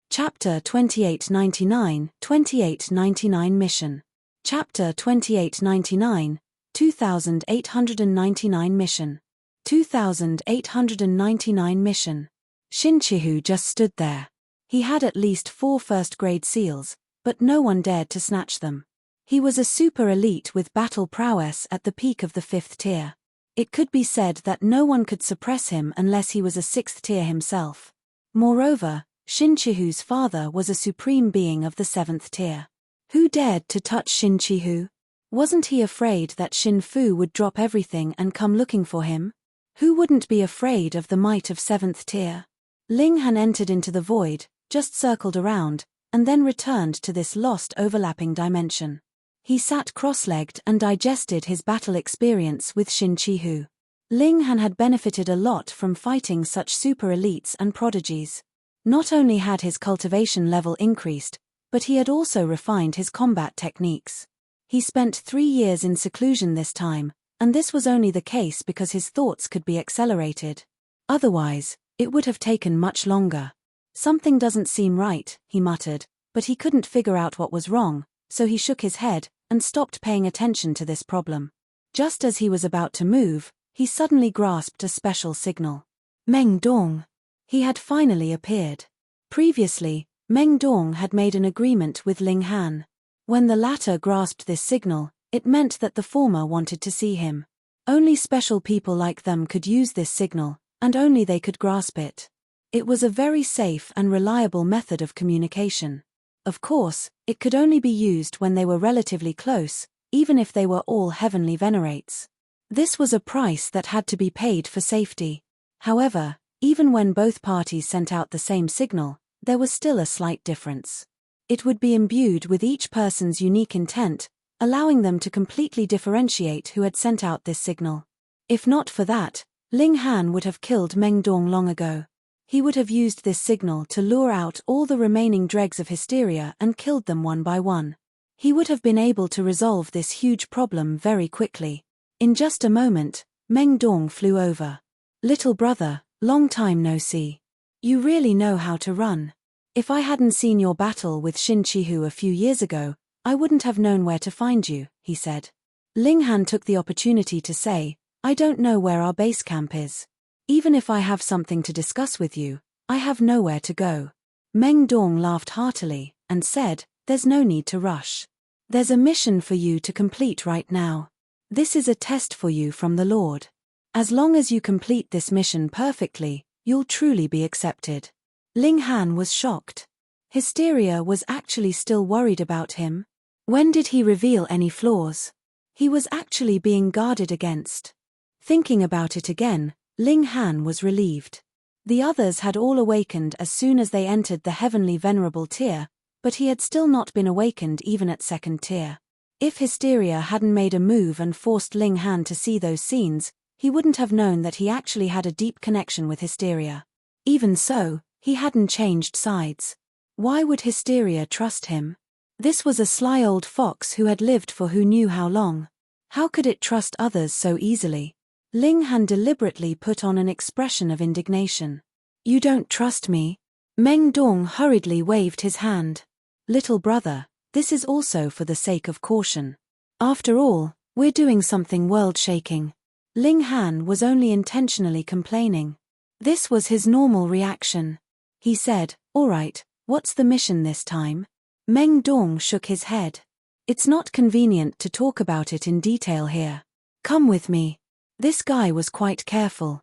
Chapter 2899, 2899 Mission. Chapter 2899, 2899 Mission. 2899 Mission. Xin Chihu just stood there. He had at least 4 first-grade seals, but no one dared to snatch them. He was a super elite with battle prowess at the peak of the 5th tier. It could be said that no one could suppress him unless he was a 6th tier himself. Moreover, Xin Chihu's father was a supreme being of the 7th tier. Who dared to touch Xin Chihu? Wasn't he afraid that Xin Fu would drop everything and come looking for him? Who wouldn't be afraid of the might of 7th tier? Ling Han entered into the void, just circled around, and then returned to this lost overlapping dimension. He sat cross-legged and digested his battle experience with Xin Chihu. Ling Han had benefited a lot from fighting such super elites and prodigies. Not only had his cultivation level increased, but he had also refined his combat techniques. He spent 3 years in seclusion this time, and this was only the case because his thoughts could be accelerated. Otherwise, it would have taken much longer. Something doesn't seem right, he muttered, but he couldn't figure out what was wrong, so he shook his head and stopped paying attention to this problem. Just as he was about to move, he suddenly grasped a special signal. Meng Dong. He had finally appeared. Previously, Meng Dong had made an agreement with Ling Han. When the latter grasped this signal, it meant that the former wanted to see him. Only special people like them could use this signal, and only they could grasp it. It was a very safe and reliable method of communication. Of course, it could only be used when they were relatively close, even if they were all heavenly venerates. This was a price that had to be paid for safety. However, even when both parties sent out the same signal, there was still a slight difference. It would be imbued with each person's unique intent, allowing them to completely differentiate who had sent out this signal. If not for that, Ling Han would have killed Meng Dong long ago. He would have used this signal to lure out all the remaining dregs of Hysteria and killed them one by one. He would have been able to resolve this huge problem very quickly. In just a moment, Meng Dong flew over. Little brother, long time no see. You really know how to run. If I hadn't seen your battle with Xin Chihu a few years ago, I wouldn't have known where to find you, he said. Ling Han took the opportunity to say, I don't know where our base camp is. Even if I have something to discuss with you, I have nowhere to go. Meng Dong laughed heartily, and said, there's no need to rush. There's a mission for you to complete right now. This is a test for you from the Lord. As long as you complete this mission perfectly, you'll truly be accepted. Ling Han was shocked. Hysteria was actually still worried about him. When did he reveal any flaws? He was actually being guarded against. Thinking about it again, Ling Han was relieved. The others had all awakened as soon as they entered the heavenly venerable tier, but he had still not been awakened even at second tier. If Hysteria hadn't made a move and forced Ling Han to see those scenes, he wouldn't have known that he actually had a deep connection with Hysteria. Even so, he hadn't changed sides. Why would Hysteria trust him? This was a sly old fox who had lived for who knew how long. How could it trust others so easily? Ling Han deliberately put on an expression of indignation. You don't trust me? Meng Dong hurriedly waved his hand. Little brother, this is also for the sake of caution. After all, we're doing something world-shaking. Ling Han was only intentionally complaining. This was his normal reaction. He said, all right, what's the mission this time? Meng Dong shook his head. It's not convenient to talk about it in detail here. Come with me. This guy was quite careful.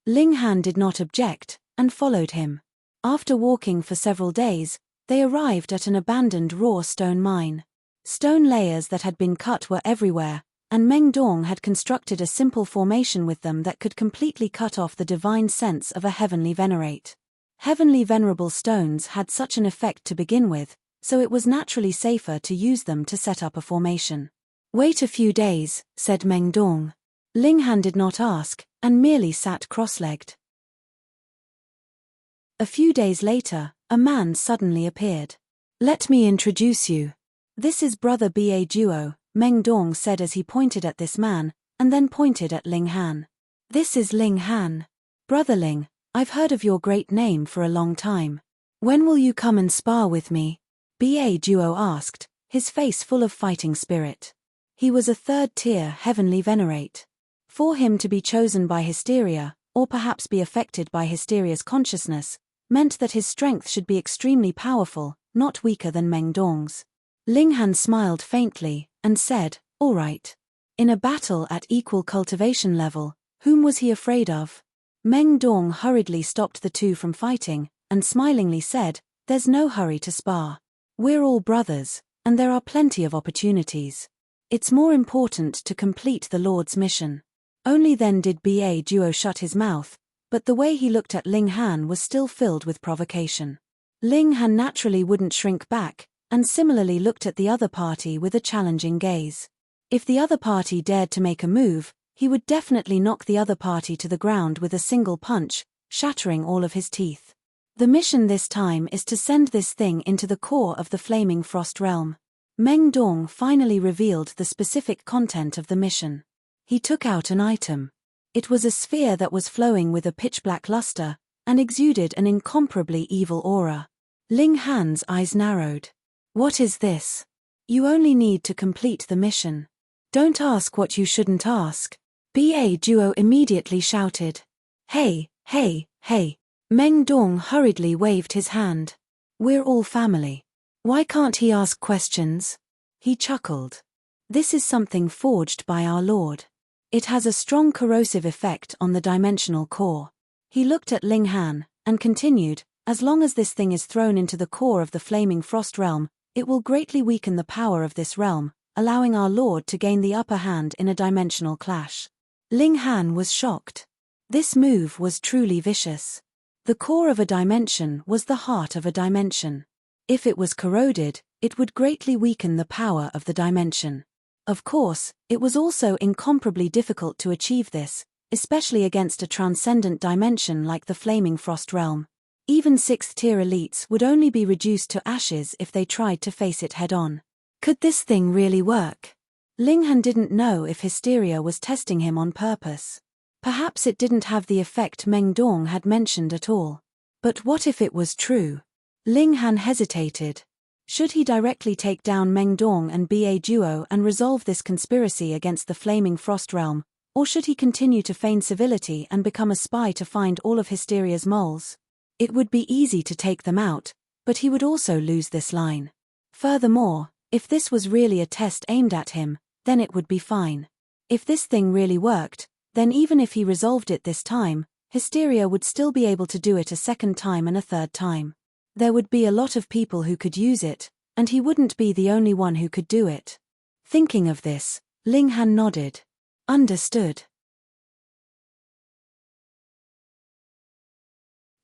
Ling Han did not object, and followed him. After walking for several days, they arrived at an abandoned raw stone mine. Stone layers that had been cut were everywhere, and Meng Dong had constructed a simple formation with them that could completely cut off the divine sense of a heavenly venerate. Heavenly venerable stones had such an effect to begin with, so it was naturally safer to use them to set up a formation. Wait a few days, said Meng Dong. Ling Han did not ask, and merely sat cross-legged. A few days later, a man suddenly appeared. Let me introduce you. This is Brother Ba Duo, Meng Dong said as he pointed at this man, and then pointed at Ling Han. This is Ling Han. Brother Ling, I've heard of your great name for a long time. When will you come and spar with me? Ba Duo asked, his face full of fighting spirit. He was a third-tier heavenly venerate. For him to be chosen by Hysteria, or perhaps be affected by Hysteria's consciousness, meant that his strength should be extremely powerful, not weaker than Meng Dong's. Ling Han smiled faintly, and said, all right. In a battle at equal cultivation level, whom was he afraid of? Meng Dong hurriedly stopped the two from fighting, and smilingly said, there's no hurry to spar. We're all brothers, and there are plenty of opportunities. It's more important to complete the Lord's mission. Only then did Ba Duo shut his mouth, but the way he looked at Ling Han was still filled with provocation. Ling Han naturally wouldn't shrink back, and similarly looked at the other party with a challenging gaze. If the other party dared to make a move, he would definitely knock the other party to the ground with a single punch, shattering all of his teeth. The mission this time is to send this thing into the core of the flaming frost realm. Meng Dong finally revealed the specific content of the mission. He took out an item. It was a sphere that was flowing with a pitch-black luster, and exuded an incomparably evil aura. Ling Han's eyes narrowed. What is this? You only need to complete the mission. Don't ask what you shouldn't ask. Ba Duo immediately shouted. Hey, hey, hey. Meng Dong hurriedly waved his hand. We're all family. Why can't he ask questions? He chuckled. This is something forged by our Lord. It has a strong corrosive effect on the dimensional core. He looked at Ling Han, and continued, as long as this thing is thrown into the core of the flaming frost realm, it will greatly weaken the power of this realm, allowing our Lord to gain the upper hand in a dimensional clash. Ling Han was shocked. This move was truly vicious. The core of a dimension was the heart of a dimension. If it was corroded, it would greatly weaken the power of the dimension. Of course, it was also incomparably difficult to achieve this, especially against a transcendent dimension like the flaming frost realm. Even 6th-tier elites would only be reduced to ashes if they tried to face it head-on. Could this thing really work? Ling Han didn't know if Hysteria was testing him on purpose. Perhaps it didn't have the effect Meng Dong had mentioned at all. But what if it was true? Ling Han hesitated. Should he directly take down Meng Dong and Ba Duo and resolve this conspiracy against the flaming frost realm, or should he continue to feign civility and become a spy to find all of Hysteria's moles? It would be easy to take them out, but he would also lose this line. Furthermore, if this was really a test aimed at him, then it would be fine. If this thing really worked, then even if he resolved it this time, Hysteria would still be able to do it a second time and a third time. There would be a lot of people who could use it, and he wouldn't be the only one who could do it. Thinking of this, Ling Han nodded. Understood.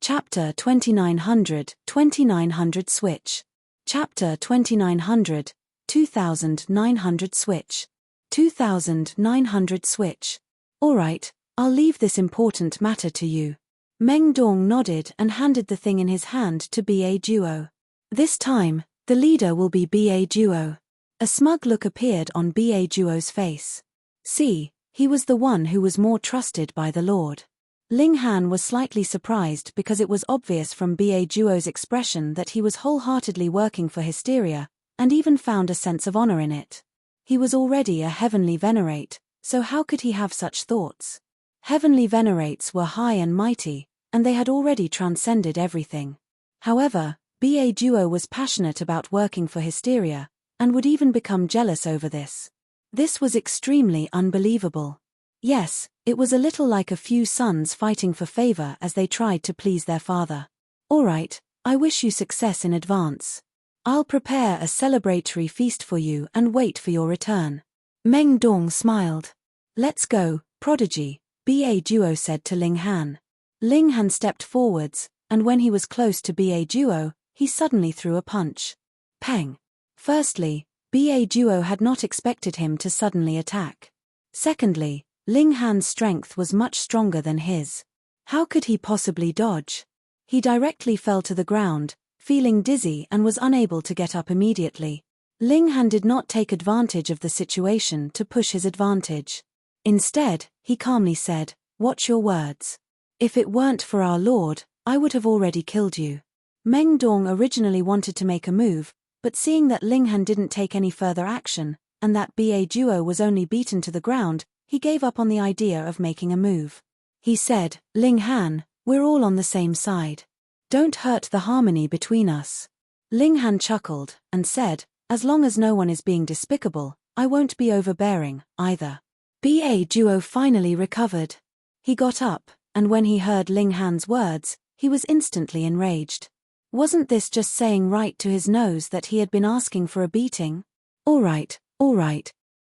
Chapter 2900, 2900 switch. Chapter 2900, 2900 switch. 2900 switch. Alright, I'll leave this important matter to you. Meng Dong nodded and handed the thing in his hand to Ba Duo. This time, the leader will be Ba Duo. A smug look appeared on Ba Duo's face. See, he was the one who was more trusted by the Lord. Ling Han was slightly surprised because it was obvious from Ba Duo's expression that he was wholeheartedly working for Hysteria, and even found a sense of honor in it. He was already a heavenly venerate, so how could he have such thoughts? Heavenly venerates were high and mighty, and they had already transcended everything. However, Ba Duo was passionate about working for Hysteria, and would even become jealous over this. This was extremely unbelievable. Yes, it was a little like a few sons fighting for favor as they tried to please their father. Alright, I wish you success in advance. I'll prepare a celebratory feast for you and wait for your return. Meng Dong smiled. Let's go, prodigy, Ba Duo said to Ling Han. Ling Han stepped forwards, and when he was close to Ba Duo, he suddenly threw a punch. Peng. Firstly, Ba Duo had not expected him to suddenly attack. Secondly, Ling Han's strength was much stronger than his. How could he possibly dodge? He directly fell to the ground, feeling dizzy and was unable to get up immediately. Ling Han did not take advantage of the situation to push his advantage. Instead, he calmly said, "Watch your words. If it weren't for our Lord, I would have already killed you." Meng Dong originally wanted to make a move, but seeing that Ling Han didn't take any further action, and that Ba Duo was only beaten to the ground, he gave up on the idea of making a move. He said, "Ling Han, we're all on the same side. Don't hurt the harmony between us." Ling Han chuckled, and said, "As long as no one is being despicable, I won't be overbearing, either." Ba Duo finally recovered. He got up, and when he heard Ling Han's words, he was instantly enraged. Wasn't this just saying right to his nose that he had been asking for a beating? All right.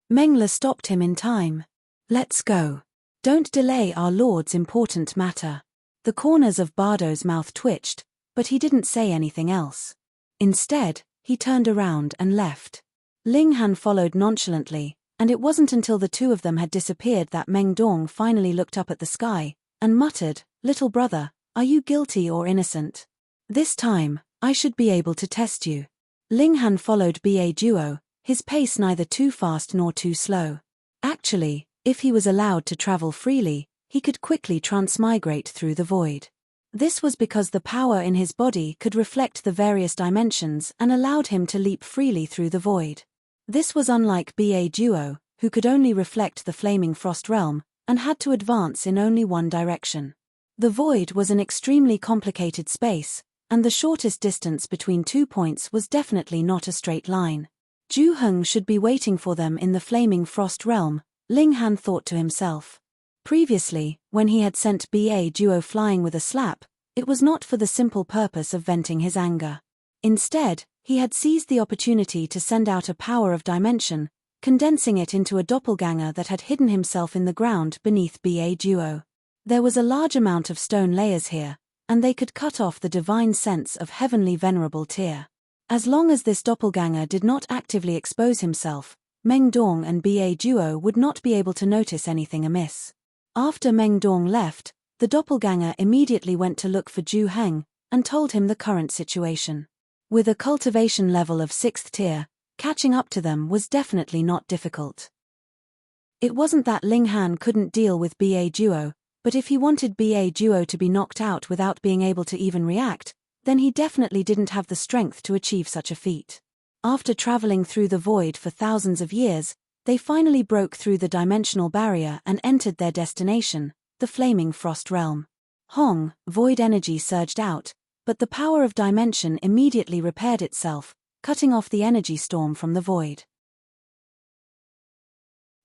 Mengla stopped him in time. Let's go. Don't delay our Lord's important matter. The corners of Bardo's mouth twitched, but he didn't say anything else. Instead, he turned around and left. Ling Han followed nonchalantly, and it wasn't until the two of them had disappeared that Meng Dong finally looked up at the sky, and muttered, "Little brother, are you guilty or innocent? This time, I should be able to test you." Ling Han followed Ba Duo, his pace neither too fast nor too slow. Actually, if he was allowed to travel freely, he could quickly transmigrate through the void. This was because the power in his body could reflect the various dimensions and allowed him to leap freely through the void. This was unlike Ba Duo, who could only reflect the flaming frost realm, and had to advance in only one direction. The void was an extremely complicated space, and the shortest distance between 2 points was definitely not a straight line. Ju Heng should be waiting for them in the flaming frost realm, Ling Han thought to himself. Previously, when he had sent Ba Duo flying with a slap, it was not for the simple purpose of venting his anger. Instead, he had seized the opportunity to send out a power of dimension, condensing it into a doppelganger that had hidden himself in the ground beneath Ba Duo. There was a large amount of stone layers here, and they could cut off the divine sense of heavenly venerable tier. As long as this doppelganger did not actively expose himself, Meng Dong and Ba Duo would not be able to notice anything amiss. After Meng Dong left, the doppelganger immediately went to look for Ju Heng, and told him the current situation. With a cultivation level of 6th tier, catching up to them was definitely not difficult. It wasn't that Ling Han couldn't deal with Ba Duo, but if he wanted Ba Duo to be knocked out without being able to even react, then he definitely didn't have the strength to achieve such a feat. After traveling through the void for thousands of years, they finally broke through the dimensional barrier and entered their destination, the flaming frost realm. Hong, void energy surged out, but the power of dimension immediately repaired itself, cutting off the energy storm from the void.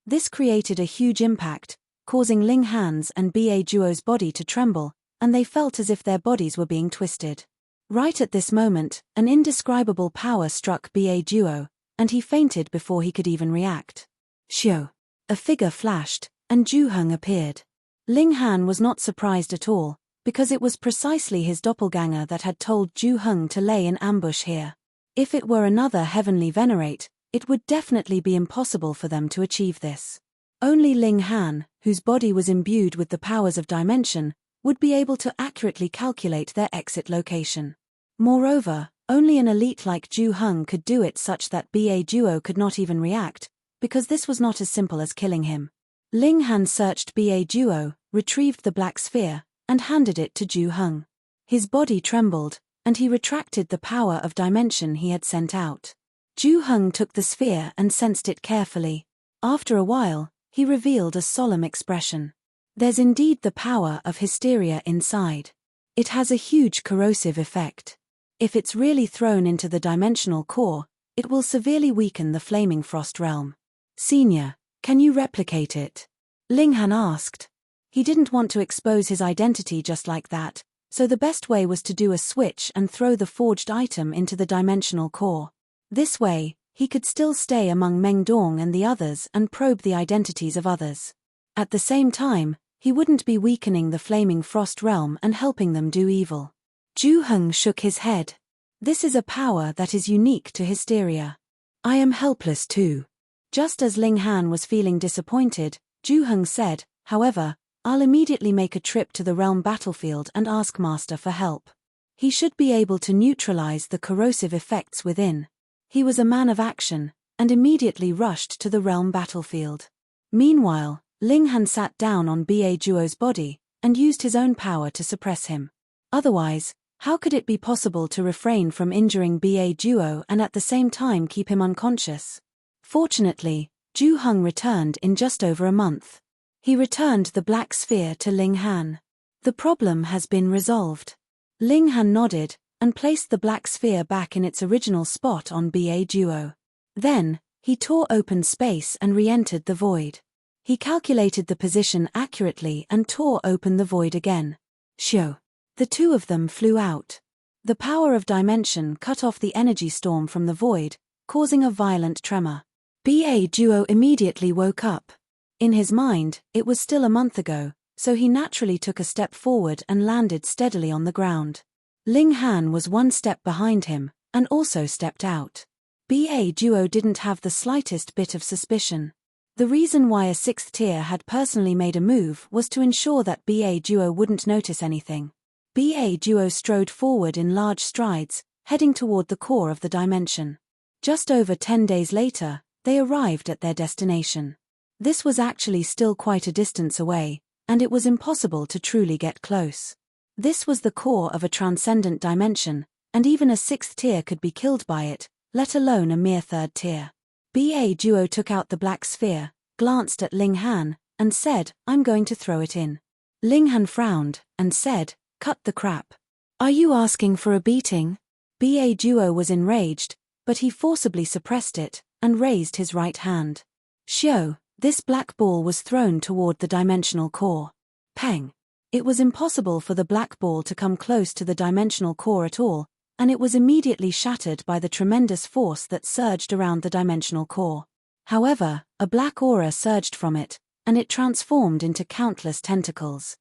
This created a huge impact, causing Ling Han's and Ba Duo's body to tremble, and they felt as if their bodies were being twisted. Right at this moment, an indescribable power struck Ba Duo, and he fainted before he could even react. Xiao! A figure flashed, and Ju Heng appeared. Ling Han was not surprised at all, because it was precisely his doppelganger that had told Ju Heng to lay in ambush here. If it were another heavenly venerate, it would definitely be impossible for them to achieve this. Only Ling Han, whose body was imbued with the powers of dimension, would be able to accurately calculate their exit location. Moreover, only an elite like Ju Heng could do it such that Ba Duo could not even react, because this was not as simple as killing him. Ling Han searched Ba Duo, retrieved the black sphere, and handed it to Ju Heng. His body trembled, and he retracted the power of dimension he had sent out. Ju Heng took the sphere and sensed it carefully. After a while, he revealed a solemn expression. There's indeed the power of hysteria inside. It has a huge corrosive effect. If it's really thrown into the dimensional core, it will severely weaken the flaming frost realm. Senior, can you replicate it? Ling Han asked. He didn't want to expose his identity just like that, so the best way was to do a switch and throw the forged item into the dimensional core. This way, he could still stay among Meng Dong and the others and probe the identities of others. At the same time, he wouldn't be weakening the flaming frost realm and helping them do evil. Ju Heng shook his head. This is a power that is unique to hysteria. I am helpless too. Just as Ling Han was feeling disappointed, Ju Heng said, however, I'll immediately make a trip to the realm battlefield and ask Master for help. He should be able to neutralize the corrosive effects within. He was a man of action, and immediately rushed to the realm battlefield. Meanwhile, Ling Han sat down on Ba Duo's body, and used his own power to suppress him. Otherwise, how could it be possible to refrain from injuring Ba Duo and at the same time keep him unconscious? Fortunately, Ju Heng returned in just over a month. He returned the black sphere to Ling Han. The problem has been resolved. Ling Han nodded, and placed the black sphere back in its original spot on Ba Duo. Then, he tore open space and re-entered the void. He calculated the position accurately and tore open the void again. Xiao! The two of them flew out. The power of dimension cut off the energy storm from the void, causing a violent tremor. Ba Duo immediately woke up. In his mind, it was still a month ago, so he naturally took a step forward and landed steadily on the ground. Ling Han was one step behind him, and also stepped out. Ba Duo didn't have the slightest bit of suspicion. The reason why a sixth tier had personally made a move was to ensure that Ba Duo wouldn't notice anything. Ba Duo strode forward in large strides, heading toward the core of the dimension. Just over 10 days later, they arrived at their destination. This was actually still quite a distance away, and it was impossible to truly get close. This was the core of a transcendent dimension, and even a sixth tier could be killed by it, let alone a mere third tier. Ba Duo took out the black sphere, glanced at Ling Han, and said, I'm going to throw it in. Ling Han frowned, and said, cut the crap. Are you asking for a beating? Ba Duo was enraged, but he forcibly suppressed it, and raised his right hand. Xiao! This black ball was thrown toward the dimensional core. Peng! It was impossible for the black ball to come close to the dimensional core at all, and it was immediately shattered by the tremendous force that surged around the dimensional core. However, a black aura surged from it, and it transformed into countless tentacles.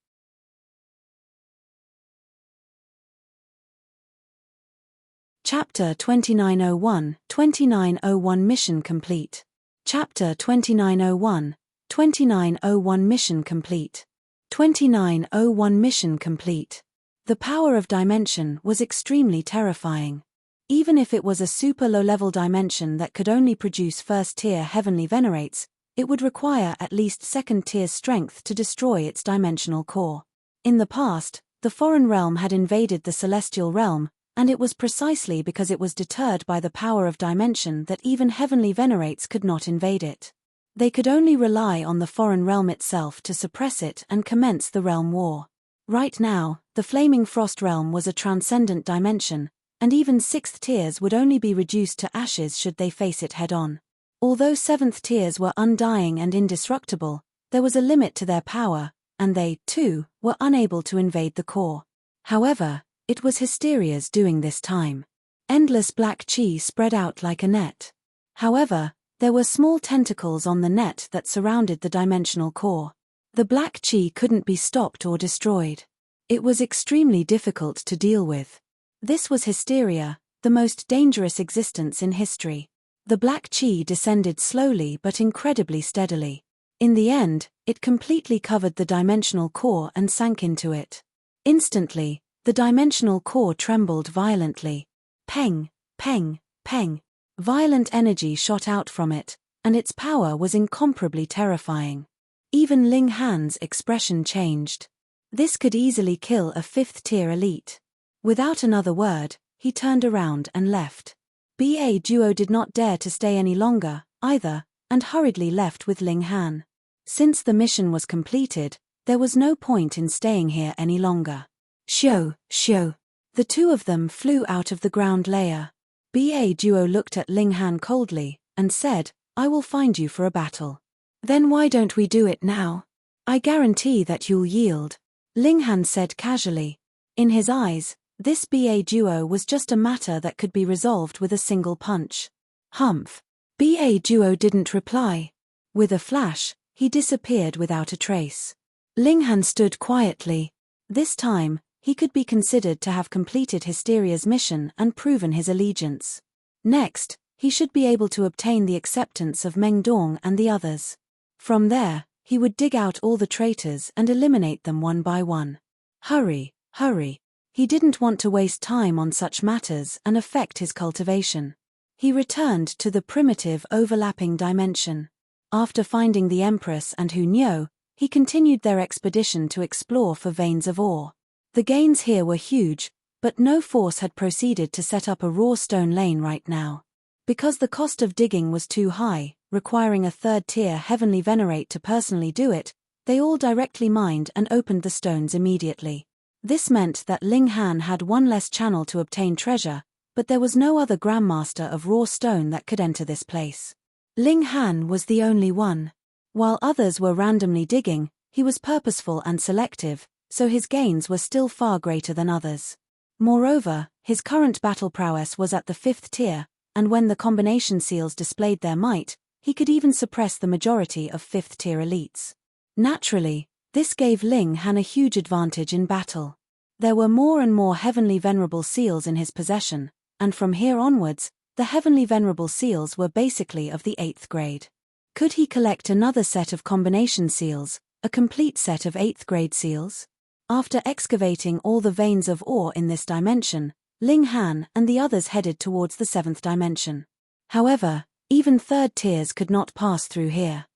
Chapter 2901, 2901 Mission Complete. Chapter 2901, 2901 Mission Complete. 2901 Mission Complete. The power of dimension was extremely terrifying. Even if it was a super low-level dimension that could only produce first-tier heavenly venerates, it would require at least second-tier strength to destroy its dimensional core. In the past, the foreign realm had invaded the celestial realm, and it was precisely because it was deterred by the power of dimension that even heavenly venerates could not invade it. They could only rely on the foreign realm itself to suppress it and commence the realm war. Right now, the flaming frost realm was a transcendent dimension, and even sixth tiers would only be reduced to ashes should they face it head-on. Although seventh tiers were undying and indestructible, there was a limit to their power, and they, too, were unable to invade the core. However, it was Hysteria's doing this time. Endless black chi spread out like a net. However, there were small tentacles on the net that surrounded the dimensional core. The black chi couldn't be stopped or destroyed. It was extremely difficult to deal with. This was Hysteria, the most dangerous existence in history. The black chi descended slowly but incredibly steadily. In the end, it completely covered the dimensional core and sank into it. Instantly, the dimensional core trembled violently. Peng, peng, peng. Violent energy shot out from it, and its power was incomparably terrifying. Even Ling Han's expression changed. This could easily kill a 5th-tier elite. Without another word, he turned around and left. BA Duo did not dare to stay any longer, either, and hurriedly left with Ling Han. Since the mission was completed, there was no point in staying here any longer. Shoo, shoo. The two of them flew out of the ground layer. BA Duo looked at Ling Han coldly, and said, "I will find you for a battle." "Then why don't we do it now? I guarantee that you'll yield," Ling Han said casually. In his eyes, this BA Duo was just a matter that could be resolved with a single punch. Humph. BA Duo didn't reply. With a flash, he disappeared without a trace. Ling Han stood quietly. This time, he could be considered to have completed Hysteria's mission and proven his allegiance. Next, he should be able to obtain the acceptance of Meng Dong and the others. From there, he would dig out all the traitors and eliminate them one by one. Hurry, hurry. He didn't want to waste time on such matters and affect his cultivation. He returned to the primitive overlapping dimension. After finding the Empress and Hu Niu, he continued their expedition to explore for veins of ore. The gains here were huge, but no force had proceeded to set up a raw stone lane right now. Because the cost of digging was too high, requiring a 3rd-tier heavenly venerate to personally do it, they all directly mined and opened the stones immediately. This meant that Ling Han had one less channel to obtain treasure, but there was no other Grandmaster of raw stone that could enter this place. Ling Han was the only one. While others were randomly digging, he was purposeful and selective, so his gains were still far greater than others. Moreover, his current battle prowess was at the 5th tier, and when the combination seals displayed their might, he could even suppress the majority of 5th-tier elites. Naturally, this gave Ling Han a huge advantage in battle. There were more and more heavenly venerable seals in his possession, and from here onwards, the heavenly venerable seals were basically of the 8th grade. Could he collect another set of combination seals, a complete set of 8th grade seals? After excavating all the veins of ore in this dimension, Ling Han and the others headed towards the 7th dimension. However, even 3rd tiers could not pass through here.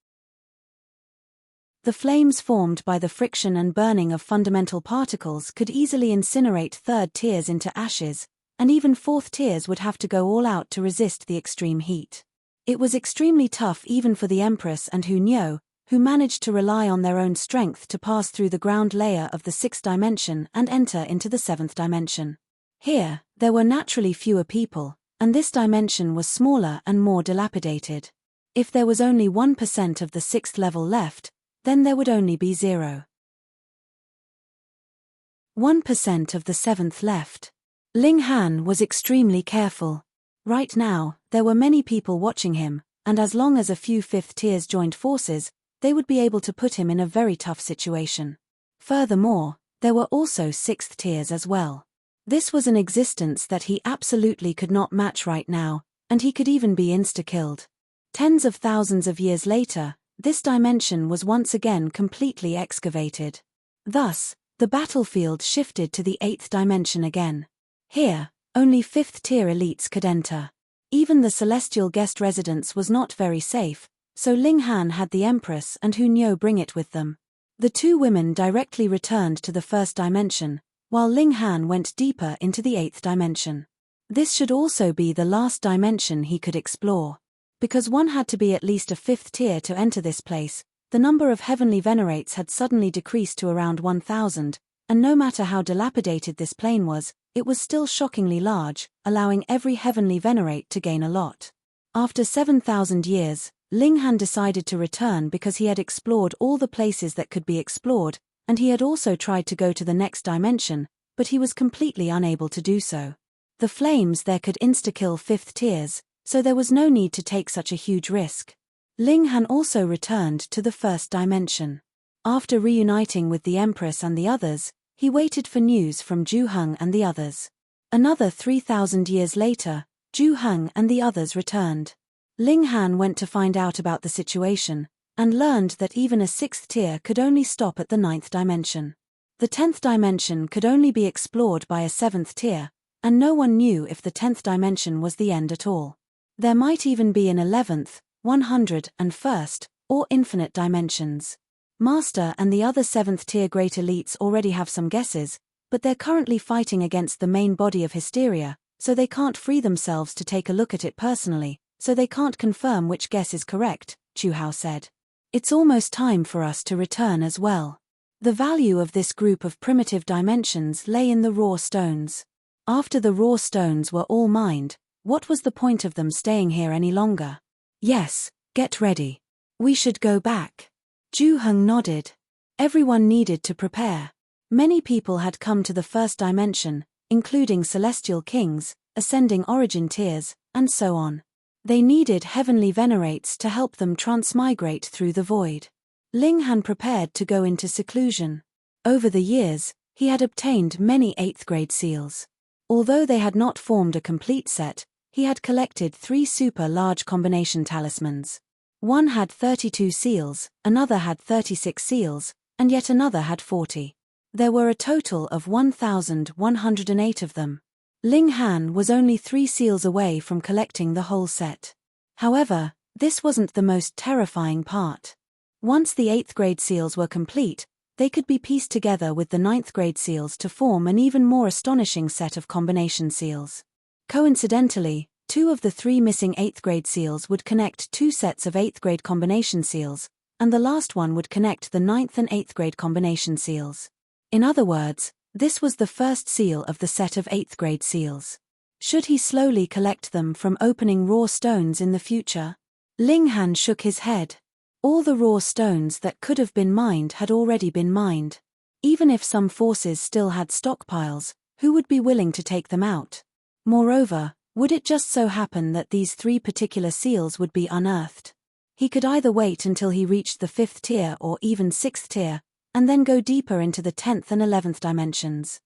The flames formed by the friction and burning of fundamental particles could easily incinerate 3rd tiers into ashes, and even 4th tiers would have to go all out to resist the extreme heat. It was extremely tough even for the Empress and Hu Niu, who managed to rely on their own strength to pass through the ground layer of the 6th dimension and enter into the 7th dimension. Here, there were naturally fewer people, and this dimension was smaller and more dilapidated. If there was only 1% of the 6th level left, then there would only be 0.1% of the 7th left. Ling Han was extremely careful. Right now, there were many people watching him, and as long as a few 5th tiers joined forces, they would be able to put him in a very tough situation. Furthermore, there were also 6th tiers as well. This was an existence that he absolutely could not match right now, and he could even be insta-killed. Tens of thousands of years later, this dimension was once again completely excavated. Thus, the battlefield shifted to the 8th dimension again. Here, only 5th tier elites could enter. Even the celestial guest residence was not very safe, so Ling Han had the Empress and Hu Niu bring it with them. The two women directly returned to the 1st dimension, while Ling Han went deeper into the 8th dimension. This should also be the last dimension he could explore. Because one had to be at least a 5th tier to enter this place, the number of heavenly venerates had suddenly decreased to around 1,000, and no matter how dilapidated this plane was, it was still shockingly large, allowing every heavenly venerate to gain a lot. After 7,000 years, Ling Han decided to return because he had explored all the places that could be explored, and he had also tried to go to the next dimension, but he was completely unable to do so. The flames there could insta-kill 5th tiers, so there was no need to take such a huge risk. Ling Han also returned to the first dimension. After reuniting with the Empress and the others, he waited for news from Zhu Heng and the others. Another 3,000 years later, Zhu Heng and the others returned. Ling Han went to find out about the situation, and learned that even a 6th tier could only stop at the 9th dimension. The 10th dimension could only be explored by a 7th tier, and no one knew if the 10th dimension was the end at all. There might even be an 11th, 101st, or infinite dimensions. Master and the other 7th tier great elites already have some guesses, but they're currently fighting against the main body of hysteria, so they can't free themselves to take a look at it personally, so they can't confirm which guess is correct, Chu Hao said. It's almost time for us to return as well. The value of this group of primitive dimensions lay in the raw stones. After the raw stones were all mined, what was the point of them staying here any longer? Yes, get ready. We should go back. Zhu Heng nodded. Everyone needed to prepare. Many people had come to the first dimension, including celestial kings, ascending origin tiers, and so on. They needed heavenly venerates to help them transmigrate through the void. Ling Han prepared to go into seclusion. Over the years, he had obtained many 8th grade seals. Although they had not formed a complete set, he had collected 3 super large combination talismans. One had 32 seals, another had 36 seals, and yet another had 40. There were a total of 1,108 of them. Ling Han was only 3 seals away from collecting the whole set. However, this wasn't the most terrifying part. Once the 8th grade seals were complete, they could be pieced together with the 9th grade seals to form an even more astonishing set of combination seals. Coincidentally, 2 of the 3 missing 8th grade seals would connect 2 sets of 8th grade combination seals, and the last one would connect the 9th and 8th grade combination seals. In other words, this was the first seal of the set of 8th grade seals. Should he slowly collect them from opening raw stones in the future? Ling Han shook his head. All the raw stones that could have been mined had already been mined. Even if some forces still had stockpiles, who would be willing to take them out? Moreover, would it just so happen that these 3 particular seals would be unearthed? He could either wait until he reached the 5th tier or even 6th tier, and then go deeper into the 10th and 11th dimensions.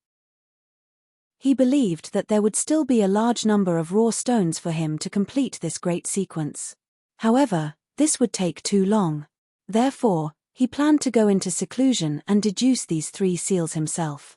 He believed that there would still be a large number of raw stones for him to complete this great sequence. However, this would take too long. Therefore, he planned to go into seclusion and deduce these 3 seals himself.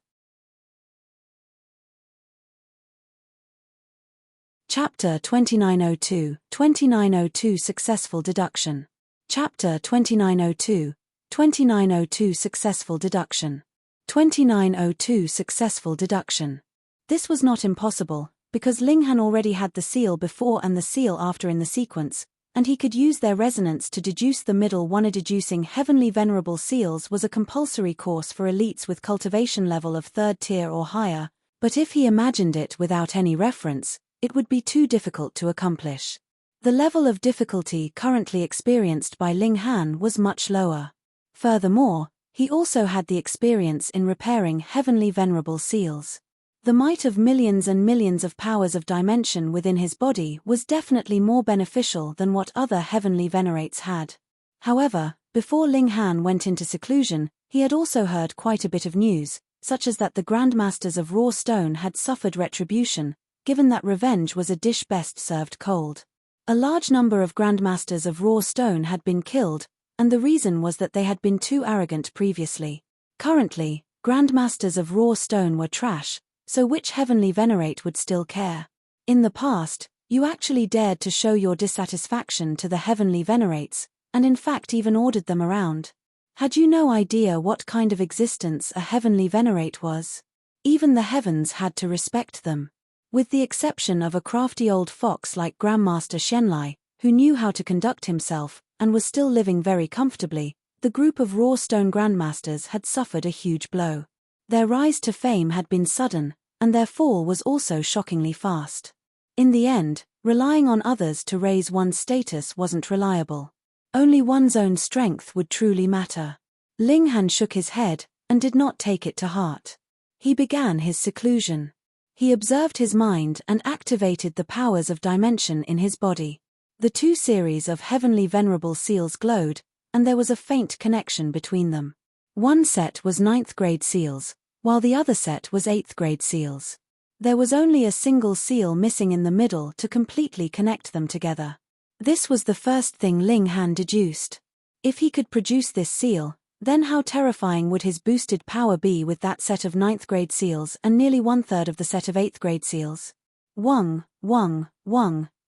Chapter 2902, 2902 Successful Deduction. Chapter 2902, 2902 Successful Deduction. 2902 Successful Deduction. This was not impossible, because Ling Han already had the seal before and the seal after in the sequence, and he could use their resonance to deduce the middle one. Deducing heavenly venerable seals was a compulsory course for elites with cultivation level of 3rd tier or higher, but if he imagined it without any reference, it would be too difficult to accomplish. The level of difficulty currently experienced by Ling Han was much lower. Furthermore, he also had the experience in repairing heavenly venerable seals. The might of millions and millions of powers of dimension within his body was definitely more beneficial than what other heavenly venerates had. However, before Ling Han went into seclusion, he had also heard quite a bit of news, such as that the Grandmasters of Raw Stone had suffered retribution, given that revenge was a dish best served cold. A large number of Grandmasters of Raw Stone had been killed, and the reason was that they had been too arrogant previously. Currently, Grandmasters of Raw Stone were trash, so which heavenly venerate would still care? In the past, you actually dared to show your dissatisfaction to the heavenly venerates, and in fact even ordered them around. Had you no idea what kind of existence a heavenly venerate was? Even the heavens had to respect them. With the exception of a crafty old fox like Grandmaster Shenlai, who knew how to conduct himself, and was still living very comfortably, the group of Raw Stone Grandmasters had suffered a huge blow. Their rise to fame had been sudden, and their fall was also shockingly fast. In the end, relying on others to raise one's status wasn't reliable. Only one's own strength would truly matter. Ling Han shook his head, and did not take it to heart. He began his seclusion. He observed his mind and activated the powers of dimension in his body. The two series of heavenly venerable seals glowed, and there was a faint connection between them. One set was 9th grade seals, while the other set was 8th grade seals. There was only a single seal missing in the middle to completely connect them together. This was the first thing Ling Han deduced. If he could produce this seal, then how terrifying would his boosted power be with that set of 9th grade seals and nearly 1/3 of the set of 8th grade seals? Wang,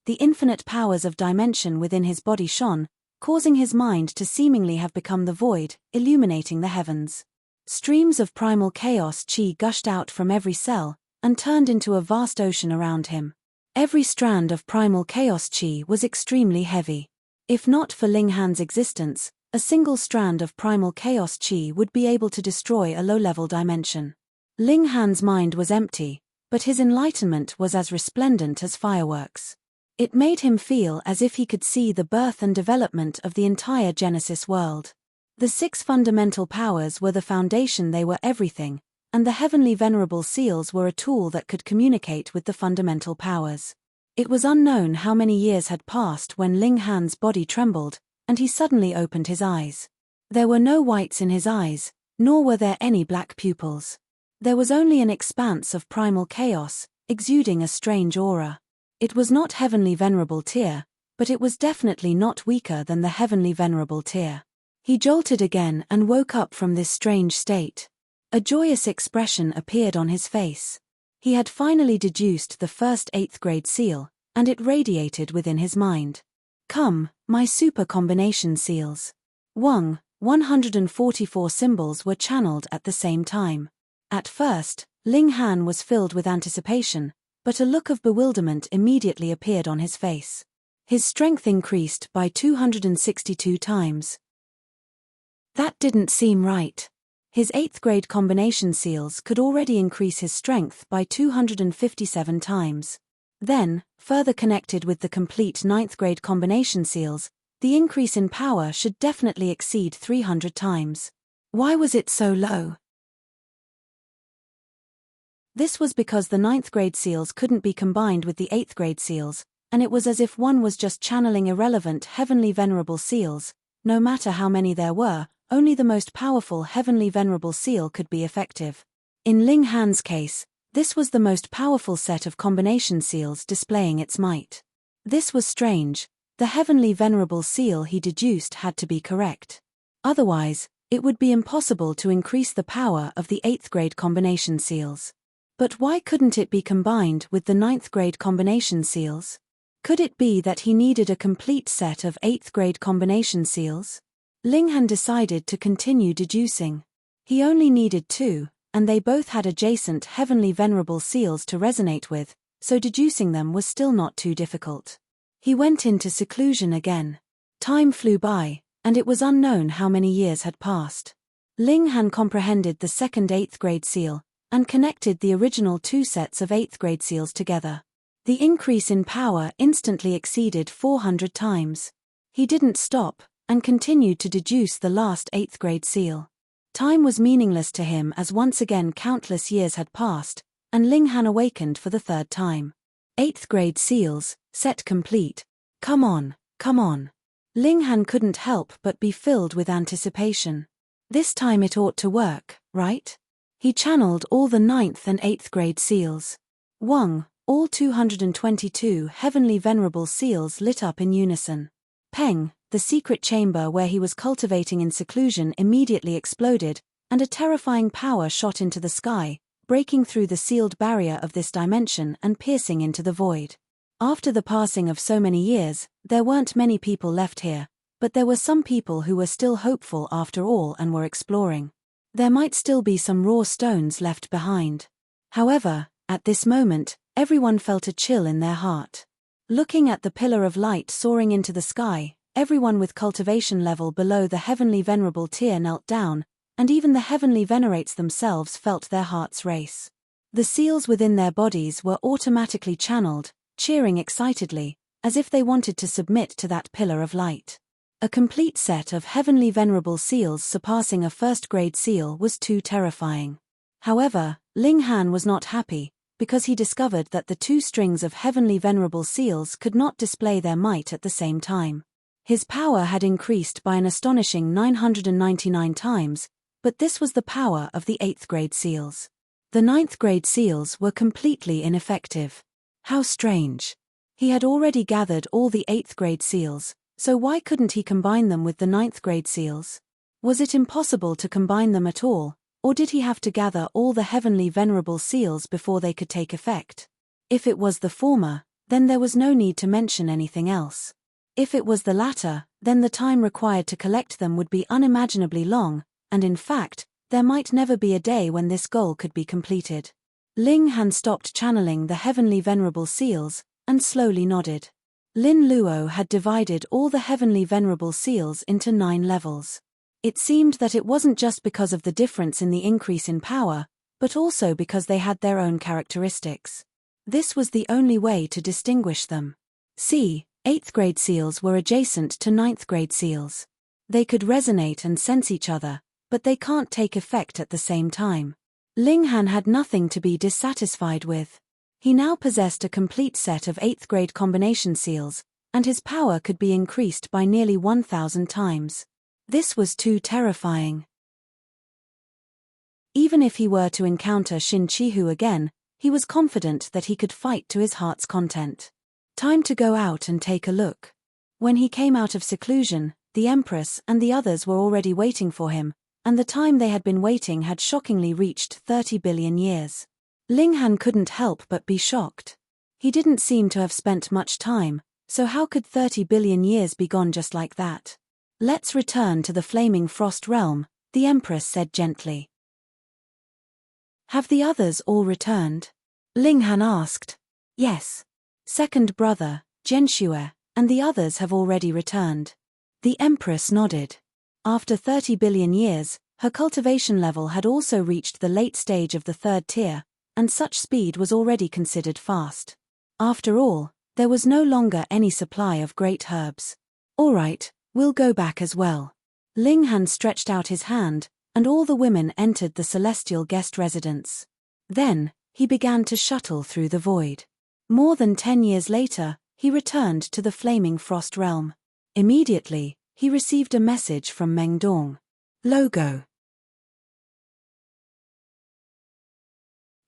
the infinite powers of dimension within his body shone, causing his mind to seemingly have become the void, illuminating the heavens. Streams of primal chaos chi gushed out from every cell, and turned into a vast ocean around him. Every strand of primal chaos chi was extremely heavy. If not for Ling Han's existence, a single strand of primal chaos chi would be able to destroy a low-level dimension. Ling Han's mind was empty, but his enlightenment was as resplendent as fireworks. It made him feel as if he could see the birth and development of the entire Genesis world. The 6 fundamental powers were the foundation, they were everything, and the heavenly venerable seals were a tool that could communicate with the fundamental powers. It was unknown how many years had passed when Ling Han's body trembled, and he suddenly opened his eyes. There were no whites in his eyes, nor were there any black pupils. There was only an expanse of primal chaos, exuding a strange aura. It was not heavenly venerable tear, but it was definitely not weaker than the heavenly venerable tear. He jolted again and woke up from this strange state. A joyous expression appeared on his face. He had finally deduced the first 8th grade seal, and it radiated within his mind. Come, my super combination seals. 144 symbols were channeled at the same time. At first, Ling Han was filled with anticipation, but a look of bewilderment immediately appeared on his face. His strength increased by 262 times. That didn't seem right. His 8th grade combination seals could already increase his strength by 257 times. Then, further connected with the complete 9th grade combination seals, the increase in power should definitely exceed 300 times. Why was it so low? This was because the 9th grade seals couldn't be combined with the 8th grade seals, and it was as if one was just channeling irrelevant heavenly venerable seals. No matter how many there were, only the most powerful heavenly venerable seal could be effective. In Ling Han's case, this was the most powerful set of combination seals displaying its might. This was strange. The heavenly venerable seal he deduced had to be correct. Otherwise, it would be impossible to increase the power of the 8th grade combination seals. But why couldn't it be combined with the 9th grade combination seals? Could it be that he needed a complete set of 8th grade combination seals? Ling Han decided to continue deducing. He only needed 2, and they both had adjacent heavenly venerable seals to resonate with, so deducing them was still not too difficult. He went into seclusion again. Time flew by, and it was unknown how many years had passed. Ling Han comprehended the second 8th grade seal, and connected the original 2 sets of 8th grade seals together. The increase in power instantly exceeded 400 times. He didn't stop, and continued to deduce the last 8th grade seal. Time was meaningless to him as once again countless years had passed, and Ling Han awakened for the 3rd time. 8th grade seals, set complete. Come on. Ling Han couldn't help but be filled with anticipation. This time it ought to work, right? He channeled all the 9th and 8th grade seals. All 222 heavenly venerable seals lit up in unison. Peng, the secret chamber where he was cultivating in seclusion immediately exploded, and a terrifying power shot into the sky, breaking through the sealed barrier of this dimension and piercing into the void. After the passing of so many years, there weren't many people left here, but there were some people who were still hopeful after all and were exploring. There might still be some raw stones left behind. However, at this moment, everyone felt a chill in their heart. Looking at the pillar of light soaring into the sky, everyone with cultivation level below the heavenly venerable tier knelt down, and even the heavenly venerates themselves felt their hearts race. The seals within their bodies were automatically channeled, cheering excitedly, as if they wanted to submit to that pillar of light. A complete set of heavenly venerable seals surpassing a first-grade seal was too terrifying. However, Ling Han was not happy, because he discovered that the 2 strings of heavenly venerable seals could not display their might at the same time. His power had increased by an astonishing 999 times, but this was the power of the 8th grade seals. The 9th grade seals were completely ineffective. How strange. He had already gathered all the 8th grade seals, so why couldn't he combine them with the 9th grade seals? Was it impossible to combine them at all, or did he have to gather all the heavenly venerable seals before they could take effect? If it was the former, then there was no need to mention anything else. If it was the latter, then the time required to collect them would be unimaginably long, and in fact, there might never be a day when this goal could be completed. Ling Han stopped channeling the heavenly venerable seals, and slowly nodded. Lin Luo had divided all the heavenly venerable seals into 9 levels. It seemed that it wasn't just because of the difference in the increase in power, but also because they had their own characteristics. This was the only way to distinguish them. See, 8th grade seals were adjacent to 9th grade seals. They could resonate and sense each other, but they can't take effect at the same time. Ling Han had nothing to be dissatisfied with. He now possessed a complete set of 8th grade combination seals, and his power could be increased by nearly 1,000 times. This was too terrifying. Even if he were to encounter Shin Chihu again, he was confident that he could fight to his heart's content. Time to go out and take a look. When he came out of seclusion, the Empress and the others were already waiting for him, and the time they had been waiting had shockingly reached 30 billion years. Ling Han couldn't help but be shocked. He didn't seem to have spent much time, so how could 30 billion years be gone just like that? Let's return to the flaming frost realm, the Empress said gently. Have the others all returned? Ling Han asked. Yes. Second brother, Zhenxue, and the others have already returned. The Empress nodded. After 30 billion years, her cultivation level had also reached the late stage of the 3rd tier, and such speed was already considered fast. After all, there was no longer any supply of great herbs. All right, we'll go back as well. Ling Han stretched out his hand, and all the women entered the celestial guest residence. Then, he began to shuttle through the void. More than 10 years later, he returned to the flaming frost realm. Immediately, he received a message from Meng Dong. Logo.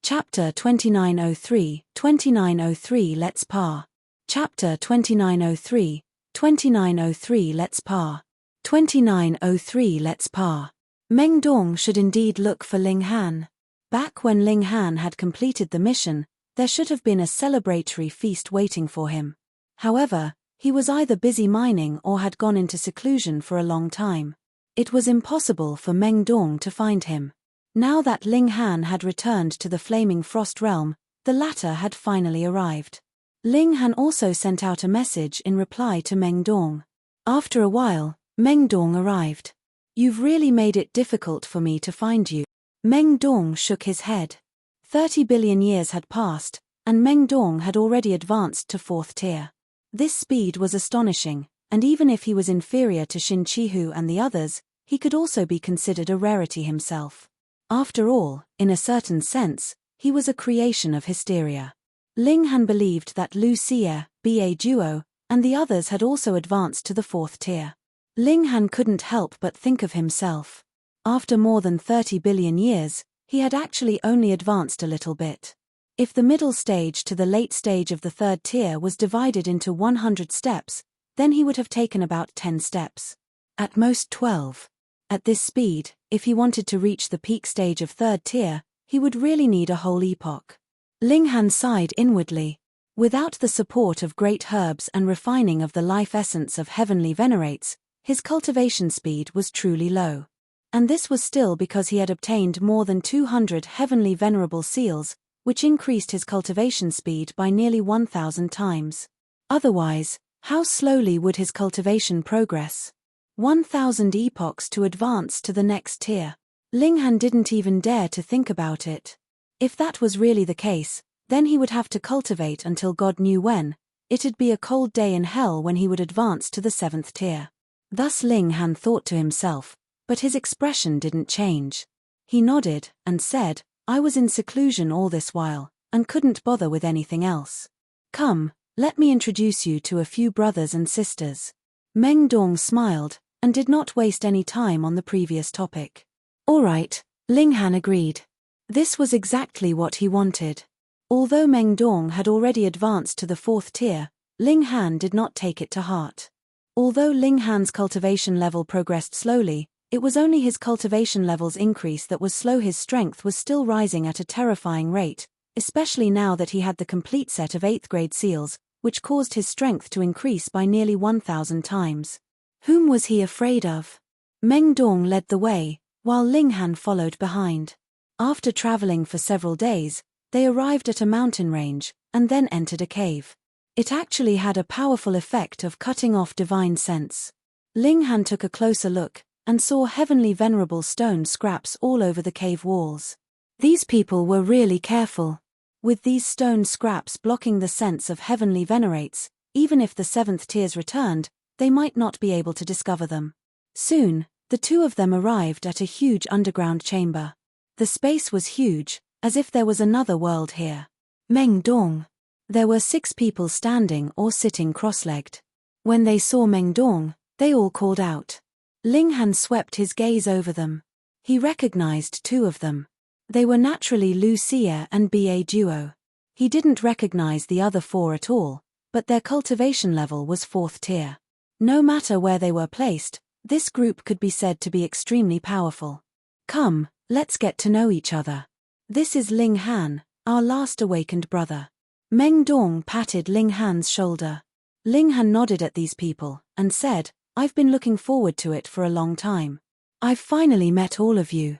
Chapter 2903, 2903 Let's Par. Chapter 2903, 2903 Let's Par. 2903 Let's Par. Meng Dong should indeed look for Ling Han. Back when Ling Han had completed the mission, there should have been a celebratory feast waiting for him. However, he was either busy mining or had gone into seclusion for a long time. It was impossible for Meng Dong to find him. Now that Ling Han had returned to the flaming frost realm, the latter had finally arrived. Ling Han also sent out a message in reply to Meng Dong. After a while, Meng Dong arrived. You've really made it difficult for me to find you. Meng Dong shook his head. 30 billion years had passed, and Meng Dong had already advanced to 4th tier. This speed was astonishing, and even if he was inferior to Shin Chihu and the others, he could also be considered a rarity himself. After all, in a certain sense, he was a creation of hysteria. Ling Han believed that Lu Xie, Ba Duo, and the others had also advanced to the 4th tier. Ling Han couldn't help but think of himself. After more than 30 billion years, he had actually only advanced a little bit. If the middle stage to the late stage of the 3rd tier was divided into 100 steps, then he would have taken about 10 steps. At most 12. At this speed, if he wanted to reach the peak stage of 3rd tier, he would really need a whole epoch. Ling Han sighed inwardly. Without the support of great herbs and refining of the life essence of heavenly venerates, his cultivation speed was truly low. And this was still because he had obtained more than 200 heavenly venerable seals, which increased his cultivation speed by nearly 1,000 times. Otherwise, how slowly would his cultivation progress? 1,000 epochs to advance to the next tier. Ling Han didn't even dare to think about it. If that was really the case, then he would have to cultivate until God knew when. It'd be a cold day in hell when he would advance to the 7th tier. Thus Ling Han thought to himself, but his expression didn't change. He nodded and said, I was in seclusion all this while, and couldn't bother with anything else. Come, let me introduce you to a few brothers and sisters. Meng Dong smiled, and did not waste any time on the previous topic. All right, Ling Han agreed. This was exactly what he wanted. Although Meng Dong had already advanced to the 4th tier, Ling Han did not take it to heart. Although Ling Han's cultivation level progressed slowly, it was only his cultivation level's increase that was slow. His strength was still rising at a terrifying rate, especially now that he had the complete set of 8th grade seals, which caused his strength to increase by nearly 1,000 times. Whom was he afraid of? Meng Dong led the way, while Ling Han followed behind. After traveling for several days, they arrived at a mountain range, and then entered a cave. It actually had a powerful effect of cutting off divine sense. Ling Han took a closer look, and saw heavenly venerable stone scraps all over the cave walls. These people were really careful. With these stone scraps blocking the sense of heavenly venerates, even if the 7th tiers returned, they might not be able to discover them. Soon, the two of them arrived at a huge underground chamber. The space was huge, as if there was another world here. Meng Dong. There were 6 people standing or sitting cross-legged. When they saw Meng Dong, they all called out. Ling Han swept his gaze over them. He recognized 2 of them. They were naturally Lu Xie and Ba Duo. He didn't recognize the other 4 at all, but their cultivation level was 4th tier. No matter where they were placed, this group could be said to be extremely powerful. Come, let's get to know each other. This is Ling Han, our last awakened brother. Meng Dong patted Ling Han's shoulder. Ling Han nodded at these people, and said, I've been looking forward to it for a long time. I've finally met all of you.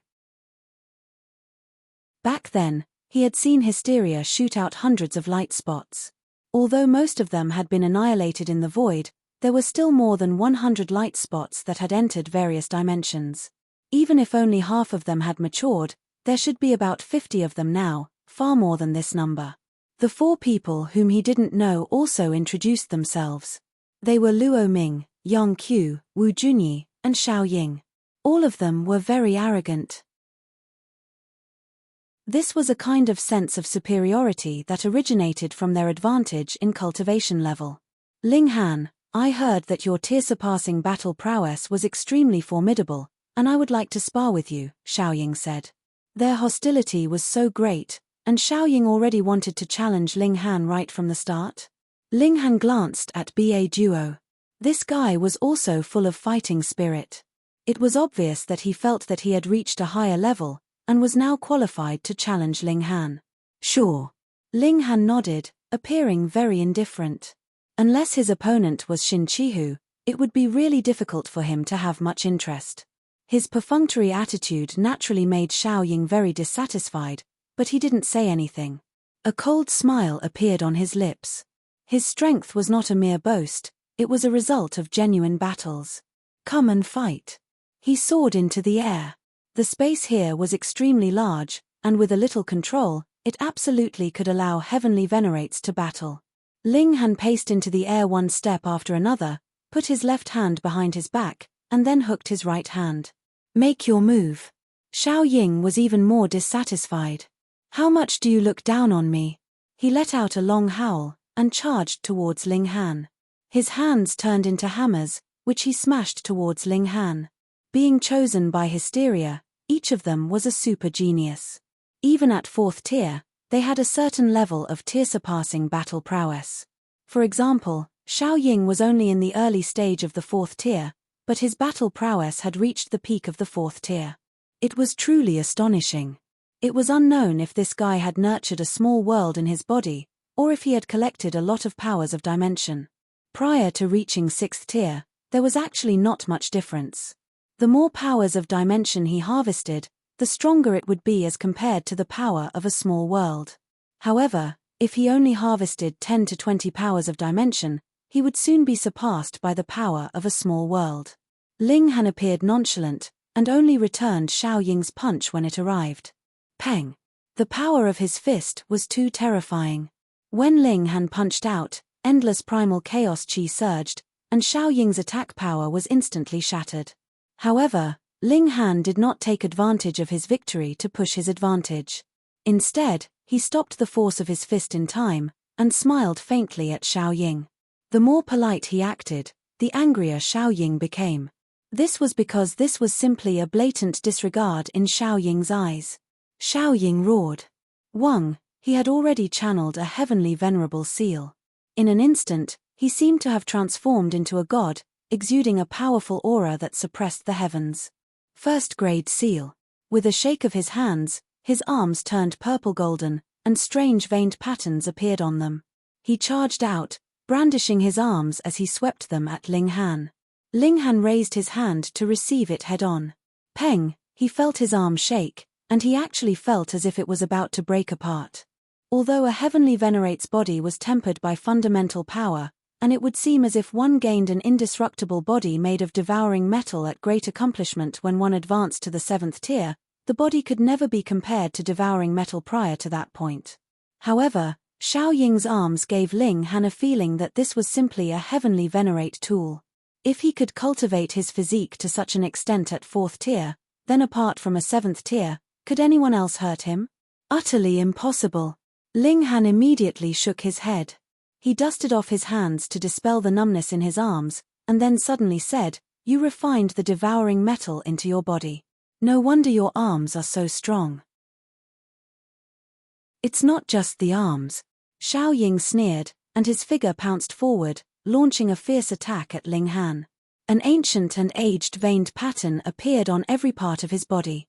Back then, he had seen Hysteria shoot out hundreds of light spots. Although most of them had been annihilated in the void, there were still more than 100 light spots that had entered various dimensions. Even if only half of them had matured, there should be about 50 of them now, far more than this number. The 4 people whom he didn't know also introduced themselves. They were Luo Ming, Yang Qiu, Wu Junyi, and Xiao Ying. All of them were very arrogant. This was a kind of sense of superiority that originated from their advantage in cultivation level. Ling Han, I heard that your tier-surpassing battle prowess was extremely formidable, and I would like to spar with you, Xiao Ying said. Their hostility was so great, and Xiao Ying already wanted to challenge Ling Han right from the start. Ling Han glanced at Ba Duo. This guy was also full of fighting spirit. It was obvious that he felt that he had reached a higher level, and was now qualified to challenge Ling Han. Sure. Ling Han nodded, appearing very indifferent. Unless his opponent was Xin Chihu, it would be really difficult for him to have much interest. His perfunctory attitude naturally made Xiao Ying very dissatisfied, but he didn't say anything. A cold smile appeared on his lips. His strength was not a mere boast, it was a result of genuine battles. Come and fight. He soared into the air. The space here was extremely large, and with a little control, it absolutely could allow heavenly venerates to battle. Ling Han paced into the air one step after another, put his left hand behind his back, and then hooked his right hand. Make your move. Xiao Ying was even more dissatisfied. How much do you look down on me? He let out a long howl, and charged towards Ling Han. His hands turned into hammers, which he smashed towards Ling Han. Being chosen by Hysteria, each of them was a super genius. Even at 4th tier, they had a certain level of tier-surpassing battle prowess. For example, Xiao Ying was only in the early stage of the 4th tier, but his battle prowess had reached the peak of the 4th tier. It was truly astonishing. It was unknown if this guy had nurtured a small world in his body, or if he had collected a lot of powers of dimension. Prior to reaching 6th tier, there was actually not much difference. The more powers of dimension he harvested, the stronger it would be as compared to the power of a small world. However, if he only harvested 10 to 20 powers of dimension, he would soon be surpassed by the power of a small world. Ling Han appeared nonchalant, and only returned Xiao Ying's punch when it arrived. Peng! The power of his fist was too terrifying. When Ling Han punched out, endless primal chaos chi surged, and Xiao Ying's attack power was instantly shattered. However, Ling Han did not take advantage of his victory to push his advantage. Instead, he stopped the force of his fist in time, and smiled faintly at Xiao Ying. The more polite he acted, the angrier Xiao Ying became. This was because this was simply a blatant disregard in Xiao Ying's eyes. Xiao Ying roared. Wang, he had already channeled a heavenly venerable seal. In an instant, he seemed to have transformed into a god, exuding a powerful aura that suppressed the heavens. First-grade seal. With a shake of his hands, his arms turned purple-golden, and strange veined patterns appeared on them. He charged out, brandishing his arms as he swept them at Ling Han. Ling Han raised his hand to receive it head-on. Peng, he felt his arm shake, and he actually felt as if it was about to break apart. Although a heavenly venerate's body was tempered by fundamental power, and it would seem as if one gained an indestructible body made of devouring metal at great accomplishment when one advanced to the 7th tier, the body could never be compared to devouring metal prior to that point. However, Xiao Ying's arms gave Ling Han a feeling that this was simply a heavenly venerate tool. If he could cultivate his physique to such an extent at 4th tier, then apart from a 7th tier, could anyone else hurt him? Utterly impossible. Ling Han immediately shook his head. He dusted off his hands to dispel the numbness in his arms, and then suddenly said, "You refined the devouring metal into your body. No wonder your arms are so strong." It's not just the arms. Xiao Ying sneered, and his figure pounced forward, launching a fierce attack at Ling Han. An ancient and aged veined pattern appeared on every part of his body.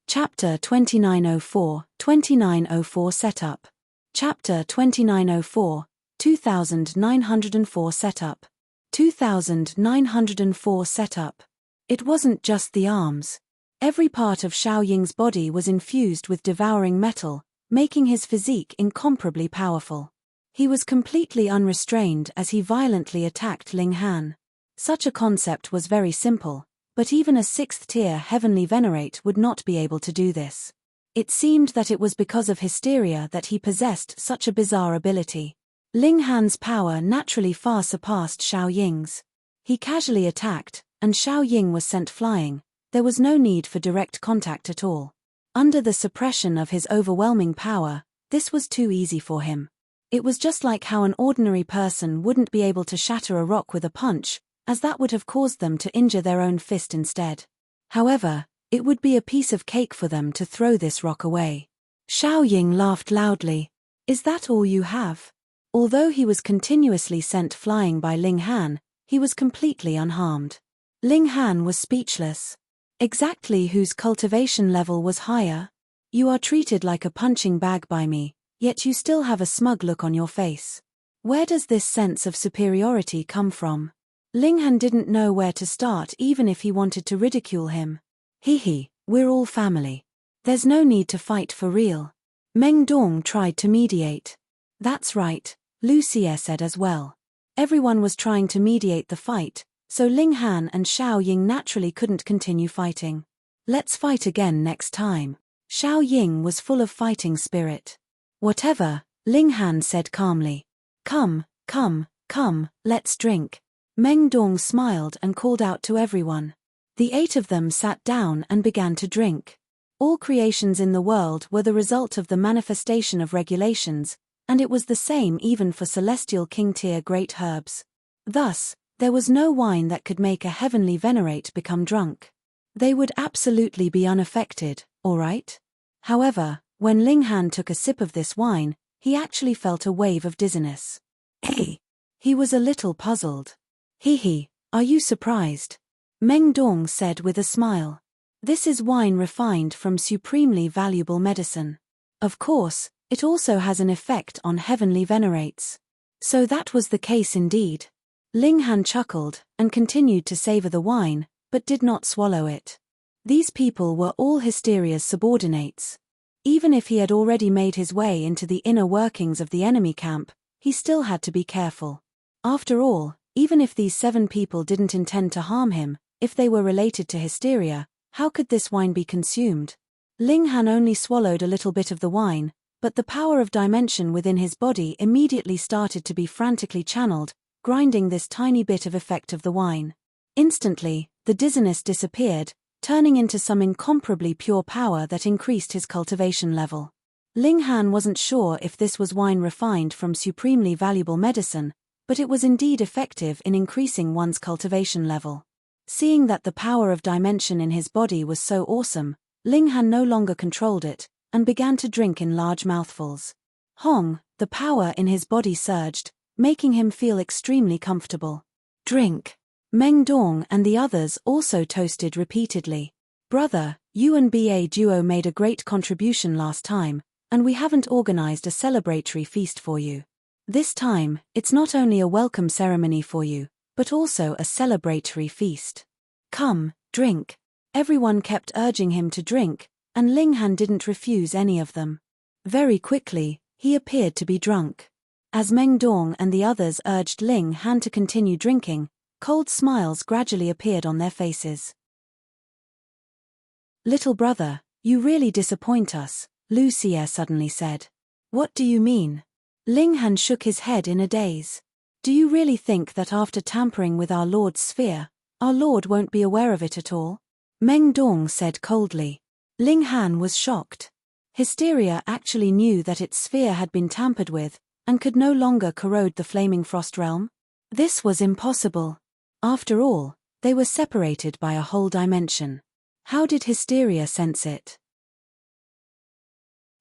Chapter 2904, 2904 Setup. Chapter 2904, 2904 Setup. 2904 Setup. It wasn't just the arms. Every part of Xiao Ying's body was infused with devouring metal, making his physique incomparably powerful. He was completely unrestrained as he violently attacked Ling Han. Such a concept was very simple, but even a 6th tier heavenly venerate would not be able to do this. It seemed that it was because of hysteria that he possessed such a bizarre ability. Ling Han's power naturally far surpassed Xiao Ying's. He casually attacked, and Xiao Ying was sent flying. There was no need for direct contact at all. Under the suppression of his overwhelming power, this was too easy for him. It was just like how an ordinary person wouldn't be able to shatter a rock with a punch, as that would have caused them to injure their own fist instead. However, it would be a piece of cake for them to throw this rock away. Xiao Ying laughed loudly. "Is that all you have?" Although he was continuously sent flying by Ling Han, he was completely unharmed. Ling Han was speechless. Exactly whose cultivation level was higher? "You are treated like a punching bag by me, yet you still have a smug look on your face. Where does this sense of superiority come from?" Ling Han didn't know where to start even if he wanted to ridicule him. "Hee, we're all family. There's no need to fight for real." Meng Dong tried to mediate. "That's right," Lucia said as well. Everyone was trying to mediate the fight, so Ling Han and Xiao Ying naturally couldn't continue fighting. "Let's fight again next time." Xiao Ying was full of fighting spirit. "Whatever," Ling Han said calmly. Come, let's drink." Meng Dong smiled and called out to everyone. The 8 of them sat down and began to drink. All creations in the world were the result of the manifestation of regulations, and it was the same even for celestial king-tier great herbs. Thus, there was no wine that could make a heavenly venerate become drunk. They would absolutely be unaffected, all right? However, when Ling Han took a sip of this wine, he actually felt a wave of dizziness. Hey! He was a little puzzled. "Hee, are you surprised?" Meng Dong said with a smile. "This is wine refined from supremely valuable medicine. Of course, it also has an effect on heavenly venerates." So that was the case indeed. Ling Han chuckled, and continued to savor the wine, but did not swallow it. These people were all Hysteria's subordinates. Even if he had already made his way into the inner workings of the enemy camp, he still had to be careful. After all, even if these 7 people didn't intend to harm him, if they were related to Hysteria, how could this wine be consumed? Ling Han only swallowed a little bit of the wine, But the power of dimension within his body immediately started to be frantically channeled, grinding this tiny bit of effect of the wine. Instantly, the dizziness disappeared, turning into some incomparably pure power that increased his cultivation level. Ling Han wasn't sure if this was wine refined from supremely valuable medicine, but it was indeed effective in increasing one's cultivation level. Seeing that the power of dimension in his body was so awesome, Ling Han no longer controlled it, and began to drink in large mouthfuls. Hong, the power in his body surged, making him feel extremely comfortable. Drink. Meng Dong and the others also toasted repeatedly. Brother, you and BA Duo made a great contribution last time, and we haven't organized a celebratory feast for you. This time, it's not only a welcome ceremony for you, but also a celebratory feast. Come, drink. Everyone kept urging him to drink, and Ling Han didn't refuse any of them. Very quickly, he appeared to be drunk. As Meng Dong and the others urged Ling Han to continue drinking, cold smiles gradually appeared on their faces. Little brother, you really disappoint us, Lu Xie suddenly said. What do you mean? Ling Han shook his head in a daze. Do you really think that after tampering with our Lord's sphere, our Lord won't be aware of it at all? Meng Dong said coldly. Ling Han was shocked. Hysteria actually knew that its sphere had been tampered with, and could no longer corrode the flaming frost realm? This was impossible. After all, they were separated by a whole dimension. How did Hysteria sense it?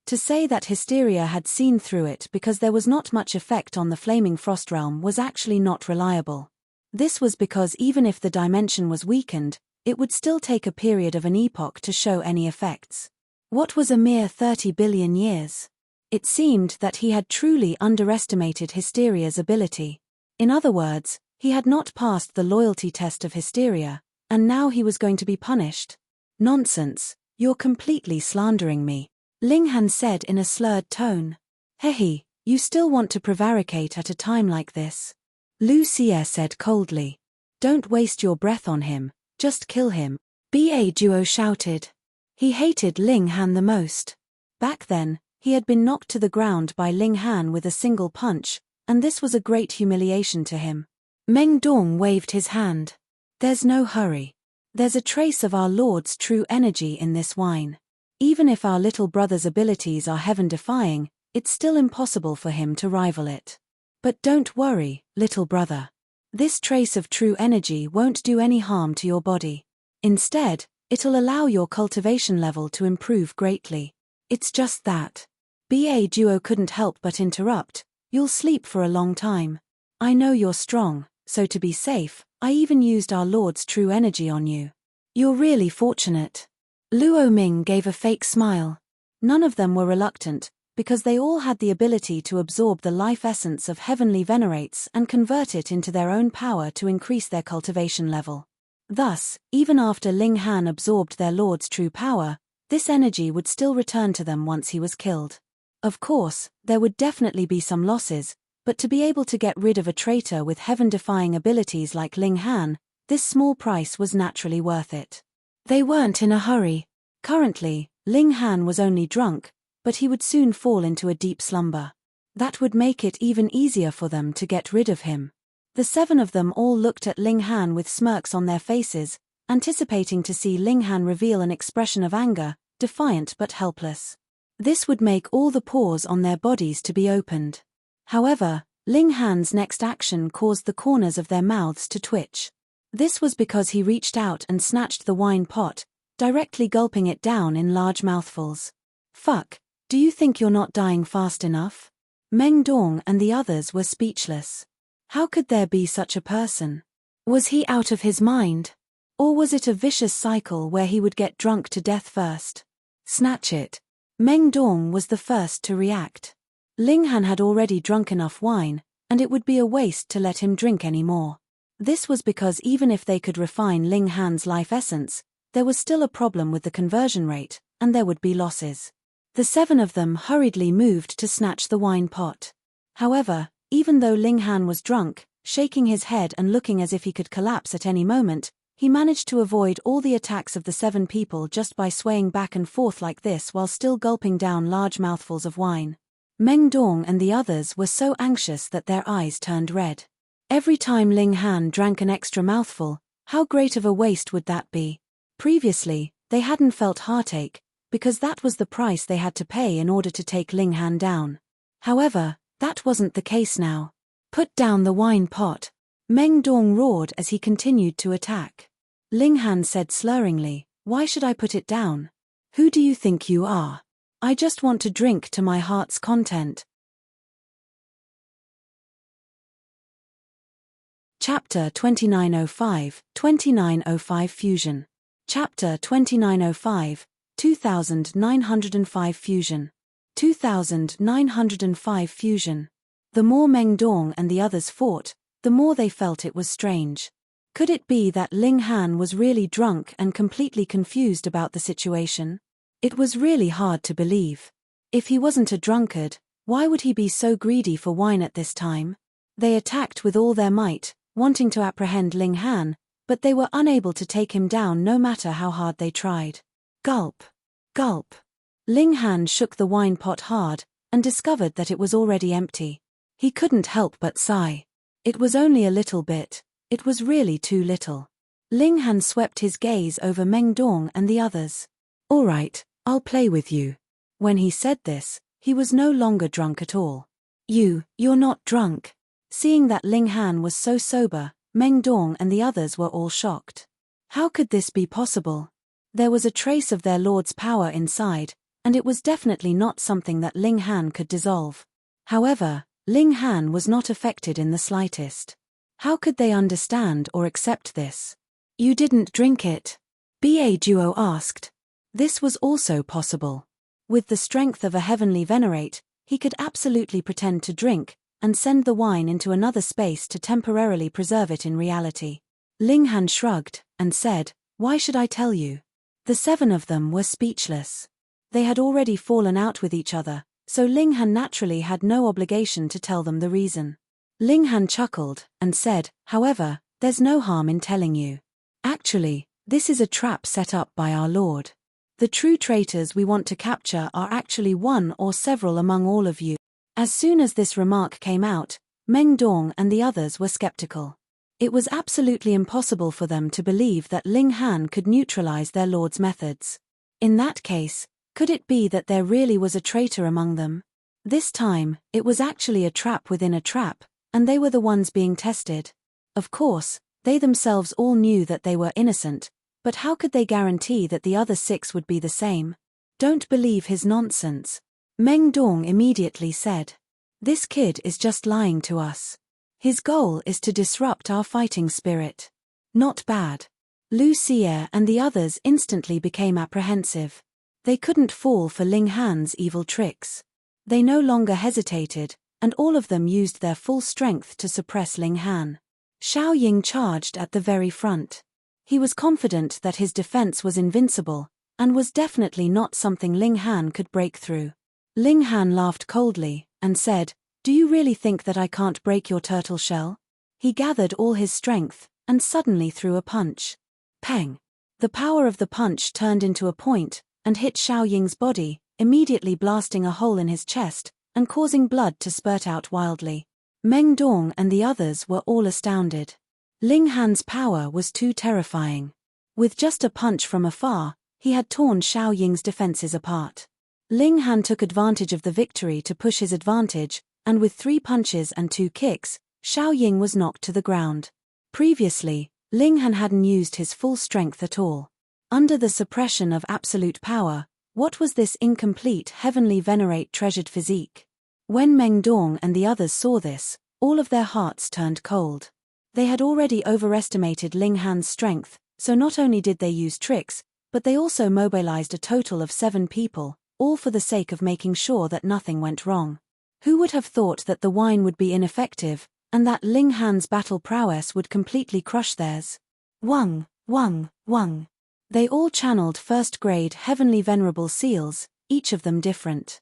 To say that Hysteria had seen through it because there was not much effect on the flaming frost realm was actually not reliable. This was because even if the dimension was weakened, it would still take a period of an epoch to show any effects. What was a mere 30 billion years? It seemed that he had truly underestimated Hysteria's ability. In other words, he had not passed the loyalty test of Hysteria, and now he was going to be punished. Nonsense, you're completely slandering me, Ling Han said in a slurred tone. Hehe, you still want to prevaricate at a time like this? Lu Xie said coldly. Don't waste your breath on him, just kill him, BA Duo shouted. He hated Ling Han the most. Back then, he had been knocked to the ground by Ling Han with a single punch, and this was a great humiliation to him. Meng Dong waved his hand. There's no hurry. There's a trace of our Lord's true energy in this wine. Even if our little brother's abilities are heaven-defying, it's still impossible for him to rival it. But don't worry, little brother. This trace of true energy won't do any harm to your body. Instead, it'll allow your cultivation level to improve greatly. It's just that. BA Duo couldn't help but interrupt. You'll sleep for a long time. I know you're strong, so to be safe, I even used our Lord's true energy on you. You're really fortunate. Luo Ming gave a fake smile. None of them were reluctant, because they all had the ability to absorb the life essence of heavenly venerates and convert it into their own power to increase their cultivation level. Thus, even after Ling Han absorbed their Lord's true power, this energy would still return to them once he was killed. Of course, there would definitely be some losses, but to be able to get rid of a traitor with heaven-defying abilities like Ling Han, this small price was naturally worth it. They weren't in a hurry. Currently, Ling Han was only drunk, but he would soon fall into a deep slumber. That would make it even easier for them to get rid of him. The 7 of them all looked at Ling Han with smirks on their faces, anticipating to see Ling Han reveal an expression of anger, defiant but helpless. This would make all the pores on their bodies to be opened. However, Ling Han's next action caused the corners of their mouths to twitch. This was because he reached out and snatched the wine pot, directly gulping it down in large mouthfuls. Fuck, do you think you're not dying fast enough? Meng Dong and the others were speechless. How could there be such a person? Was he out of his mind? Or was it a vicious cycle where he would get drunk to death first? Snatch it. Meng Dong was the first to react. Ling Han had already drunk enough wine, and it would be a waste to let him drink any more. This was because even if they could refine Ling Han's life essence, there was still a problem with the conversion rate, and there would be losses. The 7 of them hurriedly moved to snatch the wine pot. However, even though Ling Han was drunk, shaking his head and looking as if he could collapse at any moment, He managed to avoid all the attacks of the 7 people just by swaying back and forth like this while still gulping down large mouthfuls of wine. Meng Dong and the others were so anxious that their eyes turned red. Every time Ling Han drank an extra mouthful, how great of a waste would that be? Previously, they hadn't felt heartache, because that was the price they had to pay in order to take Ling Han down. However, that wasn't the case now. Put down the wine pot. Meng Dong roared as he continued to attack. Ling Han said slurringly, "Why should I put it down? Who do you think you are? I just want to drink to my heart's content." Chapter 2905 Fusion. Chapter 2905, 2905 Fusion. 2905 Fusion. The more Meng Dong and the others fought, the more they felt it was strange. Could it be that Ling Han was really drunk and completely confused about the situation? It was really hard to believe. If he wasn't a drunkard, why would he be so greedy for wine at this time? They attacked with all their might, wanting to apprehend Ling Han, but they were unable to take him down no matter how hard they tried. Gulp. Gulp. Ling Han shook the wine pot hard, and discovered that it was already empty. He couldn't help but sigh. It was only a little bit. It was really too little. Ling Han swept his gaze over Meng Dong and the others. "All right, I'll play with you." When he said this, he was no longer drunk at all. You're not drunk." Seeing that Ling Han was so sober, Meng Dong and the others were all shocked. How could this be possible? There was a trace of their lord's power inside, and it was definitely not something that Ling Han could dissolve. However, Ling Han was not affected in the slightest. How could they understand or accept this? "You didn't drink it?" Ba Duo asked. This was also possible. With the strength of a heavenly venerate, he could absolutely pretend to drink, and send the wine into another space to temporarily preserve it in reality. Ling Han shrugged, and said, "Why should I tell you?" The 7 of them were speechless. They had already fallen out with each other, so Ling Han naturally had no obligation to tell them the reason. Ling Han chuckled, and said, "However, there's no harm in telling you. Actually, this is a trap set up by our Lord. The true traitors we want to capture are actually one or several among all of you." As soon as this remark came out, Meng Dong and the others were skeptical. It was absolutely impossible for them to believe that Ling Han could neutralize their lord's methods. In that case, could it be that there really was a traitor among them? This time, it was actually a trap within a trap, and they were the ones being tested. Of course, they themselves all knew that they were innocent, but how could they guarantee that the other 6 would be the same? "Don't believe his nonsense," Meng Dong immediately said. "This kid is just lying to us. His goal is to disrupt our fighting spirit." Not bad. Lu Xie and the others instantly became apprehensive. They couldn't fall for Ling Han's evil tricks. They no longer hesitated, and all of them used their full strength to suppress Ling Han. Xiao Ying charged at the very front. He was confident that his defense was invincible, and was definitely not something Ling Han could break through. Ling Han laughed coldly, and said, "Do you really think that I can't break your turtle shell?" He gathered all his strength, and suddenly threw a punch. Peng! The power of the punch turned into a point, and hit Xiao Ying's body, immediately blasting a hole in his chest, and causing blood to spurt out wildly. Meng Dong and the others were all astounded. Ling Han's power was too terrifying. With just a punch from afar, he had torn Xiao Ying's defenses apart. Ling Han took advantage of the victory to push his advantage, and with 3 punches and 2 kicks, Xiao Ying was knocked to the ground. Previously, Ling Han hadn't used his full strength at all. Under the suppression of absolute power, what was this incomplete heavenly venerate treasured physique? When Meng Dong and the others saw this, all of their hearts turned cold. They had already overestimated Ling Han's strength, so not only did they use tricks, but they also mobilized a total of 7 people, all for the sake of making sure that nothing went wrong. Who would have thought that the wine would be ineffective, and that Ling Han's battle prowess would completely crush theirs? Wang, Wang, Wang. They all channeled first-grade heavenly venerable seals, each of them different.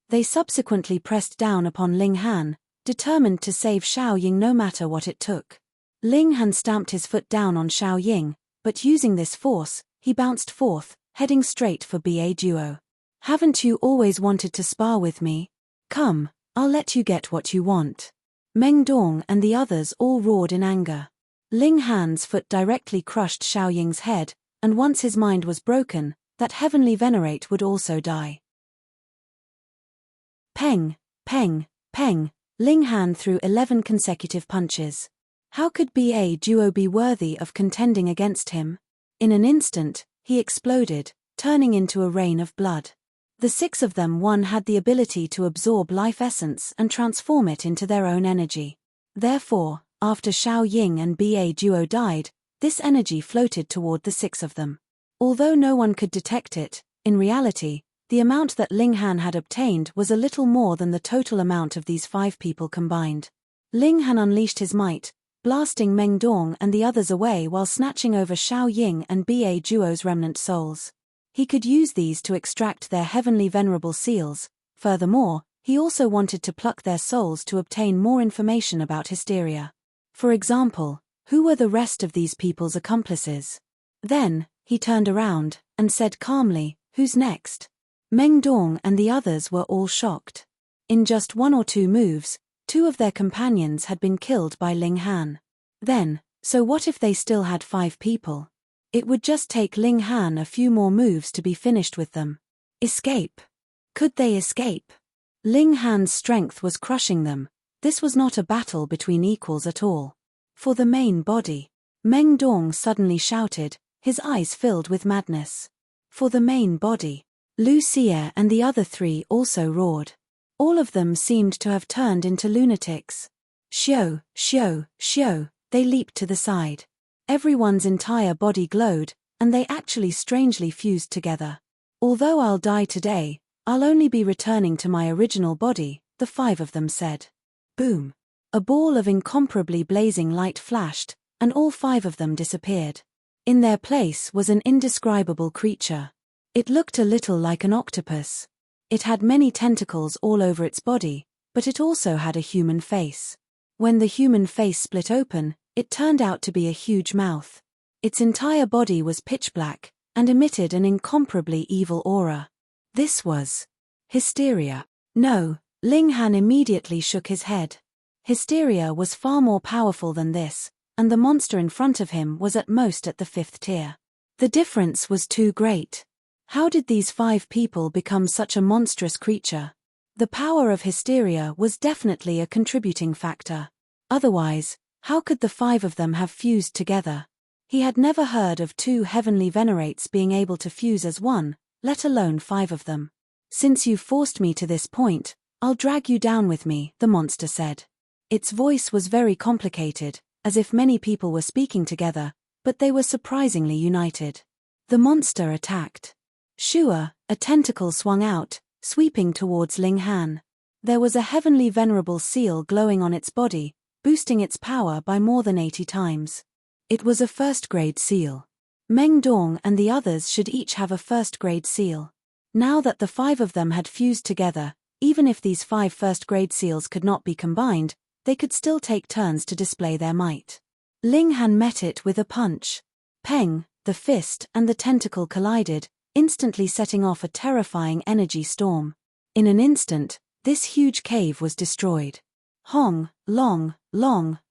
They subsequently pressed down upon Ling Han, determined to save Xiao Ying no matter what it took. Ling Han stamped his foot down on Xiao Ying, but using this force, he bounced forth, heading straight for Ba Duo. Haven't you always wanted to spar with me? Come, I'll let you get what you want. Meng Dong and the others all roared in anger. Ling Han's foot directly crushed Xiao Ying's head, and once his mind was broken, that heavenly venerate would also die. Peng, peng, peng, Ling Han threw 11 consecutive punches. How could Ba Duo be worthy of contending against him? In an instant, he exploded, turning into a rain of blood. The 6 of them one had the ability to absorb life essence and transform it into their own energy. Therefore, after Xiao Ying and Ba Duo died, this energy floated toward the 6 of them. Although no one could detect it, in reality, the amount that Ling Han had obtained was a little more than the total amount of these 5 people combined. Ling Han unleashed his might, blasting Meng Dong and the others away while snatching over Xiao Ying and Ba Duo's remnant souls. He could use these to extract their heavenly venerable seals. Furthermore, he also wanted to pluck their souls to obtain more information about hysteria. For example, who were the rest of these people's accomplices? Then, he turned around and said calmly, "Who's next?" Meng Dong and the others were all shocked. In just 1 or 2 moves, 2 of their companions had been killed by Ling Han. Then, so what if they still had 5 people? It would just take Ling Han a few more moves to be finished with them. Escape? Could they escape? Ling Han's strength was crushing them. This was not a battle between equals at all. For the main body, Meng Dong suddenly shouted, his eyes filled with madness. For the main body, Lu Xie and the other 3 also roared. All of them seemed to have turned into lunatics. Xiao, xiao, xiao, they leaped to the side. Everyone's entire body glowed, and they actually strangely fused together. Although I'll die today, I'll only be returning to my original body, the 5 of them said. Boom. A ball of incomparably blazing light flashed, and all 5 of them disappeared. In their place was an indescribable creature. It looked a little like an octopus. It had many tentacles all over its body, but it also had a human face. When the human face split open, it turned out to be a huge mouth. Its entire body was pitch black, and emitted an incomparably evil aura. This was hysteria. No, Ling Han immediately shook his head. Hysteria was far more powerful than this, and the monster in front of him was at most at the 5th tier. The difference was too great. How did these 5 people become such a monstrous creature? The power of hysteria was definitely a contributing factor. Otherwise, how could the 5 of them have fused together? He had never heard of 2 heavenly venerates being able to fuse as one, let alone 5 of them. Since you've forced me to this point, I'll drag you down with me, the monster said. Its voice was very complicated, as if many people were speaking together, but they were surprisingly united. The monster attacked. Shua, a tentacle swung out, sweeping towards Ling Han. There was a heavenly venerable seal glowing on its body, boosting its power by more than 80 times. It was a first-grade seal. Meng Dong and the others should each have a first-grade seal. Now that the 5 of them had fused together, even if these 5 first-grade seals could not be combined, they could still take turns to display their might. Ling Han met it with a punch. Peng, the fist and the tentacle collided, instantly setting off a terrifying energy storm. In an instant, this huge cave was destroyed. Hong, long,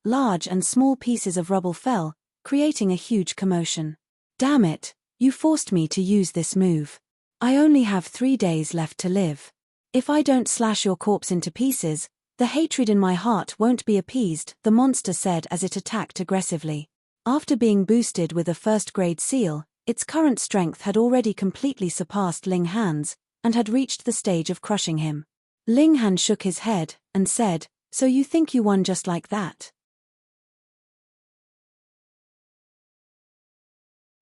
large and small pieces of rubble fell, creating a huge commotion. Damn it, you forced me to use this move. I only have 3 days left to live. If I don't slash your corpse into pieces, the hatred in my heart won't be appeased, the monster said as it attacked aggressively. After being boosted with a first-grade seal, its current strength had already completely surpassed Ling Han's, and had reached the stage of crushing him. Ling Han shook his head, and said, "So you think you won just like that?"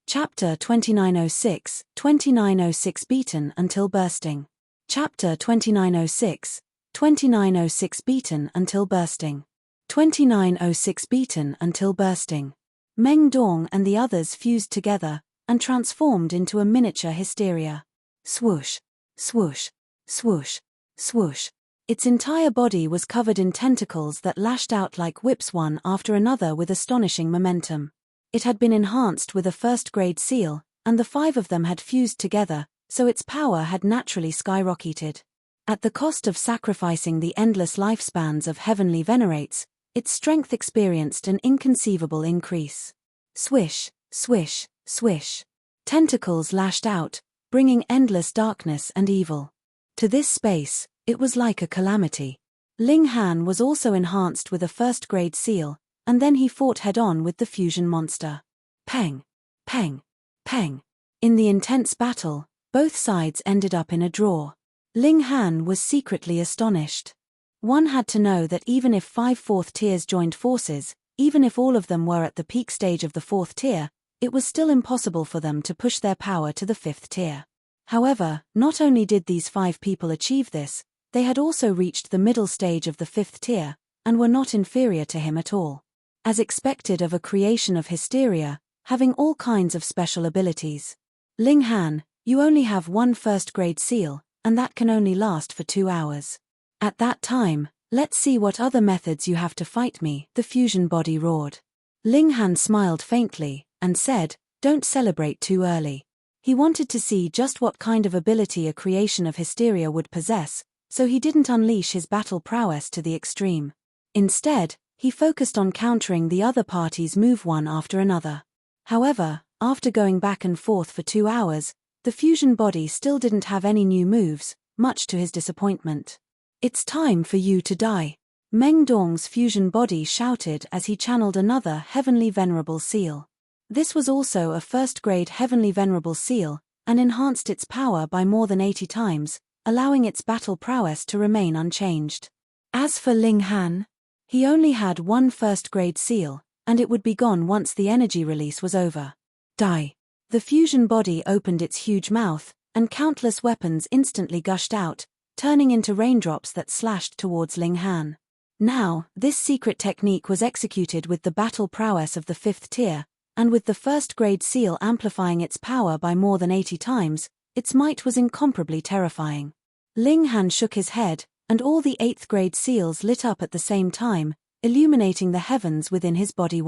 Chapter 2906, 2906 Beaten until bursting. Chapter 2906, 2906 Beaten until bursting. 2906 Beaten until bursting. Meng Dong and the others fused together, and transformed into a miniature hysteria. Swoosh, swoosh, swoosh, swoosh. Its entire body was covered in tentacles that lashed out like whips one after another with astonishing momentum. It had been enhanced with a first-grade seal, and the 5 of them had fused together, so its power had naturally skyrocketed. At the cost of sacrificing the endless lifespans of heavenly venerates, its strength experienced an inconceivable increase. Swish, swish, swish. Tentacles lashed out, bringing endless darkness and evil. To this space, it was like a calamity. Ling Han was also enhanced with a first-grade seal, and then he fought head-on with the fusion monster. Peng, peng, peng. In the intense battle, both sides ended up in a draw. Ling Han was secretly astonished. One had to know that even if 5 fourth tiers joined forces, even if all of them were at the peak stage of the 4th tier, it was still impossible for them to push their power to the 5th tier. However, not only did these 5 people achieve this, they had also reached the middle stage of the 5th tier, and were not inferior to him at all. As expected of a creation of hysteria, having all kinds of special abilities. Ling Han, you only have 1 first-grade seal, and that can only last for 2 hours. At that time, let's see what other methods you have to fight me, the fusion body roared. Ling Han smiled faintly, and said, don't celebrate too early. He wanted to see just what kind of ability a creation of hysteria would possess, so he didn't unleash his battle prowess to the extreme. Instead, he focused on countering the other party's move one after another. However, after going back and forth for 2 hours, the fusion body still didn't have any new moves, much to his disappointment. It's time for you to die. Meng Dong's fusion body shouted as he channeled another heavenly venerable seal. This was also a first-grade heavenly venerable seal, and enhanced its power by more than 80 times, allowing its battle prowess to remain unchanged. As for Ling Han, he only had 1 first-grade seal, and it would be gone once the energy release was over. Die. The fusion body opened its huge mouth, and countless weapons instantly gushed out, turning into raindrops that slashed towards Ling Han. Now, this secret technique was executed with the battle prowess of the 5th tier, and with the first-grade seal amplifying its power by more than 80 times, its might was incomparably terrifying. Ling Han shook his head, and all the 8th-grade seals lit up at the same time, illuminating the heavens within his body.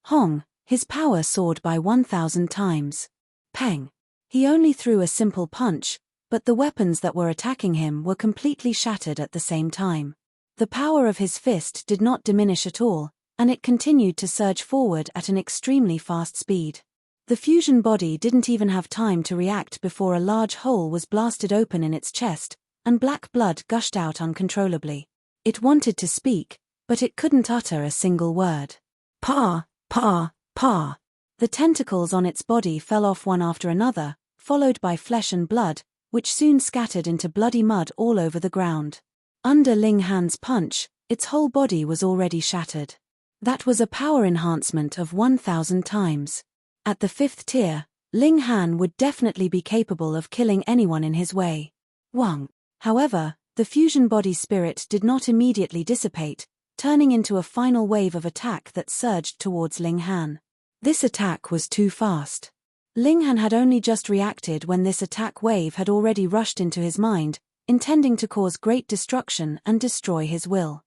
Hong, his power soared by 1,000 times. Peng. He only threw a simple punch, but the weapons that were attacking him were completely shattered at the same time. The power of his fist did not diminish at all, and it continued to surge forward at an extremely fast speed. The fusion body didn't even have time to react before a large hole was blasted open in its chest, and black blood gushed out uncontrollably. It wanted to speak, but it couldn't utter a single word. Pa, pa, pa. The tentacles on its body fell off one after another, followed by flesh and blood, which soon scattered into bloody mud all over the ground. Under Ling Han's punch, its whole body was already shattered. That was a power enhancement of 1,000 times. At the 5th tier, Ling Han would definitely be capable of killing anyone in his way. Wang. However, the fusion body spirit did not immediately dissipate, turning into a final wave of attack that surged towards Ling Han. This attack was too fast. Ling Han had only just reacted when this attack wave had already rushed into his mind, intending to cause great destruction and destroy his will.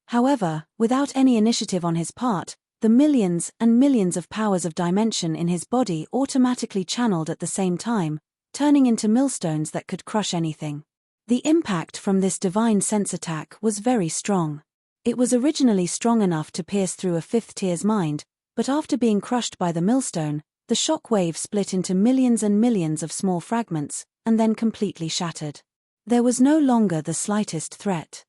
However, without any initiative on his part, the millions and millions of powers of dimension in his body automatically channeled at the same time, turning into millstones that could crush anything. The impact from this divine sense attack was very strong. It was originally strong enough to pierce through a 5th tier's mind, but after being crushed by the millstone, the shock wave split into millions and millions of small fragments, and then completely shattered. There was no longer the slightest threat.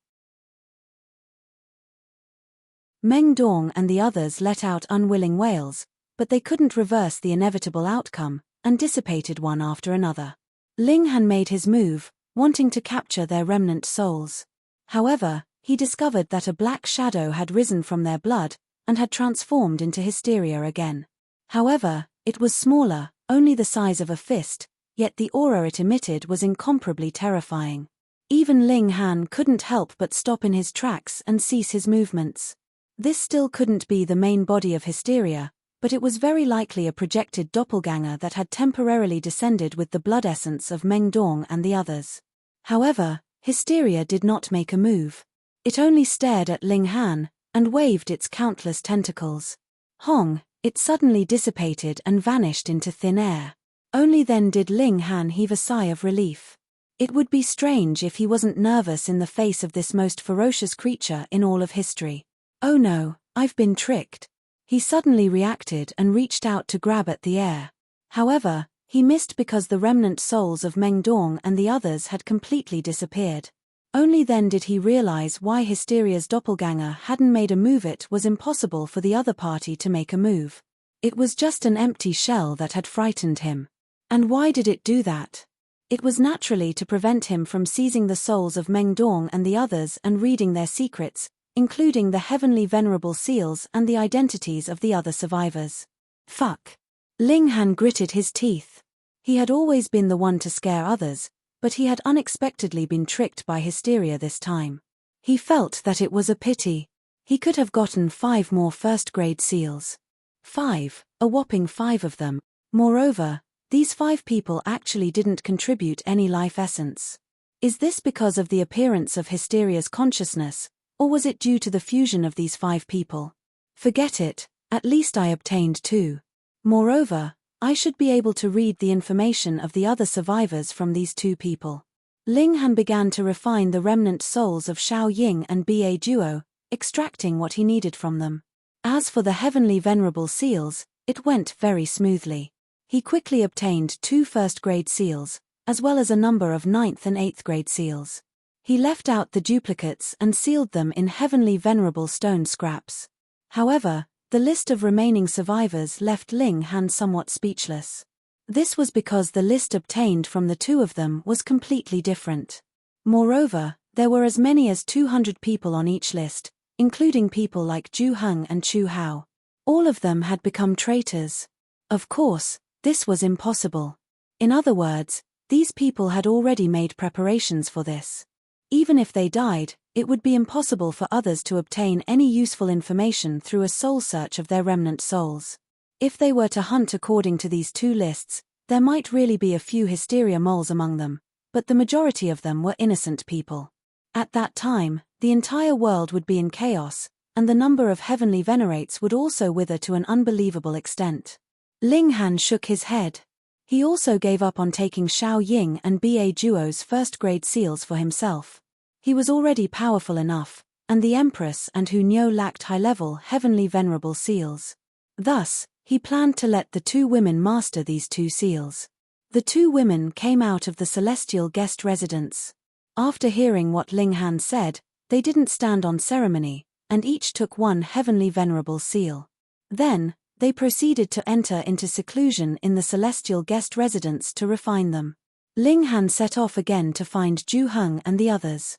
Meng Dong and the others let out unwilling wails, but they couldn't reverse the inevitable outcome, and dissipated one after another. Ling Han made his move, wanting to capture their remnant souls. However, he discovered that a black shadow had risen from their blood, and had transformed into hysteria again. However, it was smaller, only the size of a fist, yet the aura it emitted was incomparably terrifying. Even Ling Han couldn't help but stop in his tracks and cease his movements. This still couldn't be the main body of hysteria, but it was very likely a projected doppelganger that had temporarily descended with the blood essence of Meng Dong and the others. However, Hysteria did not make a move. It only stared at Ling Han, and waved its countless tentacles. Hong, it suddenly dissipated and vanished into thin air. Only then did Ling Han heave a sigh of relief. It would be strange if he wasn't nervous in the face of this most ferocious creature in all of history. Oh no, I've been tricked. He suddenly reacted and reached out to grab at the air. However, he missed because the remnant souls of Meng Dong and the others had completely disappeared. Only then did he realize why Hysteria's doppelganger hadn't made a move. It was impossible for the other party to make a move. It was just an empty shell that had frightened him. And why did it do that? It was naturally to prevent him from seizing the souls of Meng Dong and the others and reading their secrets, including the heavenly venerable seals and the identities of the other survivors. Fuck. Ling Han gritted his teeth. He had always been the one to scare others, but he had unexpectedly been tricked by Hysteria this time. He felt that it was a pity. He could have gotten 5 more first-grade seals. 5, a whopping 5 of them. Moreover, these 5 people actually didn't contribute any life essence. Is this because of the appearance of Hysteria's consciousness, or was it due to the fusion of these 5 people? Forget it, at least I obtained 2. Moreover, I should be able to read the information of the other survivors from these 2 people. Ling Han began to refine the remnant souls of Xiao Ying and Ba Duo, extracting what he needed from them. As for the heavenly venerable seals, it went very smoothly. He quickly obtained 2 first-grade seals, as well as a number of 9th and 8th grade seals. He left out the duplicates and sealed them in heavenly venerable stone scraps. However, the list of remaining survivors left Ling Han somewhat speechless. This was because the list obtained from the 2 of them was completely different. Moreover, there were as many as 200 people on each list, including people like Zhu Heng and Chu Hao. All of them had become traitors. Of course, this was impossible. In other words, these people had already made preparations for this. Even if they died, it would be impossible for others to obtain any useful information through a soul search of their remnant souls. If they were to hunt according to these 2 lists, there might really be a few Hysteria moles among them, but the majority of them were innocent people. At that time, the entire world would be in chaos, and the number of heavenly venerates would also wither to an unbelievable extent. Ling Han shook his head. He also gave up on taking Xiao Ying and Ba Duo's first-grade seals for himself. He was already powerful enough, and the Empress and Hu Niu lacked high-level heavenly venerable seals. Thus, he planned to let the 2 women master these 2 seals. The 2 women came out of the celestial guest residence. After hearing what Ling Han said, they didn't stand on ceremony, and each took 1 heavenly venerable seal. Then, they proceeded to enter into seclusion in the celestial guest residence to refine them. Ling Han set off again to find Zhu Heng and the others.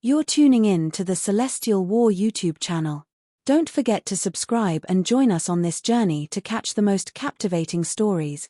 You're tuning in to the Celestial War YouTube channel. Don't forget to subscribe and join us on this journey to catch the most captivating stories,